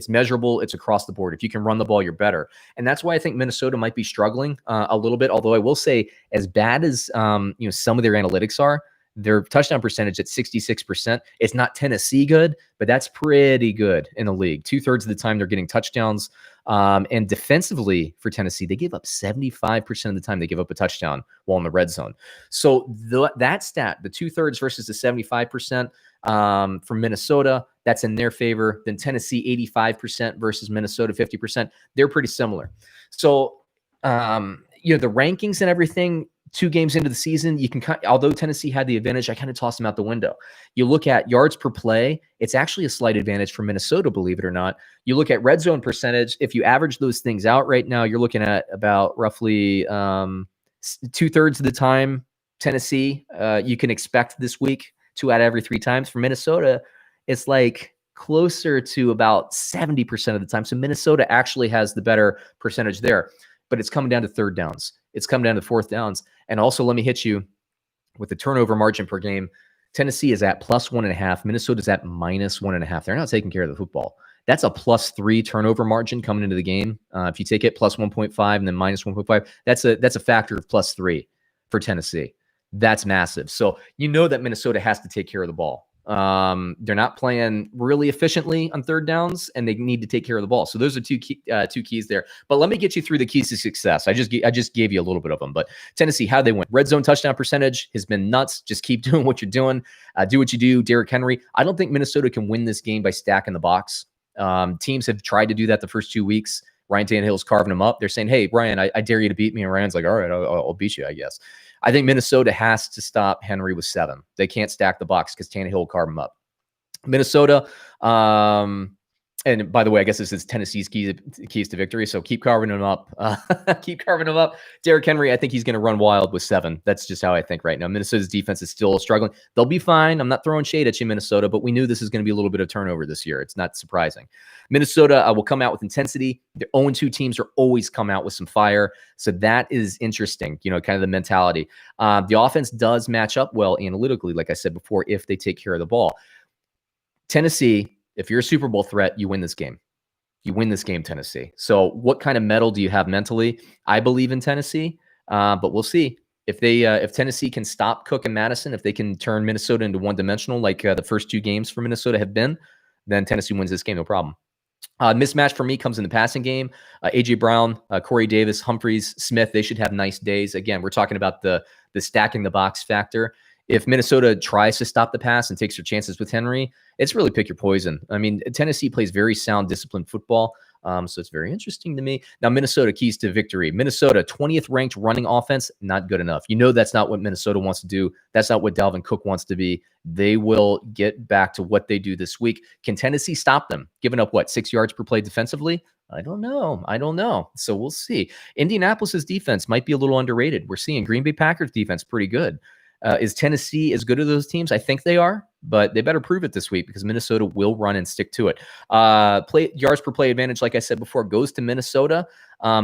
measurable. It's across the board. If you can run the ball, you're better. And that's why I think Minnesota might be struggling a little bit, although I will say as bad as some of their analytics are, their touchdown percentage at 66%. It's not Tennessee good, but that's pretty good in the league. 2/3 of the time they're getting touchdowns. And defensively for Tennessee, they give up 75% of the time they give up a touchdown while in the red zone. So that stat, the 2/3 versus the 75% from Minnesota, that's in their favor. Then Tennessee 85% versus Minnesota 50%. They're pretty similar. So the rankings and everything, 2 games into the season, you can although Tennessee had the advantage, I kind of tossed them out the window. You look at yards per play, it's actually a slight advantage for Minnesota, believe it or not. You look at red zone percentage, if you average those things out right now, you're looking at about roughly 2/3 of the time Tennessee you can expect this week 2 out of every 3 times. For Minnesota, it's like closer to about 70% of the time. So Minnesota actually has the better percentage there, but it's coming down to 3rd downs. It's coming down to 4th downs. And also, let me hit you with the turnover margin per game. Tennessee is at +1.5. Minnesota's at -1.5. They're not taking care of the football. That's a +3 turnover margin coming into the game. If you take it +1.5 and then -1.5, that's a factor of +3 for Tennessee. That's massive. So you know that Minnesota has to take care of the ball. They're not playing really efficiently on 3rd downs, and they need to take care of the ball. So those are two keys there. But let me get you through the keys to success. I just gave you a little bit of them. But Tennessee, how they win? Red zone touchdown percentage has been nuts. Just keep doing what you're doing. Do what you do. Derrick Henry. I don't think Minnesota can win this game by stacking the box. Teams have tried to do that the first 2 weeks. Ryan Tannehill's carving them up. They're saying, "Hey, Ryan, I dare you to beat me." And Ryan's like, "All right, I'll beat you, I guess." I think Minnesota has to stop Henry with 7. They can't stack the box because Tannehill will carve them up. Minnesota, and by the way, I guess this is Tennessee's keys to victory. So keep carving them up. Keep carving them up. Derrick Henry, I think he's going to run wild with 7. That's just how I think right now. Minnesota's defense is still struggling. They'll be fine. I'm not throwing shade at you, Minnesota, but we knew this is going to be a little bit of turnover this year. It's not surprising. Minnesota will come out with intensity. The 0-2 teams are always come out with some fire. So that is interesting, kind of the mentality. The offense does match up well analytically, like I said before, if they take care of the ball. Tennessee, if you're a Super Bowl threat, you win this game. You win this game, Tennessee. So what kind of mettle do you have mentally? I believe in Tennessee, but we'll see. If Tennessee can stop Cook and Madison, if they can turn Minnesota into one-dimensional like the first 2 games for Minnesota have been, then Tennessee wins this game, no problem. Mismatch for me comes in the passing game. A.J. Brown, Corey Davis, Humphreys, Smith, they should have nice days. Again, we're talking about the stacking the box factor. If Minnesota tries to stop the pass and takes their chances with Henry, it's really pick your poison. I mean, Tennessee plays very sound, disciplined football. So it's very interesting to me. Now, Minnesota, keys to victory. Minnesota, 20th ranked running offense, not good enough. You know that's not what Minnesota wants to do. That's not what Dalvin Cook wants to be. They will get back to what they do this week. Can Tennessee stop them? Giving up, 6 yards per play defensively? I don't know. So we'll see. Indianapolis's defense might be a little underrated. We're seeing Green Bay Packers defense pretty good. Is Tennessee as good as those teams? I think they are, but they better prove it this week because Minnesota will run and stick to it. Yards per play advantage, like I said before, goes to Minnesota.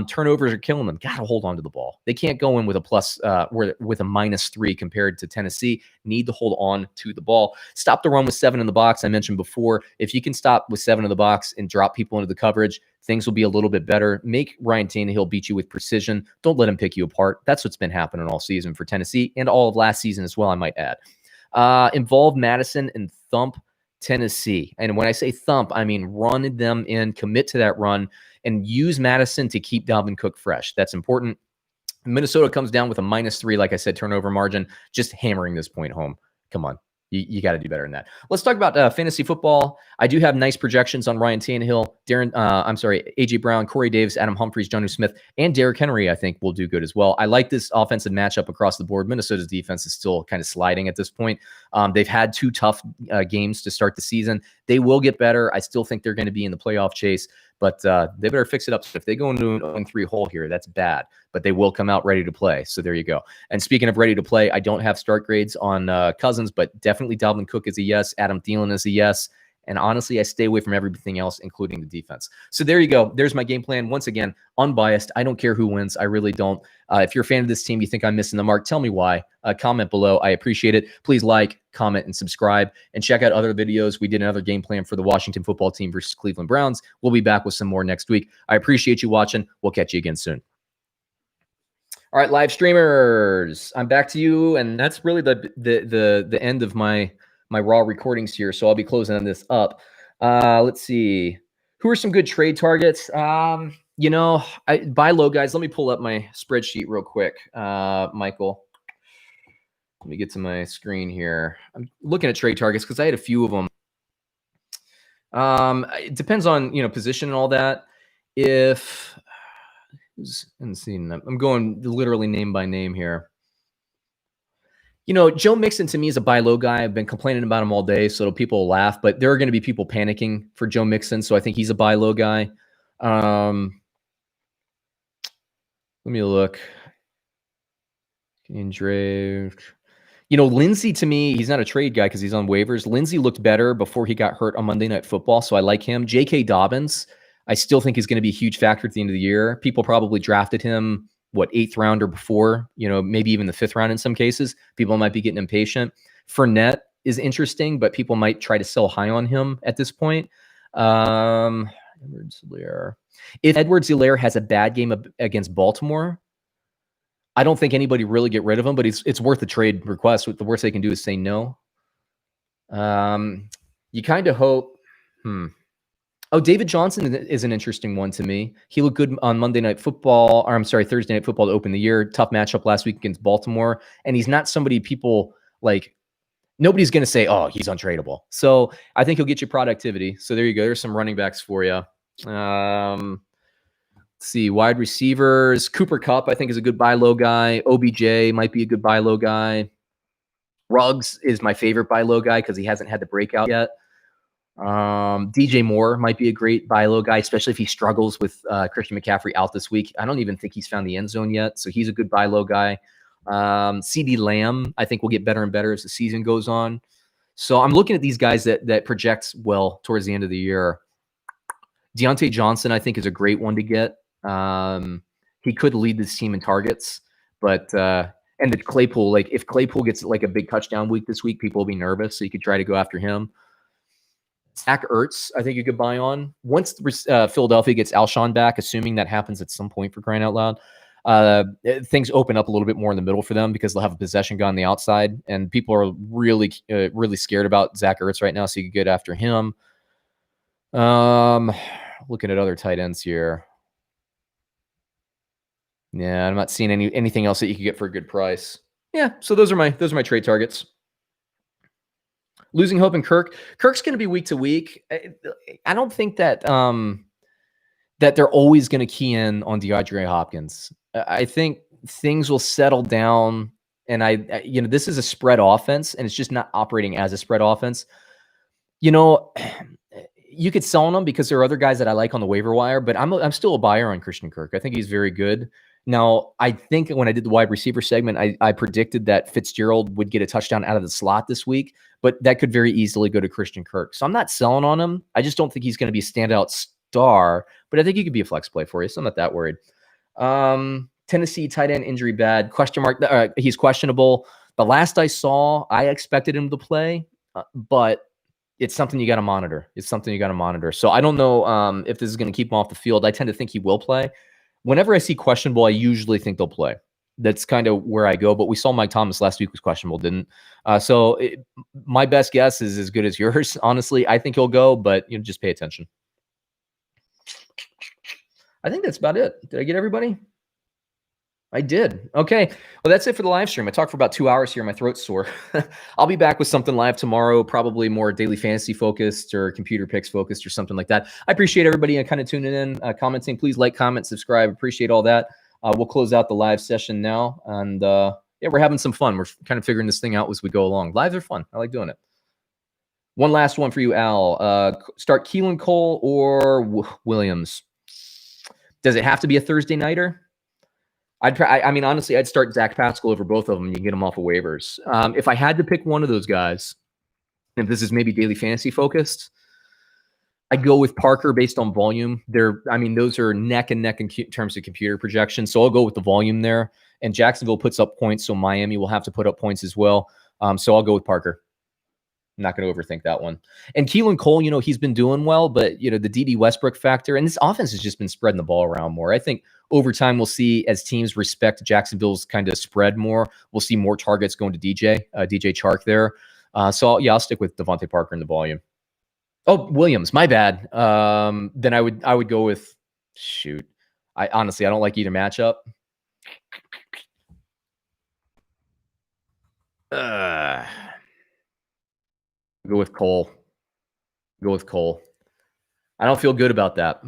Turnovers are killing them. Got to hold on to the ball. They can't go in with a -3 compared to Tennessee. Need to hold on to the ball. Stop the run with 7 in the box. I mentioned before, if you can stop with 7 in the box and drop people into the coverage, things will be a little bit better. Make Ryan Tannehill beat you with precision. Don't let him pick you apart. That's what's been happening all season for Tennessee and all of last season as well, I might add. Involve Madison and thump Tennessee. And when I say thump, I mean run them in, commit to that run, and use Madison to keep Dalvin Cook fresh. That's important. Minnesota comes down with a -3, like I said, turnover margin, just hammering this point home. Come on. You got to do better than that. Let's talk about fantasy football. I do have nice projections on Ryan Tannehill, A.J. Brown, Corey Davis, Adam Humphreys, Jonnu Smith, and Derrick Henry, I think, will do good as well. I like this offensive matchup across the board. Minnesota's defense is still kind of sliding at this point. They've had 2 tough games to start the season. They will get better. I still think they're going to be in the playoff chase. but they better fix it up. So if they go into an 0-3 hole here, that's bad, but they will come out ready to play. So there you go. And speaking of ready to play, I don't have start grades on Cousins, but definitely Dalvin Cook is a yes. Adam Thielen is a yes. And honestly, I stay away from everything else, including the defense. So there you go. There's my game plan. Once again, unbiased. I don't care who wins. I really don't. If you're a fan of this team, you think I'm missing the mark, tell me why. Comment below. I appreciate it. Please like, comment, and subscribe. And check out other videos. We did another game plan for the Washington football team versus Cleveland Browns. We'll be back with some more next week. I appreciate you watching. We'll catch you again soon. All right, live streamers. I'm back to you, and that's really the end of my raw recordings here. So I'll be closing this up. Let's see. Who are some good trade targets? Buy low, guys. Let me pull up my spreadsheet real quick, Michael. Let me get to my screen here. I'm looking at trade targets because I had a few of them. It depends on, position and all that. I'm going literally name by name here. Joe Mixon to me is a buy low guy. I've been complaining about him all day, so people will laugh. But there are going to be people panicking for Joe Mixon, so I think he's a buy low guy. Let me look. Lindsey to me, he's not a trade guy because he's on waivers. Lindsey looked better before he got hurt on Monday Night Football, so I like him. J.K. Dobbins, I still think is going to be a huge factor at the end of the year. People probably drafted him 8th round or before, maybe even the 5th round in some cases. People might be getting impatient. Fournette is interesting, but people might try to sell high on him at this point. Edwards-Helaire. If Edwards-Helaire has a bad game against Baltimore, I don't think anybody really get rid of him, but it's worth a trade request. The worst they can do is say no. You kind of hope. Oh, David Johnson is an interesting one to me. He looked good on Thursday Night Football to open the year. Tough matchup last week against Baltimore. And he's not somebody people like, nobody's going to say, oh, he's untradeable. So I think he'll get you productivity. So there you go. There's some running backs for you. Let's see, wide receivers. Cooper Kupp, I think, is a good buy low guy. OBJ might be a good buy low guy. Ruggs is my favorite buy low guy because he hasn't had the breakout yet. DJ Moore might be a great buy low guy, especially if he struggles with Christian McCaffrey out this week. I don't even think he's found the end zone yet, so he's a good buy low guy. CeeDee Lamb, I think, will get better and better as the season goes on. So I'm looking at these guys that projects well towards the end of the year. Deontay Johnson, I think, is a great one to get. He could lead this team in targets, but and the Claypool, if Claypool gets a big touchdown week this week, people will be nervous, so you could try to go after him. Zach Ertz, I think you could buy on. Once Philadelphia gets Alshon back, assuming that happens at some point for crying out loud, things open up a little bit more in the middle for them because they'll have a possession gun on the outside, and people are really scared about Zach Ertz right now, so you could get after him. Looking at other tight ends here. Yeah, I'm not seeing anything else that you could get for a good price. Yeah, so those are my trade targets. Losing hope in Kirk. Kirk's going to be week to week. I don't think that that they're always going to key in on DeAndre Hopkins. I think things will settle down, and this is a spread offense, and it's just not operating as a spread offense. You could sell on them because there are other guys that I like on the waiver wire, but I'm still a buyer on Christian Kirk. I think he's very good. Now, I think when I did the wide receiver segment, I predicted that Fitzgerald would get a touchdown out of the slot this week, but that could very easily go to Christian Kirk. So I'm not selling on him. I just don't think he's going to be a standout star, but I think he could be a flex play for you, so I'm not that worried. Tennessee tight end injury bad. Question mark. He's questionable. The last I saw, I expected him to play, but it's something you got to monitor. So I don't know if this is going to keep him off the field. I tend to think he will play. Whenever I see questionable, I usually think they'll play. That's kind of where I go. But we saw Mike Thomas last week was questionable, didn't? My best guess is as good as yours. Honestly, I think he'll go, but just pay attention. I think that's about it. Did I get everybody? I did. Okay. Well, that's it for the live stream. I talked for about 2 hours here. My throat's sore. I'll be back with something live tomorrow, probably more daily fantasy focused or computer picks focused or something like that. I appreciate everybody kind of tuning in, commenting. Please like, comment, subscribe. Appreciate all that. We'll close out the live session now. And yeah, we're having some fun. We're kind of figuring this thing out as we go along. Lives are fun. I like doing it. One last one for you, Al. Start Keelan Cole or Williams? Does it have to be a Thursday nighter? I mean, honestly, I'd start Zach Pascal over both of them. You can get them off of waivers. If I had to pick one of those guys, if this is maybe daily fantasy focused, I'd go with Parker based on volume. Those are neck and neck in terms of computer projection. So I'll go with the volume there. And Jacksonville puts up points, so Miami will have to put up points as well. So I'll go with Parker. I'm not going to overthink that one. And Keelan Cole, he's been doing well, but the D.D. Westbrook factor, and this offense has just been spreading the ball around more. I think over time we'll see, as teams respect Jacksonville's kind of spread more, we'll see more targets going to DJ Chark there. So I'll stick with Devontae Parker in the volume. Oh, Williams, my bad. Then I would go with shoot. I honestly don't like either matchup. Go with Cole. I don't feel good about that.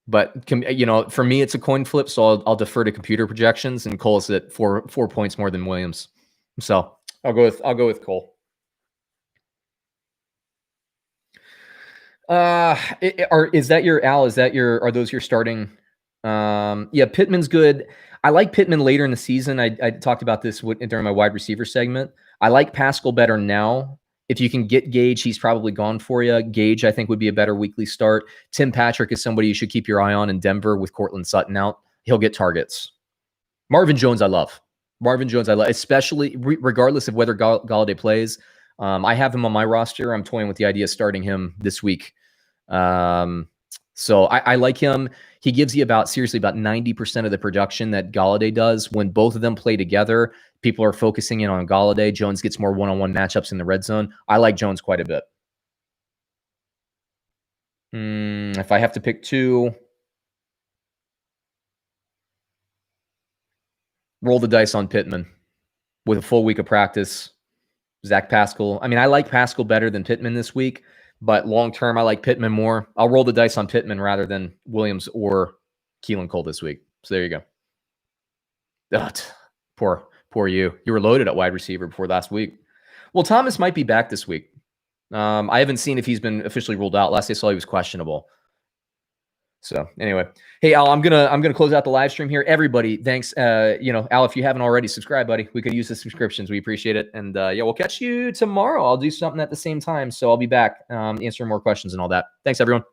But for me, it's a coin flip, so I'll defer to computer projections, and Cole's at 4 points more than Williams. So I'll go with Cole. Are those your starting? Yeah, Pittman's good. I like Pittman later in the season. I talked about this during my wide receiver segment. I like Pascal better now. If you can get Gage, he's probably gone for you. Gage, I think, would be a better weekly start. Tim Patrick is somebody you should keep your eye on in Denver with Cortland Sutton out. He'll get targets. Marvin Jones, I love, especially regardless of whether Galladay plays. I have him on my roster. I'm toying with the idea of starting him this week. So I like him. He gives you about 90% of the production that Galladay does. When both of them play together, people are focusing in on Galladay. Jones gets more one-on-one matchups in the red zone. I like Jones quite a bit. If I have to pick two, roll the dice on Pittman with a full week of practice. Zach Pascal. I mean, I like Pascal better than Pittman this week, but long-term, I like Pittman more. I'll roll the dice on Pittman rather than Williams or Keelan Cole this week. So there you go. Poor you. You were loaded at wide receiver before last week. Well, Thomas might be back this week. I haven't seen if he's been officially ruled out. Last I saw, he was questionable. So anyway, hey Al, I'm gonna close out the live stream here. Everybody, thanks. Al, if you haven't already, subscribe, buddy. We could use the subscriptions. We appreciate it. And we'll catch you tomorrow. I'll do something at the same time, so I'll be back answering more questions and all that. Thanks, everyone.